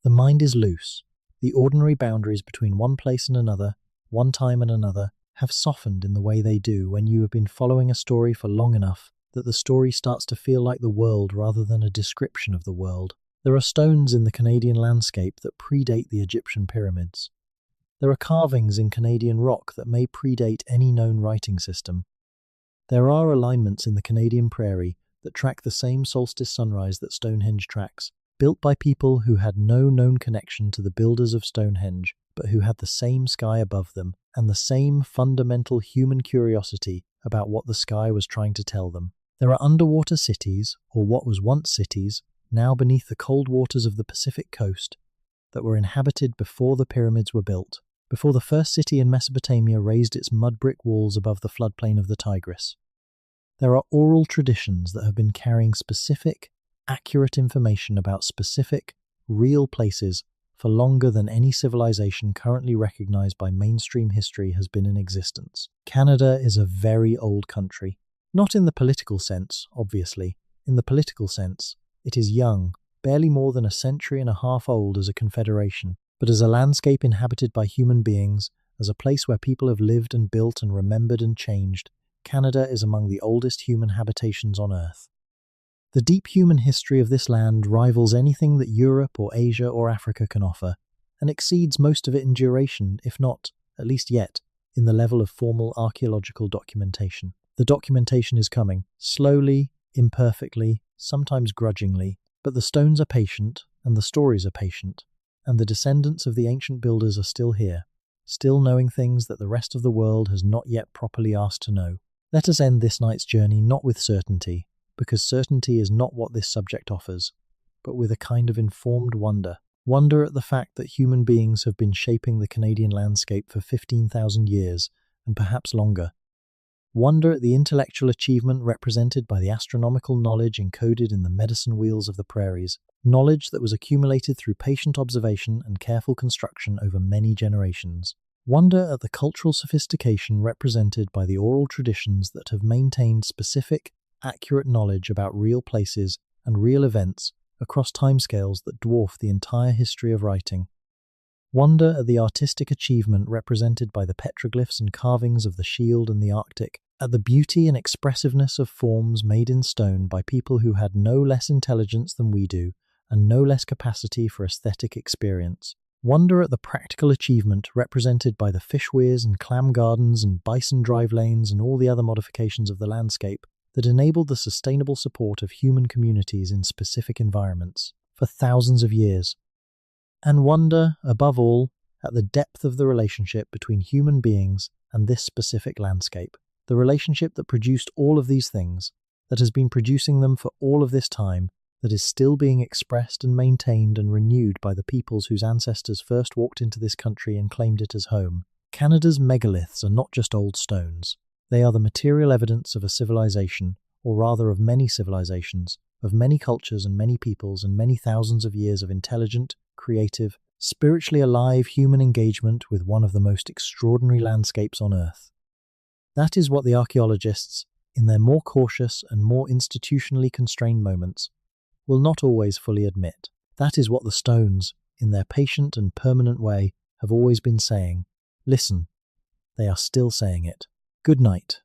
The mind is loose. The ordinary boundaries between one place and another, one time and another, have softened in the way they do when you have been following a story for long enough that the story starts to feel like the world rather than a description of the world. There are stones in the Canadian landscape that predate the Egyptian pyramids. There are carvings in Canadian rock that may predate any known writing system. There are alignments in the Canadian prairie that track the same solstice sunrise that Stonehenge tracks, built by people who had no known connection to the builders of Stonehenge, but who had the same sky above them and the same fundamental human curiosity about what the sky was trying to tell them. There are underwater cities, or what was once cities, now beneath the cold waters of the Pacific coast, that were inhabited before the pyramids were built, before the first city in Mesopotamia raised its mud brick walls above the floodplain of the Tigris. There are oral traditions that have been carrying specific, accurate information about specific, real places for longer than any civilization currently recognized by mainstream history has been in existence. Canada is a very old country. Not in the political sense, obviously. In the political sense, it is young, barely more than a century and a half old as a confederation, but as a landscape inhabited by human beings, as a place where people have lived and built and remembered and changed, Canada is among the oldest human habitations on Earth. The deep human history of this land rivals anything that Europe or Asia or Africa can offer, and exceeds most of it in duration, if not, at least yet, in the level of formal archaeological documentation. The documentation is coming, slowly, imperfectly, sometimes grudgingly, but the stones are patient, and the stories are patient, and the descendants of the ancient builders are still here, still knowing things that the rest of the world has not yet properly asked to know. Let us end this night's journey not with certainty, because certainty is not what this subject offers, but with a kind of informed wonder. Wonder at the fact that human beings have been shaping the Canadian landscape for 15,000 years, and perhaps longer. Wonder at the intellectual achievement represented by the astronomical knowledge encoded in the medicine wheels of the prairies, knowledge that was accumulated through patient observation and careful construction over many generations. Wonder at the cultural sophistication represented by the oral traditions that have maintained specific, accurate knowledge about real places and real events across timescales that dwarf the entire history of writing. Wonder at the artistic achievement represented by the petroglyphs and carvings of the shield and the Arctic, at the beauty and expressiveness of forms made in stone by people who had no less intelligence than we do and no less capacity for aesthetic experience. Wonder at the practical achievement represented by the fish weirs and clam gardens and bison drive lanes and all the other modifications of the landscape that enabled the sustainable support of human communities in specific environments for thousands of years. And wonder, above all, at the depth of the relationship between human beings and this specific landscape. The relationship that produced all of these things, that has been producing them for all of this time, that is still being expressed and maintained and renewed by the peoples whose ancestors first walked into this country and claimed it as home. Canada's megaliths are not just old stones. They are the material evidence of a civilization, or rather of many civilizations, of many cultures and many peoples and many thousands of years of intelligent, creative, spiritually alive human engagement with one of the most extraordinary landscapes on Earth. That is what the archaeologists, in their more cautious and more institutionally constrained moments, will not always fully admit. That is what the stones, in their patient and permanent way, have always been saying. Listen, they are still saying it. Good night.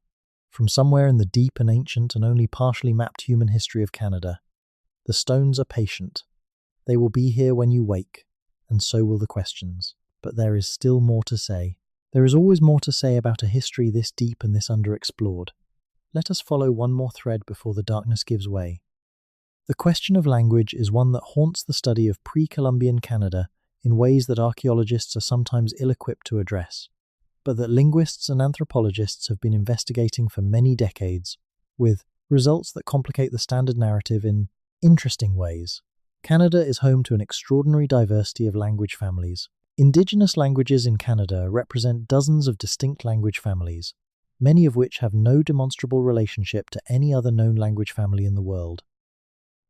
From somewhere in the deep and ancient and only partially mapped human history of Canada, the stones are patient. They will be here when you wake, and so will the questions. But there is still more to say. There is always more to say about a history this deep and this underexplored. Let us follow one more thread before the darkness gives way. The question of language is one that haunts the study of pre-Columbian Canada in ways that archaeologists are sometimes ill-equipped to address, but that linguists and anthropologists have been investigating for many decades, with results that complicate the standard narrative in interesting ways. Canada is home to an extraordinary diversity of language families. Indigenous languages in Canada represent dozens of distinct language families, many of which have no demonstrable relationship to any other known language family in the world.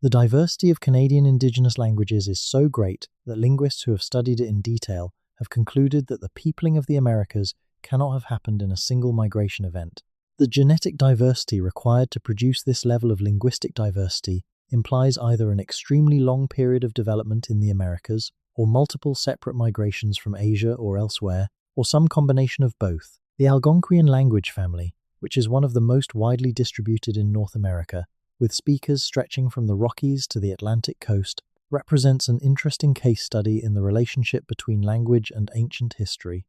The diversity of Canadian Indigenous languages is so great that linguists who have studied it in detail have concluded that the peopling of the Americas cannot have happened in a single migration event. The genetic diversity required to produce this level of linguistic diversity implies either an extremely long period of development in the Americas, or multiple separate migrations from Asia or elsewhere, or some combination of both. The Algonquian language family, which is one of the most widely distributed in North America, with speakers stretching from the Rockies to the Atlantic coast, represents an interesting case study in the relationship between language and ancient history.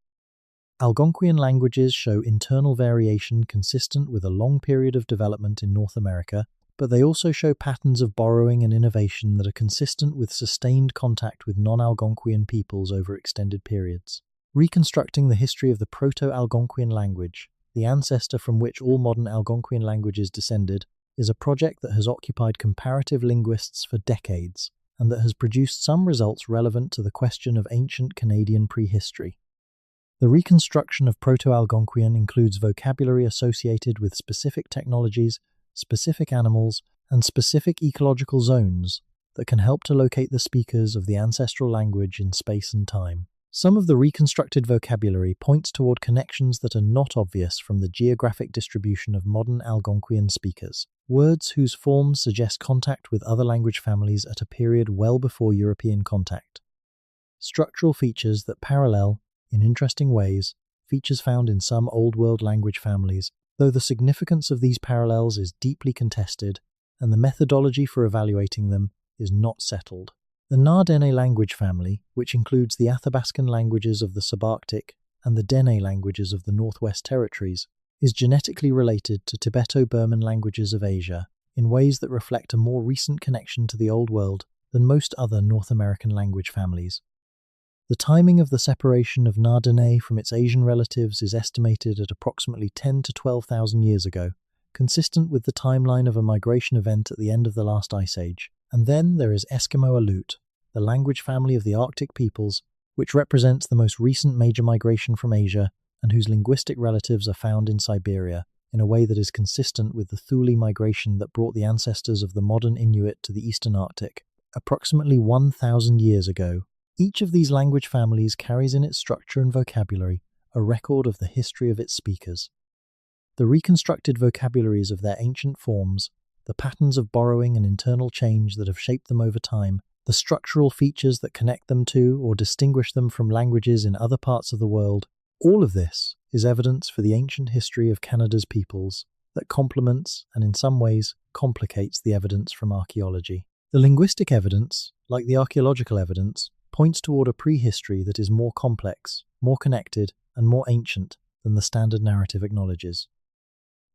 Algonquian languages show internal variation consistent with a long period of development in North America, but they also show patterns of borrowing and innovation that are consistent with sustained contact with non-Algonquian peoples over extended periods. Reconstructing the history of the Proto-Algonquian language, the ancestor from which all modern Algonquian languages descended, is a project that has occupied comparative linguists for decades, and that has produced some results relevant to the question of ancient Canadian prehistory. The reconstruction of Proto-Algonquian includes vocabulary associated with specific technologies, specific animals, and specific ecological zones that can help to locate the speakers of the ancestral language in space and time. Some of the reconstructed vocabulary points toward connections that are not obvious from the geographic distribution of modern Algonquian speakers. Words whose forms suggest contact with other language families at a period well before European contact. Structural features that parallel, in interesting ways, features found in some Old World language families, though the significance of these parallels is deeply contested and the methodology for evaluating them is not settled. The Na-Dene language family, which includes the Athabascan languages of the subarctic and the Dene languages of the Northwest Territories, is genetically related to Tibeto-Burman languages of Asia in ways that reflect a more recent connection to the Old World than most other North American language families. The timing of the separation of Nardenne from its Asian relatives is estimated at approximately 10 to 12,000 years ago, consistent with the timeline of a migration event at the end of the last ice age. And then there is Eskimo Aleut, the language family of the Arctic peoples, which represents the most recent major migration from Asia and whose linguistic relatives are found in Siberia, in a way that is consistent with the Thule migration that brought the ancestors of the modern Inuit to the eastern Arctic, approximately 1,000 years ago. Each of these language families carries in its structure and vocabulary a record of the history of its speakers. The reconstructed vocabularies of their ancient forms, the patterns of borrowing and internal change that have shaped them over time, the structural features that connect them to or distinguish them from languages in other parts of the world, all of this is evidence for the ancient history of Canada's peoples that complements and in some ways complicates the evidence from archaeology. The linguistic evidence, like the archaeological evidence, points toward a prehistory that is more complex, more connected, and more ancient than the standard narrative acknowledges.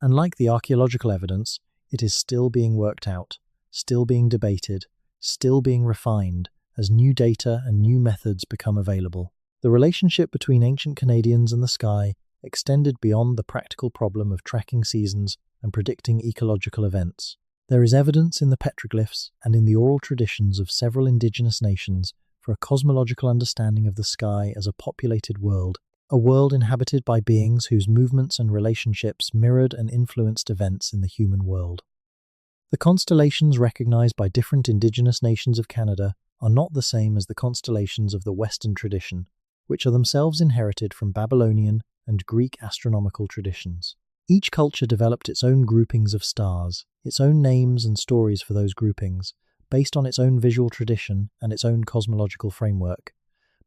And like the archaeological evidence, it is still being worked out, still being debated, still being refined as new data and new methods become available. The relationship between ancient Canadians and the sky extended beyond the practical problem of tracking seasons and predicting ecological events. There is evidence in the petroglyphs and in the oral traditions of several indigenous nations for a cosmological understanding of the sky as a populated world, a world inhabited by beings whose movements and relationships mirrored and influenced events in the human world. The constellations recognized by different indigenous nations of Canada are not the same as the constellations of the Western tradition, which are themselves inherited from Babylonian and Greek astronomical traditions. Each culture developed its own groupings of stars, its own names and stories for those groupings, based on its own visual tradition and its own cosmological framework.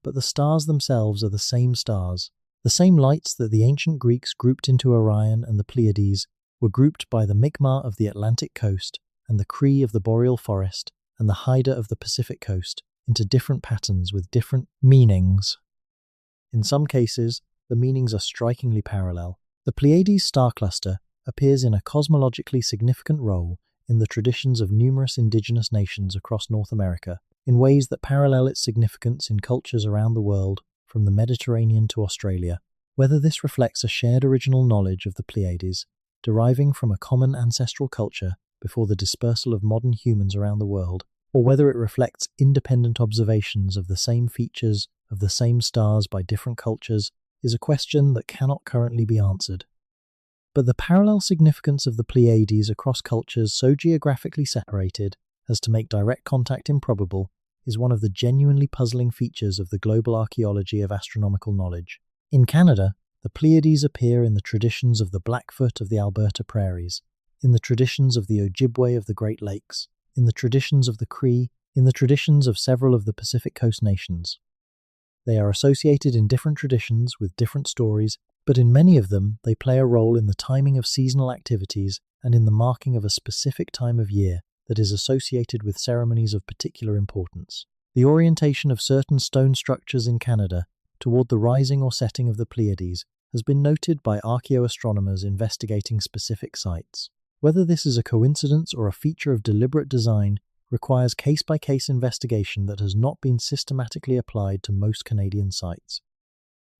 But the stars themselves are the same stars. The same lights that the ancient Greeks grouped into Orion and the Pleiades were grouped by the Mi'kmaq of the Atlantic coast and the Cree of the boreal forest and the Haida of the Pacific coast into different patterns with different meanings. In some cases, the meanings are strikingly parallel. The Pleiades star cluster appears in a cosmologically significant role in the traditions of numerous indigenous nations across North America, in ways that parallel its significance in cultures around the world, from the Mediterranean to Australia. Whether this reflects a shared original knowledge of the Pleiades, deriving from a common ancestral culture before the dispersal of modern humans around the world, or whether it reflects independent observations of the same features of the same stars by different cultures, is a question that cannot currently be answered. But the parallel significance of the Pleiades across cultures so geographically separated as to make direct contact improbable is one of the genuinely puzzling features of the global archaeology of astronomical knowledge. In Canada, the Pleiades appear in the traditions of the Blackfoot of the Alberta prairies, in the traditions of the Ojibwe of the Great Lakes, in the traditions of the Cree, in the traditions of several of the Pacific Coast nations. They are associated in different traditions with different stories, but in many of them they play a role in the timing of seasonal activities and in the marking of a specific time of year that is associated with ceremonies of particular importance. The orientation of certain stone structures in Canada toward the rising or setting of the Pleiades has been noted by archaeoastronomers investigating specific sites. Whether this is a coincidence or a feature of deliberate design requires case-by-case investigation that has not been systematically applied to most Canadian sites.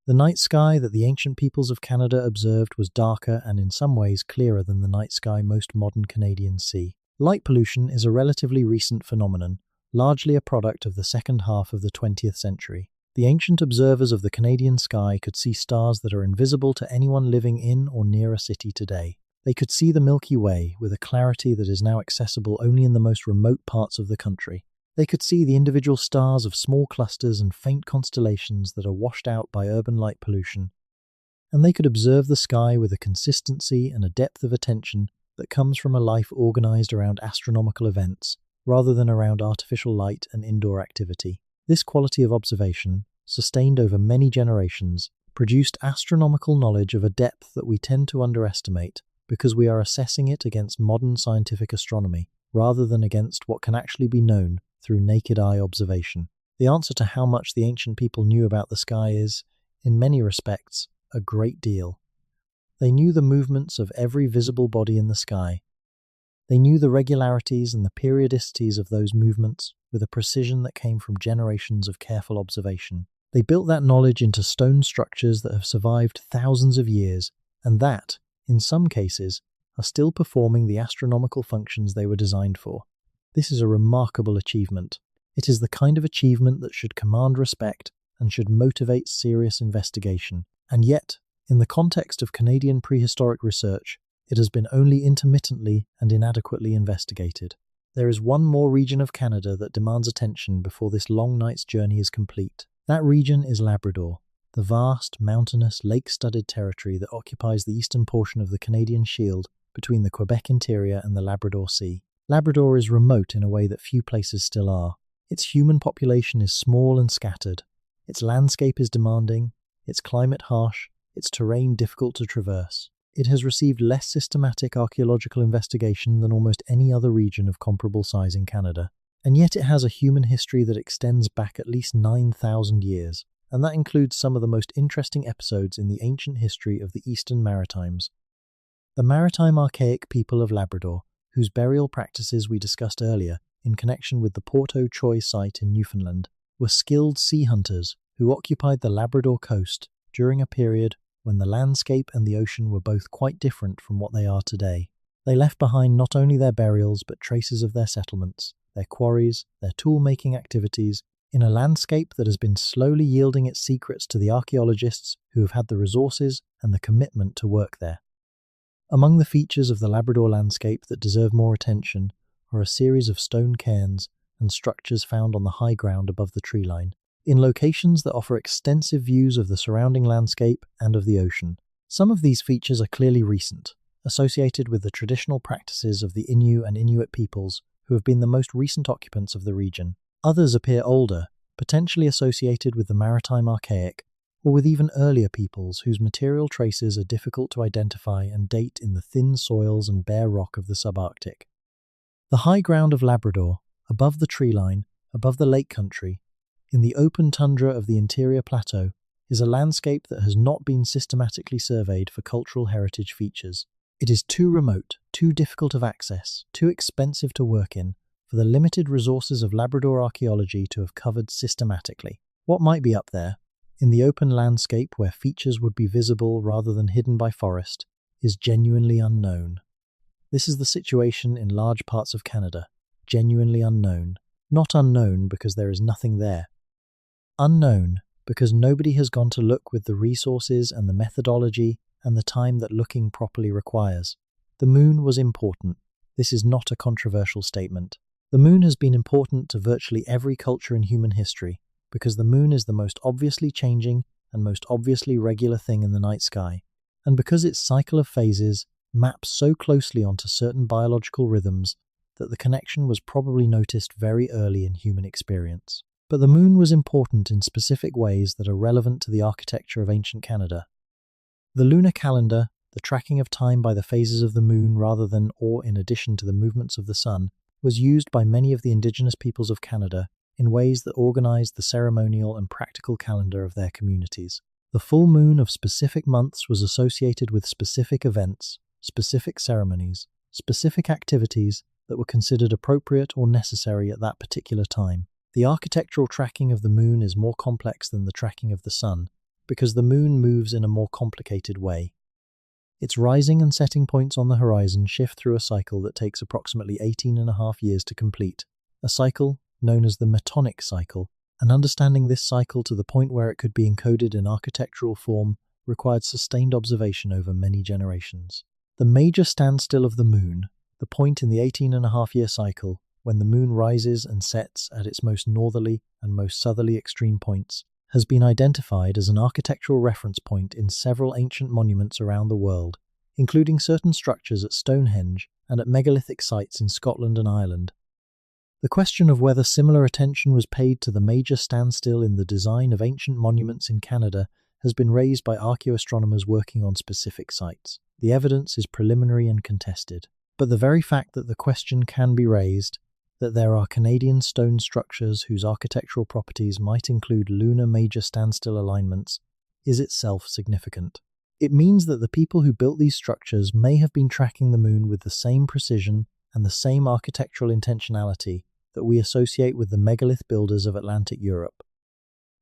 The night sky that the ancient peoples of Canada observed was darker and in some ways clearer than the night sky most modern Canadians see. Light pollution is a relatively recent phenomenon, largely a product of the second half of the 20th century. The ancient observers of the Canadian sky could see stars that are invisible to anyone living in or near a city today. They could see the Milky Way with a clarity that is now accessible only in the most remote parts of the country. They could see the individual stars of small clusters and faint constellations that are washed out by urban light pollution. And they could observe the sky with a consistency and a depth of attention that comes from a life organized around astronomical events, rather than around artificial light and indoor activity. This quality of observation, sustained over many generations, produced astronomical knowledge of a depth that we tend to underestimate because we are assessing it against modern scientific astronomy, rather than against what can actually be known through naked eye observation. The answer to how much the ancient people knew about the sky is, in many respects, a great deal. They knew the movements of every visible body in the sky. They knew the regularities and the periodicities of those movements with a precision that came from generations of careful observation. They built that knowledge into stone structures that have survived thousands of years, and that, in some cases, are still performing the astronomical functions they were designed for. This is a remarkable achievement. It is the kind of achievement that should command respect and should motivate serious investigation. And yet, in the context of Canadian prehistoric research, it has been only intermittently and inadequately investigated. There is one more region of Canada that demands attention before this long night's journey is complete. That region is Labrador, the vast, mountainous, lake-studded territory that occupies the eastern portion of the Canadian Shield between the Quebec interior and the Labrador Sea. Labrador is remote in a way that few places still are. Its human population is small and scattered. Its landscape is demanding, its climate harsh, its terrain difficult to traverse. It has received less systematic archaeological investigation than almost any other region of comparable size in Canada. And yet it has a human history that extends back at least 9,000 years, and that includes some of the most interesting episodes in the ancient history of the Eastern Maritimes. The maritime archaic people of Labrador, whose burial practices we discussed earlier in connection with the Port-au-Choix site in Newfoundland, were skilled sea hunters who occupied the Labrador coast during a period when the landscape and the ocean were both quite different from what they are today. They left behind not only their burials but traces of their settlements, their quarries, their tool-making activities, in a landscape that has been slowly yielding its secrets to the archaeologists who have had the resources and the commitment to work there. Among the features of the Labrador landscape that deserve more attention are a series of stone cairns and structures found on the high ground above the tree line, in locations that offer extensive views of the surrounding landscape and of the ocean. Some of these features are clearly recent, associated with the traditional practices of the Innu and Inuit peoples who have been the most recent occupants of the region. Others appear older, potentially associated with the maritime archaic, or with even earlier peoples whose material traces are difficult to identify and date in the thin soils and bare rock of the subarctic. The high ground of Labrador, above the tree line, above the lake country, in the open tundra of the interior plateau, is a landscape that has not been systematically surveyed for cultural heritage features. It is too remote, too difficult of access, too expensive to work in, for the limited resources of Labrador archaeology to have covered systematically. What might be up there, in the open landscape where features would be visible rather than hidden by forest, is genuinely unknown. This is the situation in large parts of Canada, genuinely unknown. Not unknown because there is nothing there. Unknown because nobody has gone to look with the resources and the methodology and the time that looking properly requires. The moon was important. This is not a controversial statement. The moon has been important to virtually every culture in human history because the moon is the most obviously changing and most obviously regular thing in the night sky, and because its cycle of phases maps so closely onto certain biological rhythms that the connection was probably noticed very early in human experience. But the moon was important in specific ways that are relevant to the architecture of ancient Canada. The lunar calendar, the tracking of time by the phases of the moon rather than or in addition to the movements of the sun, was used by many of the Indigenous peoples of Canada in ways that organized the ceremonial and practical calendar of their communities. The full moon of specific months was associated with specific events, specific ceremonies, specific activities that were considered appropriate or necessary at that particular time. The architectural tracking of the moon is more complex than the tracking of the sun, because the moon moves in a more complicated way. Its rising and setting points on the horizon shift through a cycle that takes approximately 18.5 years to complete, a cycle known as the Metonic cycle, and understanding this cycle to the point where it could be encoded in architectural form required sustained observation over many generations. The major standstill of the moon, the point in the 18.5-year cycle when the moon rises and sets at its most northerly and most southerly extreme points, has been identified as an architectural reference point in several ancient monuments around the world, including certain structures at Stonehenge and at megalithic sites in Scotland and Ireland. The question of whether similar attention was paid to the major standstill in the design of ancient monuments in Canada has been raised by archaeoastronomers working on specific sites. The evidence is preliminary and contested, but the very fact that the question can be raised, that there are Canadian stone structures whose architectural properties might include lunar major standstill alignments, is itself significant. It means that the people who built these structures may have been tracking the moon with the same precision and the same architectural intentionality that we associate with the megalith builders of Atlantic Europe.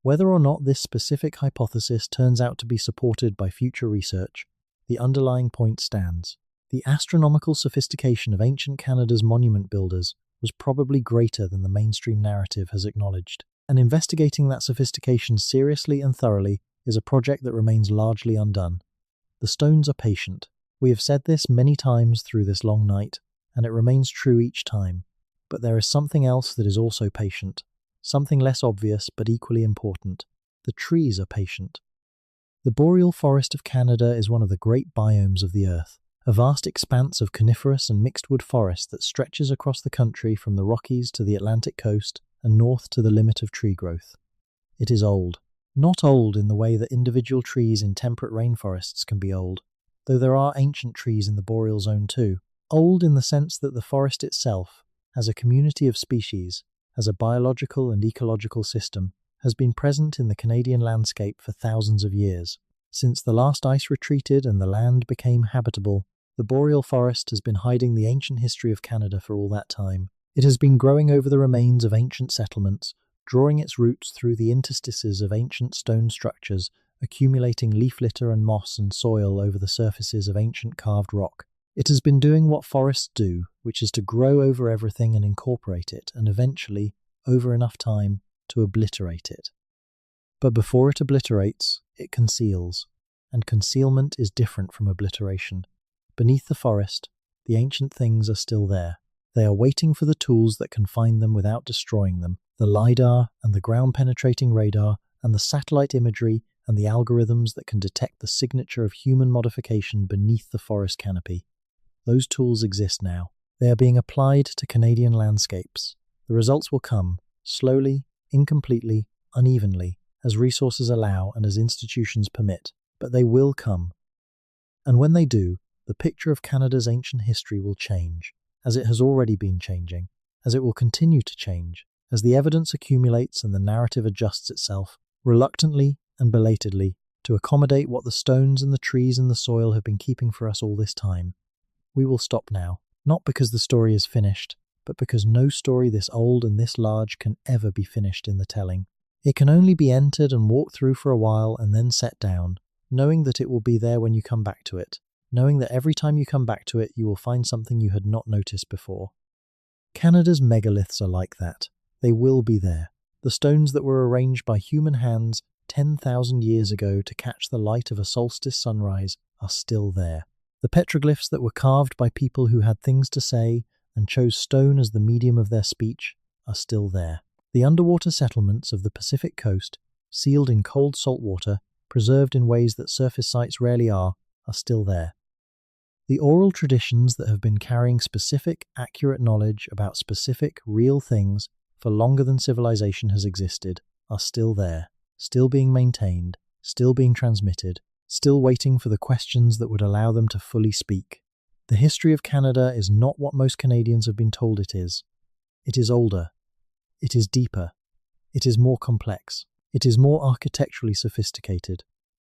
Whether or not this specific hypothesis turns out to be supported by future research, the underlying point stands. The astronomical sophistication of ancient Canada's monument builders was probably greater than the mainstream narrative has acknowledged, and investigating that sophistication seriously and thoroughly is a project that remains largely undone. The stones are patient. We have said this many times through this long night, and it remains true each time. But there is something else that is also patient, something less obvious but equally important. The trees are patient. The boreal forest of Canada is one of the great biomes of the Earth, a vast expanse of coniferous and mixed-wood forest that stretches across the country from the Rockies to the Atlantic coast and north to the limit of tree growth. It is old. Not old in the way that individual trees in temperate rainforests can be old, though there are ancient trees in the boreal zone too. Old in the sense that the forest itself, as a community of species, as a biological and ecological system, has been present in the Canadian landscape for thousands of years. Since the last ice retreated and the land became habitable, the boreal forest has been hiding the ancient history of Canada for all that time. It has been growing over the remains of ancient settlements, drawing its roots through the interstices of ancient stone structures, accumulating leaf litter and moss and soil over the surfaces of ancient carved rock. It has been doing what forests do, which is to grow over everything and incorporate it, and eventually, over enough time, to obliterate it. But before it obliterates, it conceals, and concealment is different from obliteration. Beneath the forest, the ancient things are still there. They are waiting for the tools that can find them without destroying them, the LiDAR and the ground-penetrating radar and the satellite imagery and the algorithms that can detect the signature of human modification beneath the forest canopy. Those tools exist now. They are being applied to Canadian landscapes. The results will come, slowly, incompletely, unevenly, as resources allow and as institutions permit, but they will come. And when they do, the picture of Canada's ancient history will change, as it has already been changing, as it will continue to change, as the evidence accumulates and the narrative adjusts itself, reluctantly and belatedly, to accommodate what the stones and the trees and the soil have been keeping for us all this time. We will stop now, not because the story is finished, but because no story this old and this large can ever be finished in the telling. It can only be entered and walked through for a while and then set down, knowing that it will be there when you come back to it, knowing that every time you come back to it you will find something you had not noticed before. Canada's megaliths are like that. They will be there. The stones that were arranged by human hands 10,000 years ago to catch the light of a solstice sunrise are still there. The petroglyphs that were carved by people who had things to say and chose stone as the medium of their speech are still there. The underwater settlements of the Pacific coast, sealed in cold salt water, preserved in ways that surface sites rarely are still there. The oral traditions that have been carrying specific, accurate knowledge about specific, real things for longer than civilization has existed are still there, still being maintained, still being transmitted, still waiting for the questions that would allow them to fully speak. The history of Canada is not what most Canadians have been told it is. It is older. It is deeper. It is more complex. It is more architecturally sophisticated.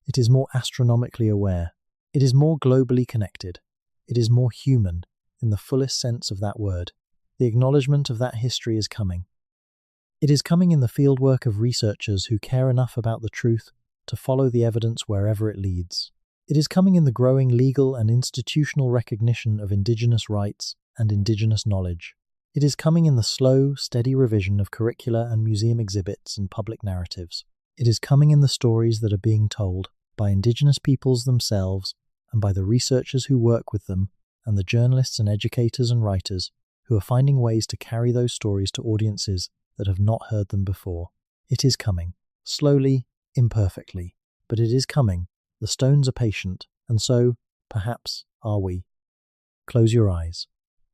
It is more astronomically aware. It is more globally connected. It is more human, in the fullest sense of that word. The acknowledgement of that history is coming. It is coming in the fieldwork of researchers who care enough about the truth to follow the evidence wherever it leads. It is coming in the growing legal and institutional recognition of Indigenous rights and Indigenous knowledge. It is coming in the slow, steady revision of curricula and museum exhibits and public narratives. It is coming in the stories that are being told by Indigenous peoples themselves and by the researchers who work with them and the journalists and educators and writers who are finding ways to carry those stories to audiences that have not heard them before. It is coming. Slowly, imperfectly. But it is coming. The stones are patient, and so, perhaps, are we. Close your eyes.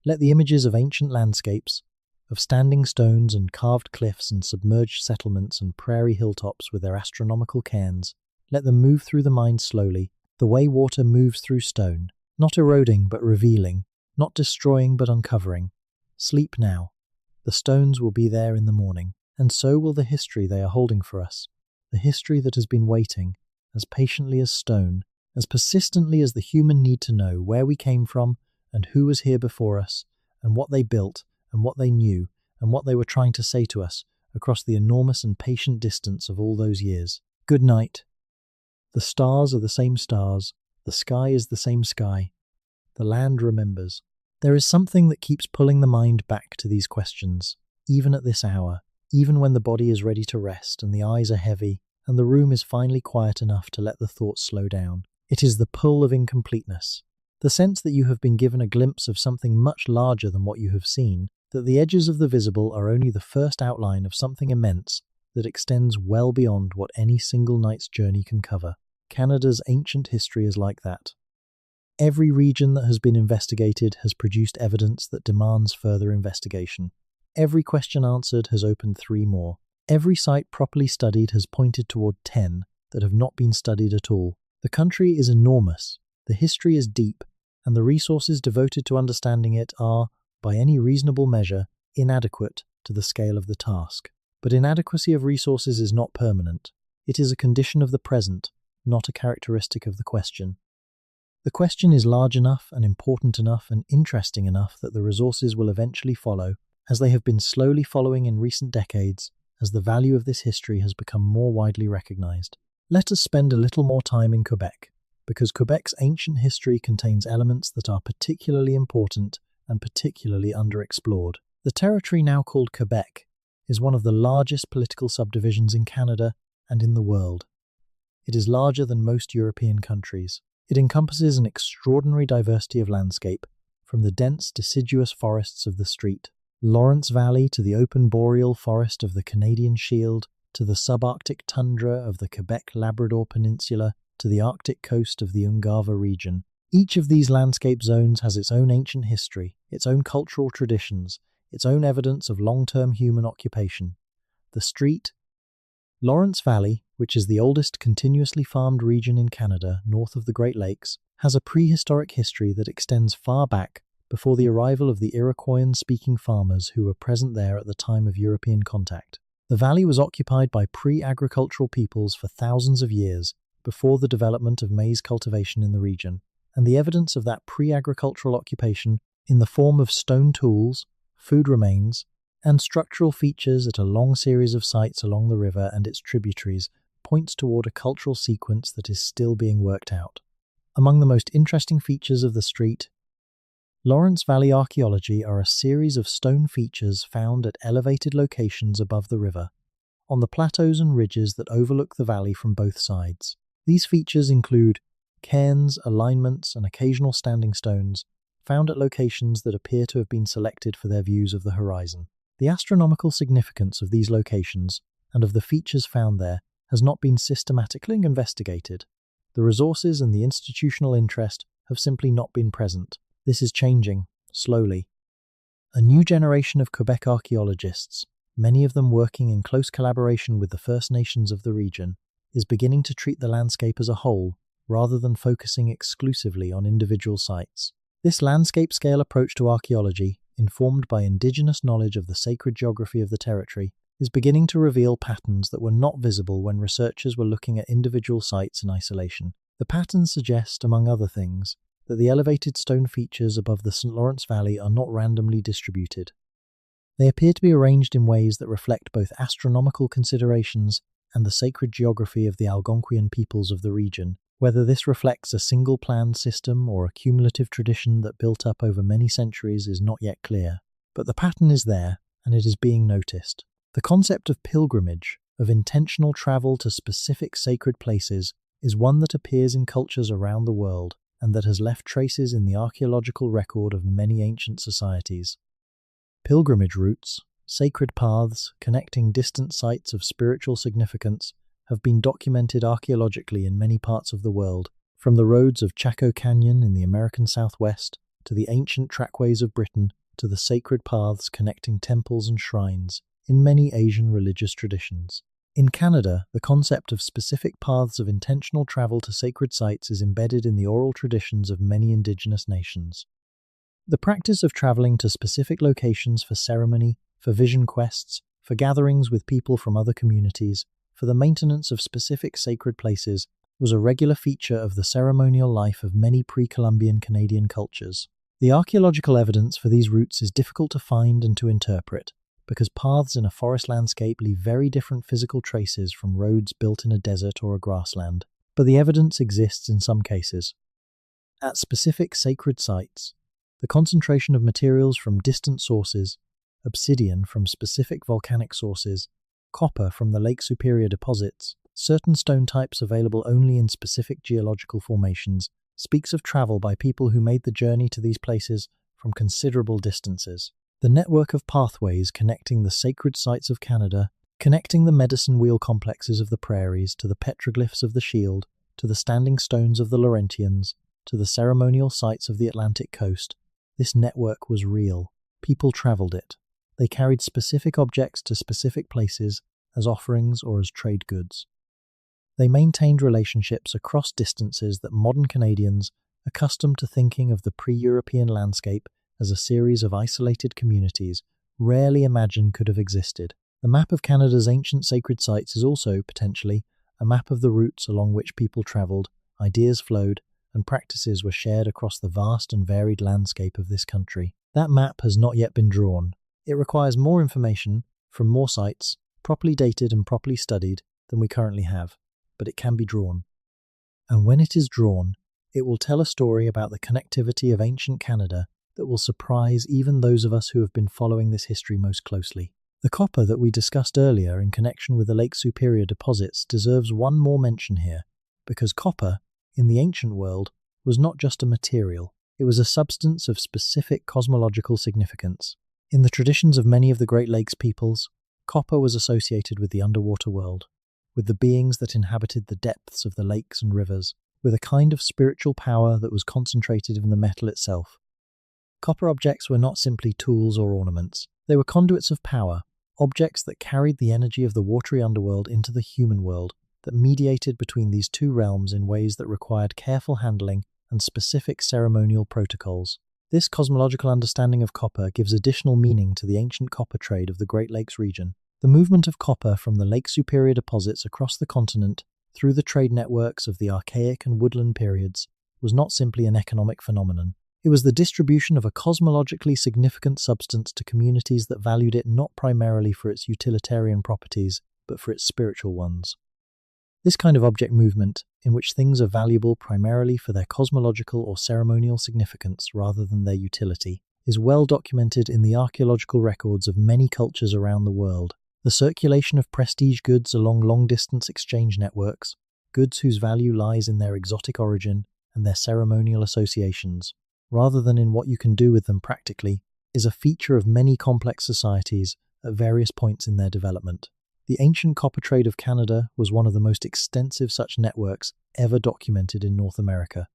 Let the images of ancient landscapes, of standing stones and carved cliffs and submerged settlements and prairie hilltops with their astronomical cairns, let them move through the mind slowly, the way water moves through stone, not eroding but revealing, not destroying but uncovering. Sleep now. The stones will be there in the morning, and so will the history they are holding for us, the history that has been waiting, as patiently as stone, as persistently as the human need to know where we came from and who was here before us, and what they built, and what they knew, and what they were trying to say to us across the enormous and patient distance of all those years. Good night. The stars are the same stars, the sky is the same sky. The land remembers. There is something that keeps pulling the mind back to these questions, even at this hour, even when the body is ready to rest and the eyes are heavy and the room is finally quiet enough to let the thoughts slow down. It is the pull of incompleteness, the sense that you have been given a glimpse of something much larger than what you have seen, that the edges of the visible are only the first outline of something immense that extends well beyond what any single night's journey can cover. Canada's ancient history is like that. Every region that has been investigated has produced evidence that demands further investigation. Every question answered has opened 3 more. Every site properly studied has pointed toward 10 that have not been studied at all. The country is enormous, the history is deep, and the resources devoted to understanding it are, by any reasonable measure, inadequate to the scale of the task. But inadequacy of resources is not permanent. It is a condition of the present, not a characteristic of the question. The question is large enough and important enough and interesting enough that the resources will eventually follow, as they have been slowly following in recent decades, as the value of this history has become more widely recognized. Let us spend a little more time in Quebec, because Quebec's ancient history contains elements that are particularly important and particularly underexplored. The territory now called Quebec is one of the largest political subdivisions in Canada and in the world. It is larger than most European countries. It encompasses an extraordinary diversity of landscape, from the dense deciduous forests of the Street, Lawrence Valley to the open boreal forest of the Canadian Shield, to the subarctic tundra of the Quebec-Labrador Peninsula, to the Arctic coast of the Ungava region. Each of these landscape zones has its own ancient history, its own cultural traditions, its own evidence of long-term human occupation. The Street, Lawrence Valley, which is the oldest continuously farmed region in Canada north of the Great Lakes, has a prehistoric history that extends far back before the arrival of the Iroquoian-speaking farmers who were present there at the time of European contact. The valley was occupied by pre-agricultural peoples for thousands of years before the development of maize cultivation in the region, and the evidence of that pre-agricultural occupation in the form of stone tools, food remains, and structural features at a long series of sites along the river and its tributaries points toward a cultural sequence that is still being worked out. Among the most interesting features of the Street, Lawrence Valley archaeology are a series of stone features found at elevated locations above the river, on the plateaus and ridges that overlook the valley from both sides. These features include cairns, alignments, and occasional standing stones found at locations that appear to have been selected for their views of the horizon. The astronomical significance of these locations and of the features found there has not been systematically investigated. The resources and the institutional interest have simply not been present. This is changing, slowly. A new generation of Quebec archaeologists, many of them working in close collaboration with the First Nations of the region, is beginning to treat the landscape as a whole, rather than focusing exclusively on individual sites. This landscape-scale approach to archaeology, informed by indigenous knowledge of the sacred geography of the territory, is beginning to reveal patterns that were not visible when researchers were looking at individual sites in isolation. The patterns suggest, among other things, that the elevated stone features above the St. Lawrence Valley are not randomly distributed. They appear to be arranged in ways that reflect both astronomical considerations and the sacred geography of the Algonquian peoples of the region. Whether this reflects a single planned system or a cumulative tradition that built up over many centuries is not yet clear, but the pattern is there and it is being noticed. The concept of pilgrimage, of intentional travel to specific sacred places, is one that appears in cultures around the world and that has left traces in the archaeological record of many ancient societies. Pilgrimage routes, sacred paths connecting distant sites of spiritual significance, have been documented archaeologically in many parts of the world, from the roads of Chaco Canyon in the American Southwest, to the ancient trackways of Britain, to the sacred paths connecting temples and shrines in many Asian religious traditions. In Canada, the concept of specific paths of intentional travel to sacred sites is embedded in the oral traditions of many Indigenous nations. The practice of traveling to specific locations for ceremony, for vision quests, for gatherings with people from other communities, for the maintenance of specific sacred places, was a regular feature of the ceremonial life of many pre-Columbian Canadian cultures. The archaeological evidence for these routes is difficult to find and to interpret, because paths in a forest landscape leave very different physical traces from roads built in a desert or a grassland. But the evidence exists in some cases. At specific sacred sites, the concentration of materials from distant sources, obsidian from specific volcanic sources, copper from the Lake Superior deposits, certain stone types available only in specific geological formations, speaks of travel by people who made the journey to these places from considerable distances. The network of pathways connecting the sacred sites of Canada, connecting the medicine wheel complexes of the prairies to the petroglyphs of the Shield, to the standing stones of the Laurentians, to the ceremonial sites of the Atlantic coast, this network was real. People traveled it. They carried specific objects to specific places as offerings or as trade goods. They maintained relationships across distances that modern Canadians, accustomed to thinking of the pre-European landscape as a series of isolated communities, rarely imagined could have existed. The map of Canada's ancient sacred sites is also, potentially, a map of the routes along which people travelled, ideas flowed, and practices were shared across the vast and varied landscape of this country. That map has not yet been drawn. It requires more information from more sites, properly dated and properly studied, than we currently have, but it can be drawn. And when it is drawn, it will tell a story about the connectivity of ancient Canada that will surprise even those of us who have been following this history most closely. The copper that we discussed earlier in connection with the Lake Superior deposits deserves one more mention here, because copper, in the ancient world, was not just a material, it was a substance of specific cosmological significance. In the traditions of many of the Great Lakes peoples, copper was associated with the underwater world, with the beings that inhabited the depths of the lakes and rivers, with a kind of spiritual power that was concentrated in the metal itself. Copper objects were not simply tools or ornaments. They were conduits of power, objects that carried the energy of the watery underworld into the human world, that mediated between these two realms in ways that required careful handling and specific ceremonial protocols. This cosmological understanding of copper gives additional meaning to the ancient copper trade of the Great Lakes region. The movement of copper from the Lake Superior deposits across the continent through the trade networks of the Archaic and Woodland periods was not simply an economic phenomenon. It was the distribution of a cosmologically significant substance to communities that valued it not primarily for its utilitarian properties, but for its spiritual ones. This kind of object movement, in which things are valuable primarily for their cosmological or ceremonial significance rather than their utility, is well documented in the archaeological records of many cultures around the world. The circulation of prestige goods along long-distance exchange networks, goods whose value lies in their exotic origin and their ceremonial associations, rather than in what you can do with them practically, is a feature of many complex societies at various points in their development. The ancient copper trade of Canada was one of the most extensive such networks ever documented in North America.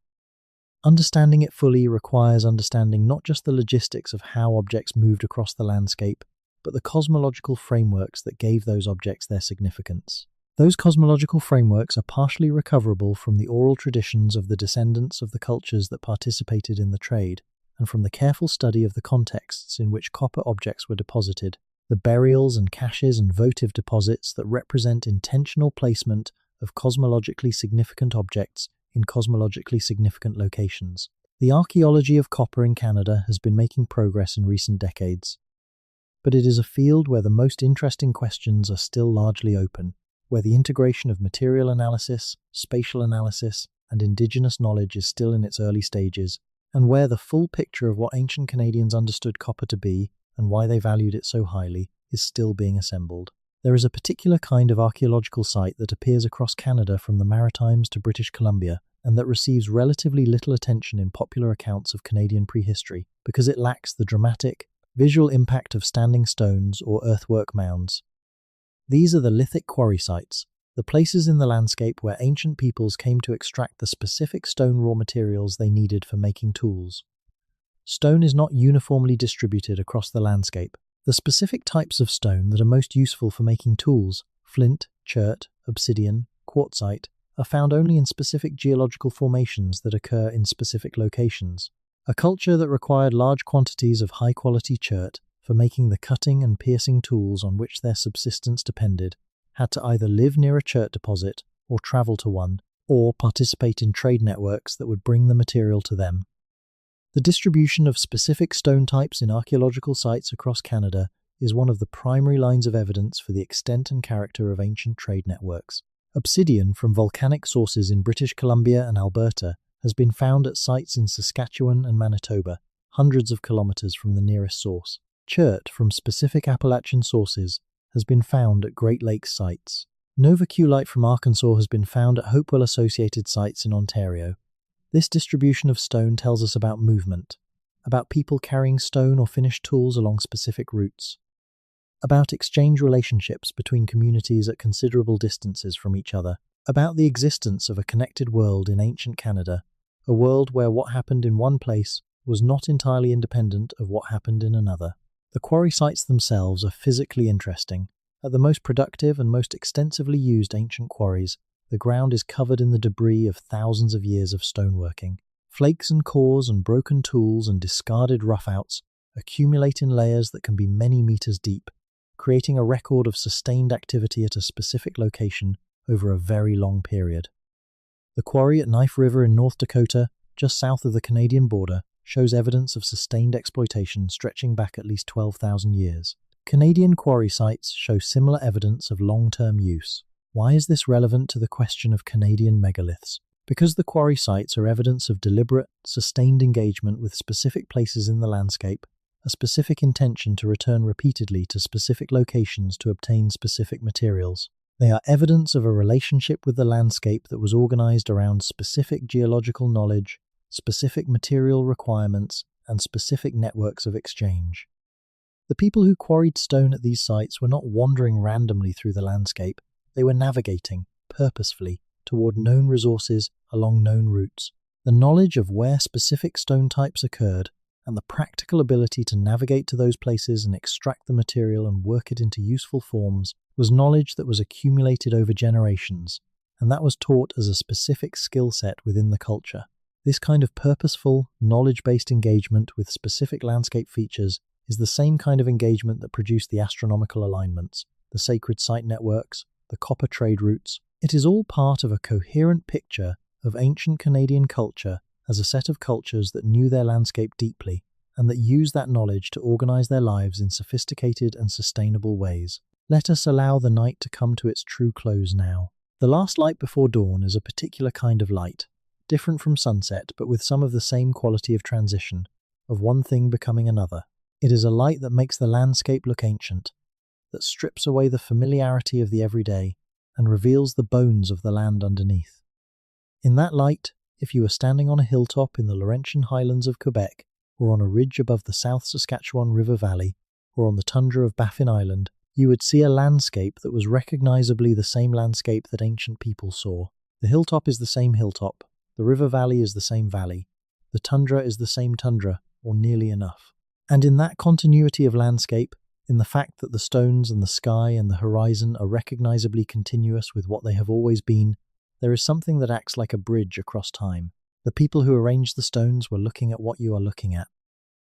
Understanding it fully requires understanding not just the logistics of how objects moved across the landscape, but the cosmological frameworks that gave those objects their significance. Those cosmological frameworks are partially recoverable from the oral traditions of the descendants of the cultures that participated in the trade, and from the careful study of the contexts in which copper objects were deposited, the burials and caches and votive deposits that represent intentional placement of cosmologically significant objects in cosmologically significant locations. The archaeology of copper in Canada has been making progress in recent decades, but it is a field where the most interesting questions are still largely open, where the integration of material analysis, spatial analysis, and indigenous knowledge is still in its early stages, and where the full picture of what ancient Canadians understood copper to be and why they valued it so highly is still being assembled. There is a particular kind of archaeological site that appears across Canada from the Maritimes to British Columbia, and that receives relatively little attention in popular accounts of Canadian prehistory because it lacks the dramatic, visual impact of standing stones or earthwork mounds. These are the lithic quarry sites, the places in the landscape where ancient peoples came to extract the specific stone raw materials they needed for making tools. Stone is not uniformly distributed across the landscape. The specific types of stone that are most useful for making tools, flint, chert, obsidian, quartzite, are found only in specific geological formations that occur in specific locations. A culture that required large quantities of high-quality chert for making the cutting and piercing tools on which their subsistence depended had to either live near a chert deposit or travel to one, or participate in trade networks that would bring the material to them. The distribution of specific stone types in archaeological sites across Canada is one of the primary lines of evidence for the extent and character of ancient trade networks. Obsidian from volcanic sources in British Columbia and Alberta has been found at sites in Saskatchewan and Manitoba, hundreds of kilometers from the nearest source. Chert from specific Appalachian sources has been found at Great Lakes sites. Novaculite from Arkansas has been found at Hopewell-associated sites in Ontario. This distribution of stone tells us about movement, about people carrying stone or finished tools along specific routes, about exchange relationships between communities at considerable distances from each other, about the existence of a connected world in ancient Canada, a world where what happened in one place was not entirely independent of what happened in another. The quarry sites themselves are physically interesting. At the most productive and most extensively used ancient quarries, the ground is covered in the debris of thousands of years of stoneworking. Flakes and cores and broken tools and discarded roughouts accumulate in layers that can be many meters deep, creating a record of sustained activity at a specific location over a very long period. The quarry at Knife River in North Dakota, just south of the Canadian border, shows evidence of sustained exploitation stretching back at least 12,000 years. Canadian quarry sites show similar evidence of long-term use. Why is this relevant to the question of Canadian megaliths? Because the quarry sites are evidence of deliberate, sustained engagement with specific places in the landscape, a specific intention to return repeatedly to specific locations to obtain specific materials. They are evidence of a relationship with the landscape that was organized around specific geological knowledge, specific material requirements, and specific networks of exchange. The people who quarried stone at these sites were not wandering randomly through the landscape. They were navigating, purposefully, toward known resources along known routes. The knowledge of where specific stone types occurred, and the practical ability to navigate to those places and extract the material and work it into useful forms, was knowledge that was accumulated over generations, and that was taught as a specific skill set within the culture. This kind of purposeful, knowledge-based engagement with specific landscape features is the same kind of engagement that produced the astronomical alignments, the sacred site networks, the copper trade routes. It is all part of a coherent picture of ancient Canadian culture as a set of cultures that knew their landscape deeply and that used that knowledge to organize their lives in sophisticated and sustainable ways. Let us allow the night to come to its true close now. The last light before dawn is a particular kind of light, different from sunset but with some of the same quality of transition, of one thing becoming another. It is a light that makes the landscape look ancient, that strips away the familiarity of the everyday and reveals the bones of the land underneath. In that light, if you were standing on a hilltop in the Laurentian Highlands of Quebec, or on a ridge above the South Saskatchewan River Valley, or on the tundra of Baffin Island, you would see a landscape that was recognizably the same landscape that ancient people saw. The hilltop is the same hilltop, the river valley is the same valley, the tundra is the same tundra, or nearly enough. And in that continuity of landscape, in the fact that the stones and the sky and the horizon are recognizably continuous with what they have always been, there is something that acts like a bridge across time. The people who arranged the stones were looking at what you are looking at.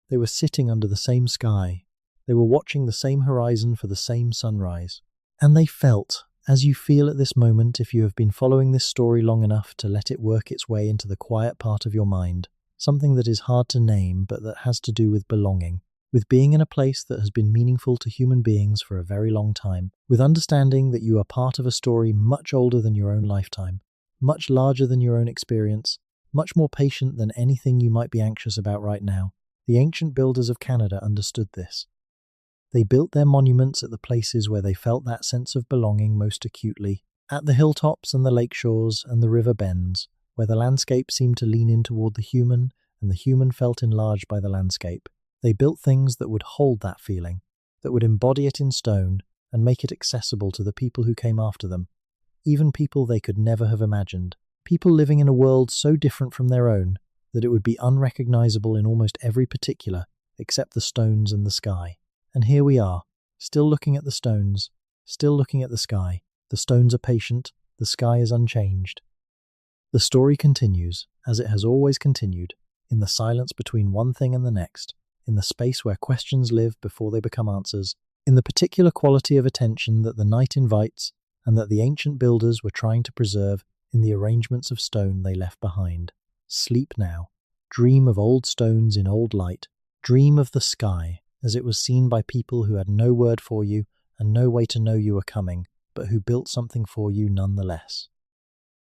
They were sitting under the same sky. They were watching the same horizon for the same sunrise. And they felt, as you feel at this moment if you have been following this story long enough to let it work its way into the quiet part of your mind, something that is hard to name but that has to do with belonging, with being in a place that has been meaningful to human beings for a very long time, with understanding that you are part of a story much older than your own lifetime, much larger than your own experience, much more patient than anything you might be anxious about right now. The ancient builders of Canada understood this. They built their monuments at the places where they felt that sense of belonging most acutely, at the hilltops and the lake shores and the river bends, where the landscape seemed to lean in toward the human and the human felt enlarged by the landscape. They built things that would hold that feeling, that would embody it in stone and make it accessible to the people who came after them, even people they could never have imagined, people living in a world so different from their own that it would be unrecognizable in almost every particular except the stones and the sky. And here we are, still looking at the stones, still looking at the sky. The stones are patient, the sky is unchanged. The story continues, as it has always continued, in the silence between one thing and the next, in the space where questions live before they become answers, in the particular quality of attention that the night invites and that the ancient builders were trying to preserve in the arrangements of stone they left behind. Sleep now. Dream of old stones in old light. Dream of the sky, as it was seen by people who had no word for you and no way to know you were coming, but who built something for you nonetheless.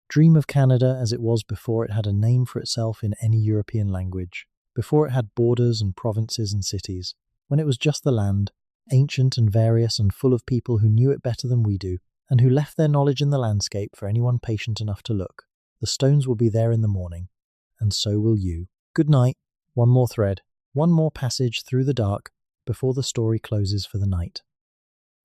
Dream of Canada as it was before it had a name for itself in any European language, before it had borders and provinces and cities, when it was just the land, ancient and various and full of people who knew it better than we do, and who left their knowledge in the landscape for anyone patient enough to look. The stones will be there in the morning, and so will you. Good night. One more thread, one more passage through the dark before the story closes for the night.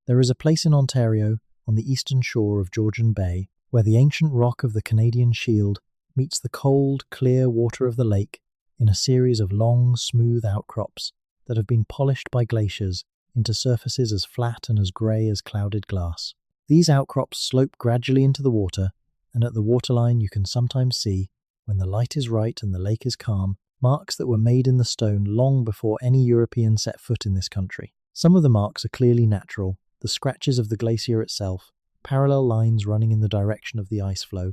There is a place in Ontario, on the eastern shore of Georgian Bay, where the ancient rock of the Canadian Shield meets the cold, clear water of the lake in a series of long, smooth outcrops that have been polished by glaciers into surfaces as flat and as grey as clouded glass. These outcrops slope gradually into the water, and at the waterline you can sometimes see, when the light is right and the lake is calm, marks that were made in the stone long before any European set foot in this country. Some of the marks are clearly natural, the scratches of the glacier itself, parallel lines running in the direction of the ice flow,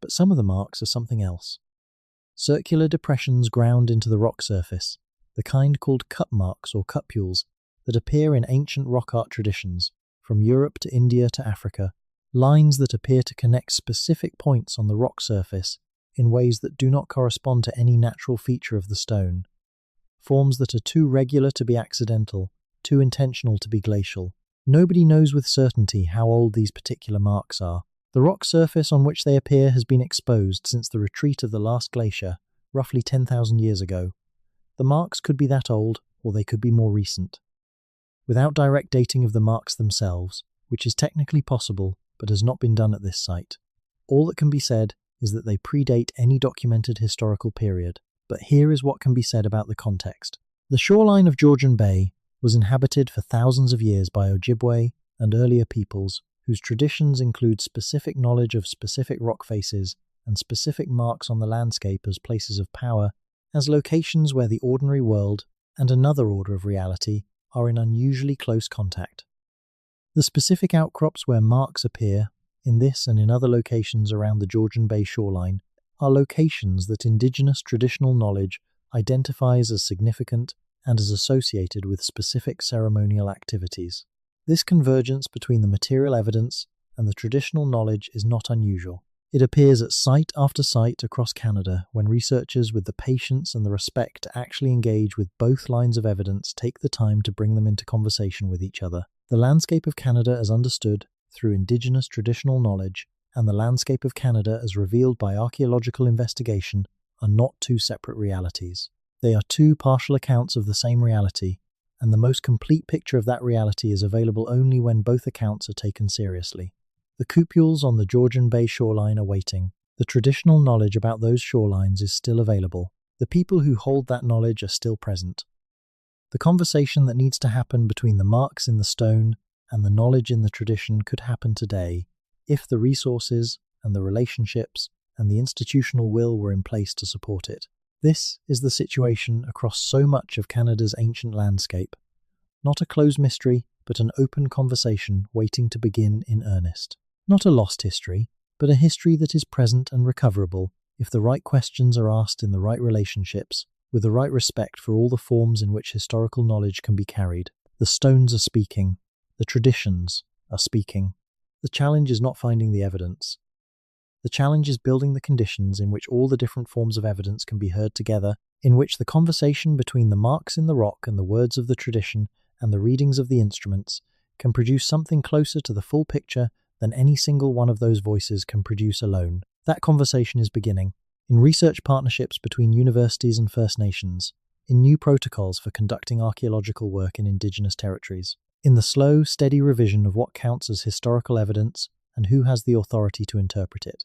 but some of the marks are something else. Circular depressions ground into the rock surface, the kind called cup marks or cupules, that appear in ancient rock art traditions, from Europe to India to Africa, lines that appear to connect specific points on the rock surface in ways that do not correspond to any natural feature of the stone, forms that are too regular to be accidental, too intentional to be glacial. Nobody knows with certainty how old these particular marks are. The rock surface on which they appear has been exposed since the retreat of the last glacier, roughly 10,000 years ago. The marks could be that old, or they could be more recent. Without direct dating of the marks themselves, which is technically possible but has not been done at this site, all that can be said is that they predate any documented historical period. But here is what can be said about the context. The shoreline of Georgian Bay was inhabited for thousands of years by Ojibwe and earlier peoples whose traditions include specific knowledge of specific rock faces and specific marks on the landscape as places of power, as locations where the ordinary world and another order of reality are in unusually close contact. The specific outcrops where marks appear, in this and in other locations around the Georgian Bay shoreline, are locations that indigenous traditional knowledge identifies as significant and is associated with specific ceremonial activities. This convergence between the material evidence and the traditional knowledge is not unusual. It appears at site after site across Canada when researchers with the patience and the respect to actually engage with both lines of evidence take the time to bring them into conversation with each other. The landscape of Canada as understood through Indigenous traditional knowledge and the landscape of Canada as revealed by archaeological investigation are not two separate realities. They are two partial accounts of the same reality, and the most complete picture of that reality is available only when both accounts are taken seriously. The cupules on the Georgian Bay shoreline are waiting. The traditional knowledge about those shorelines is still available. The people who hold that knowledge are still present. The conversation that needs to happen between the marks in the stone and the knowledge in the tradition could happen today, if the resources and the relationships and the institutional will were in place to support it. This is the situation across so much of Canada's ancient landscape. Not a closed mystery, but an open conversation waiting to begin in earnest. Not a lost history, but a history that is present and recoverable if the right questions are asked in the right relationships, with the right respect for all the forms in which historical knowledge can be carried. The stones are speaking. The traditions are speaking. The challenge is not finding the evidence. The challenge is building the conditions in which all the different forms of evidence can be heard together, in which the conversation between the marks in the rock and the words of the tradition and the readings of the instruments can produce something closer to the full picture than any single one of those voices can produce alone. That conversation is beginning, in research partnerships between universities and First Nations, in new protocols for conducting archaeological work in Indigenous territories, in the slow, steady revision of what counts as historical evidence and who has the authority to interpret it.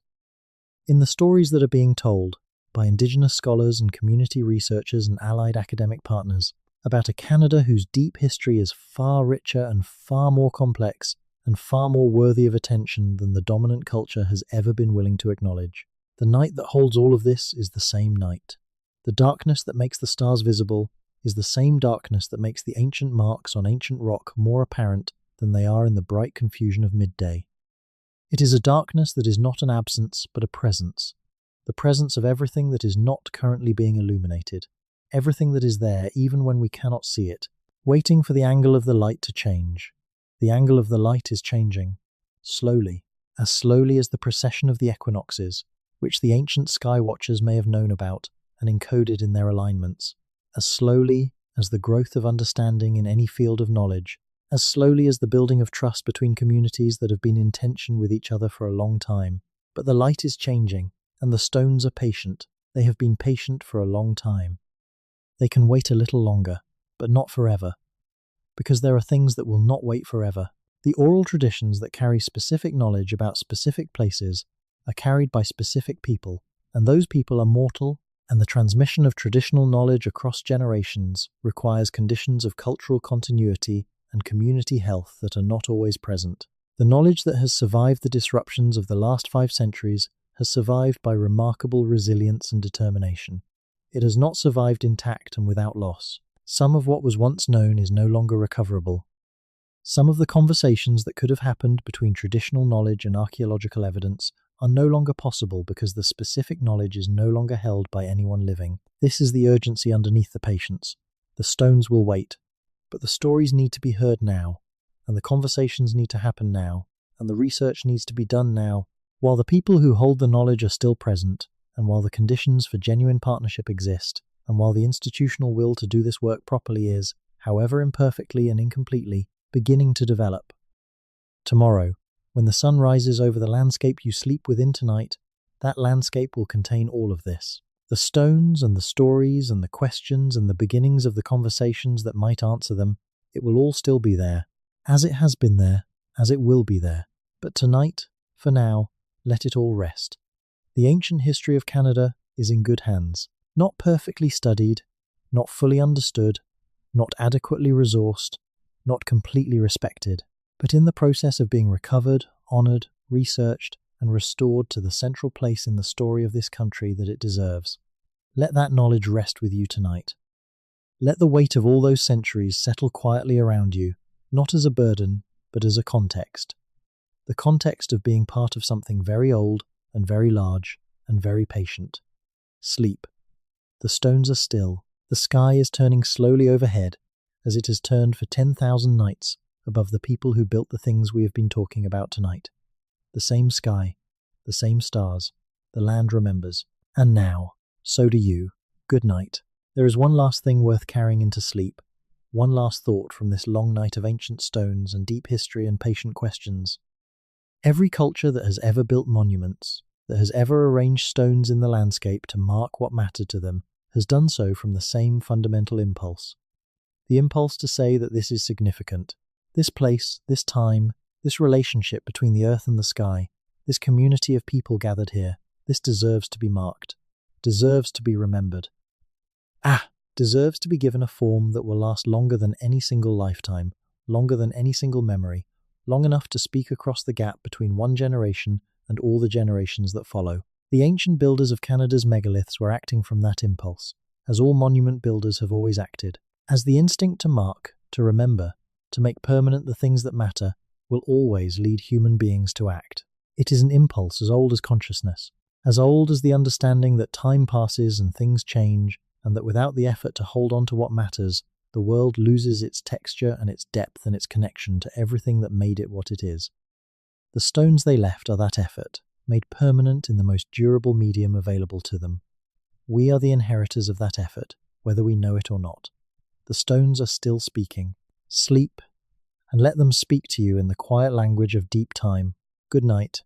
In the stories that are being told by Indigenous scholars and community researchers and allied academic partners about a Canada whose deep history is far richer and far more complex and far more worthy of attention than the dominant culture has ever been willing to acknowledge. The night that holds all of this is the same night. The darkness that makes the stars visible is the same darkness that makes the ancient marks on ancient rock more apparent than they are in the bright confusion of midday. It is a darkness that is not an absence but a presence, the presence of everything that is not currently being illuminated, everything that is there even when we cannot see it, waiting for the angle of the light to change. The angle of the light is changing, slowly as the precession of the equinoxes, which the ancient sky watchers may have known about and encoded in their alignments, as slowly as the growth of understanding in any field of knowledge, as slowly as the building of trust between communities that have been in tension with each other for a long time. But the light is changing, and the stones are patient. They have been patient for a long time. They can wait a little longer, but not forever, because there are things that will not wait forever. The oral traditions that carry specific knowledge about specific places are carried by specific people, and those people are mortal, and the transmission of traditional knowledge across generations requires conditions of cultural continuity and community health that are not always present. The knowledge that has survived the disruptions of the last 5 centuries has survived by remarkable resilience and determination. It has not survived intact and without loss. Some of what was once known is no longer recoverable. Some of the conversations that could have happened between traditional knowledge and archaeological evidence are no longer possible because the specific knowledge is no longer held by anyone living. This is the urgency underneath the patience. The stones will wait, but the stories need to be heard now, and the conversations need to happen now, and the research needs to be done now, while the people who hold the knowledge are still present, and while the conditions for genuine partnership exist, and while the institutional will to do this work properly is, however imperfectly and incompletely, beginning to develop. Tomorrow, when the sun rises over the landscape you sleep within tonight, that landscape will contain all of this. The stones and the stories and the questions and the beginnings of the conversations that might answer them, it will all still be there, as it has been there, as it will be there. But tonight, for now, let it all rest. The ancient history of Canada is in good hands. Not perfectly studied, not fully understood, not adequately resourced, not completely respected, but in the process of being recovered, honoured, researched, and restored to the central place in the story of this country that it deserves. Let that knowledge rest with you tonight. Let the weight of all those centuries settle quietly around you, not as a burden, but as a context. The context of being part of something very old and very large and very patient. Sleep. The stones are still. The sky is turning slowly overhead, as it has turned for 10,000 nights above the people who built the things we have been talking about tonight. The same sky, the same stars, the land remembers. And now, so do you. Good night. There is one last thing worth carrying into sleep, one last thought from this long night of ancient stones and deep history and patient questions. Every culture that has ever built monuments, that has ever arranged stones in the landscape to mark what mattered to them, has done so from the same fundamental impulse. The impulse to say that this is significant. This place, this time, this relationship between the earth and the sky, this community of people gathered here, this deserves to be marked, deserves to be remembered. Deserves to be given a form that will last longer than any single lifetime, longer than any single memory, long enough to speak across the gap between one generation and all the generations that follow. The ancient builders of Canada's megaliths were acting from that impulse, as all monument builders have always acted. As the instinct to mark, to remember, to make permanent the things that matter, will always lead human beings to act. It is an impulse as old as consciousness, as old as the understanding that time passes and things change, and that without the effort to hold on to what matters, the world loses its texture and its depth and its connection to everything that made it what it is. The stones they left are that effort, made permanent in the most durable medium available to them. We are the inheritors of that effort, whether we know it or not. The stones are still speaking. Sleep, and let them speak to you in the quiet language of deep time. Good night.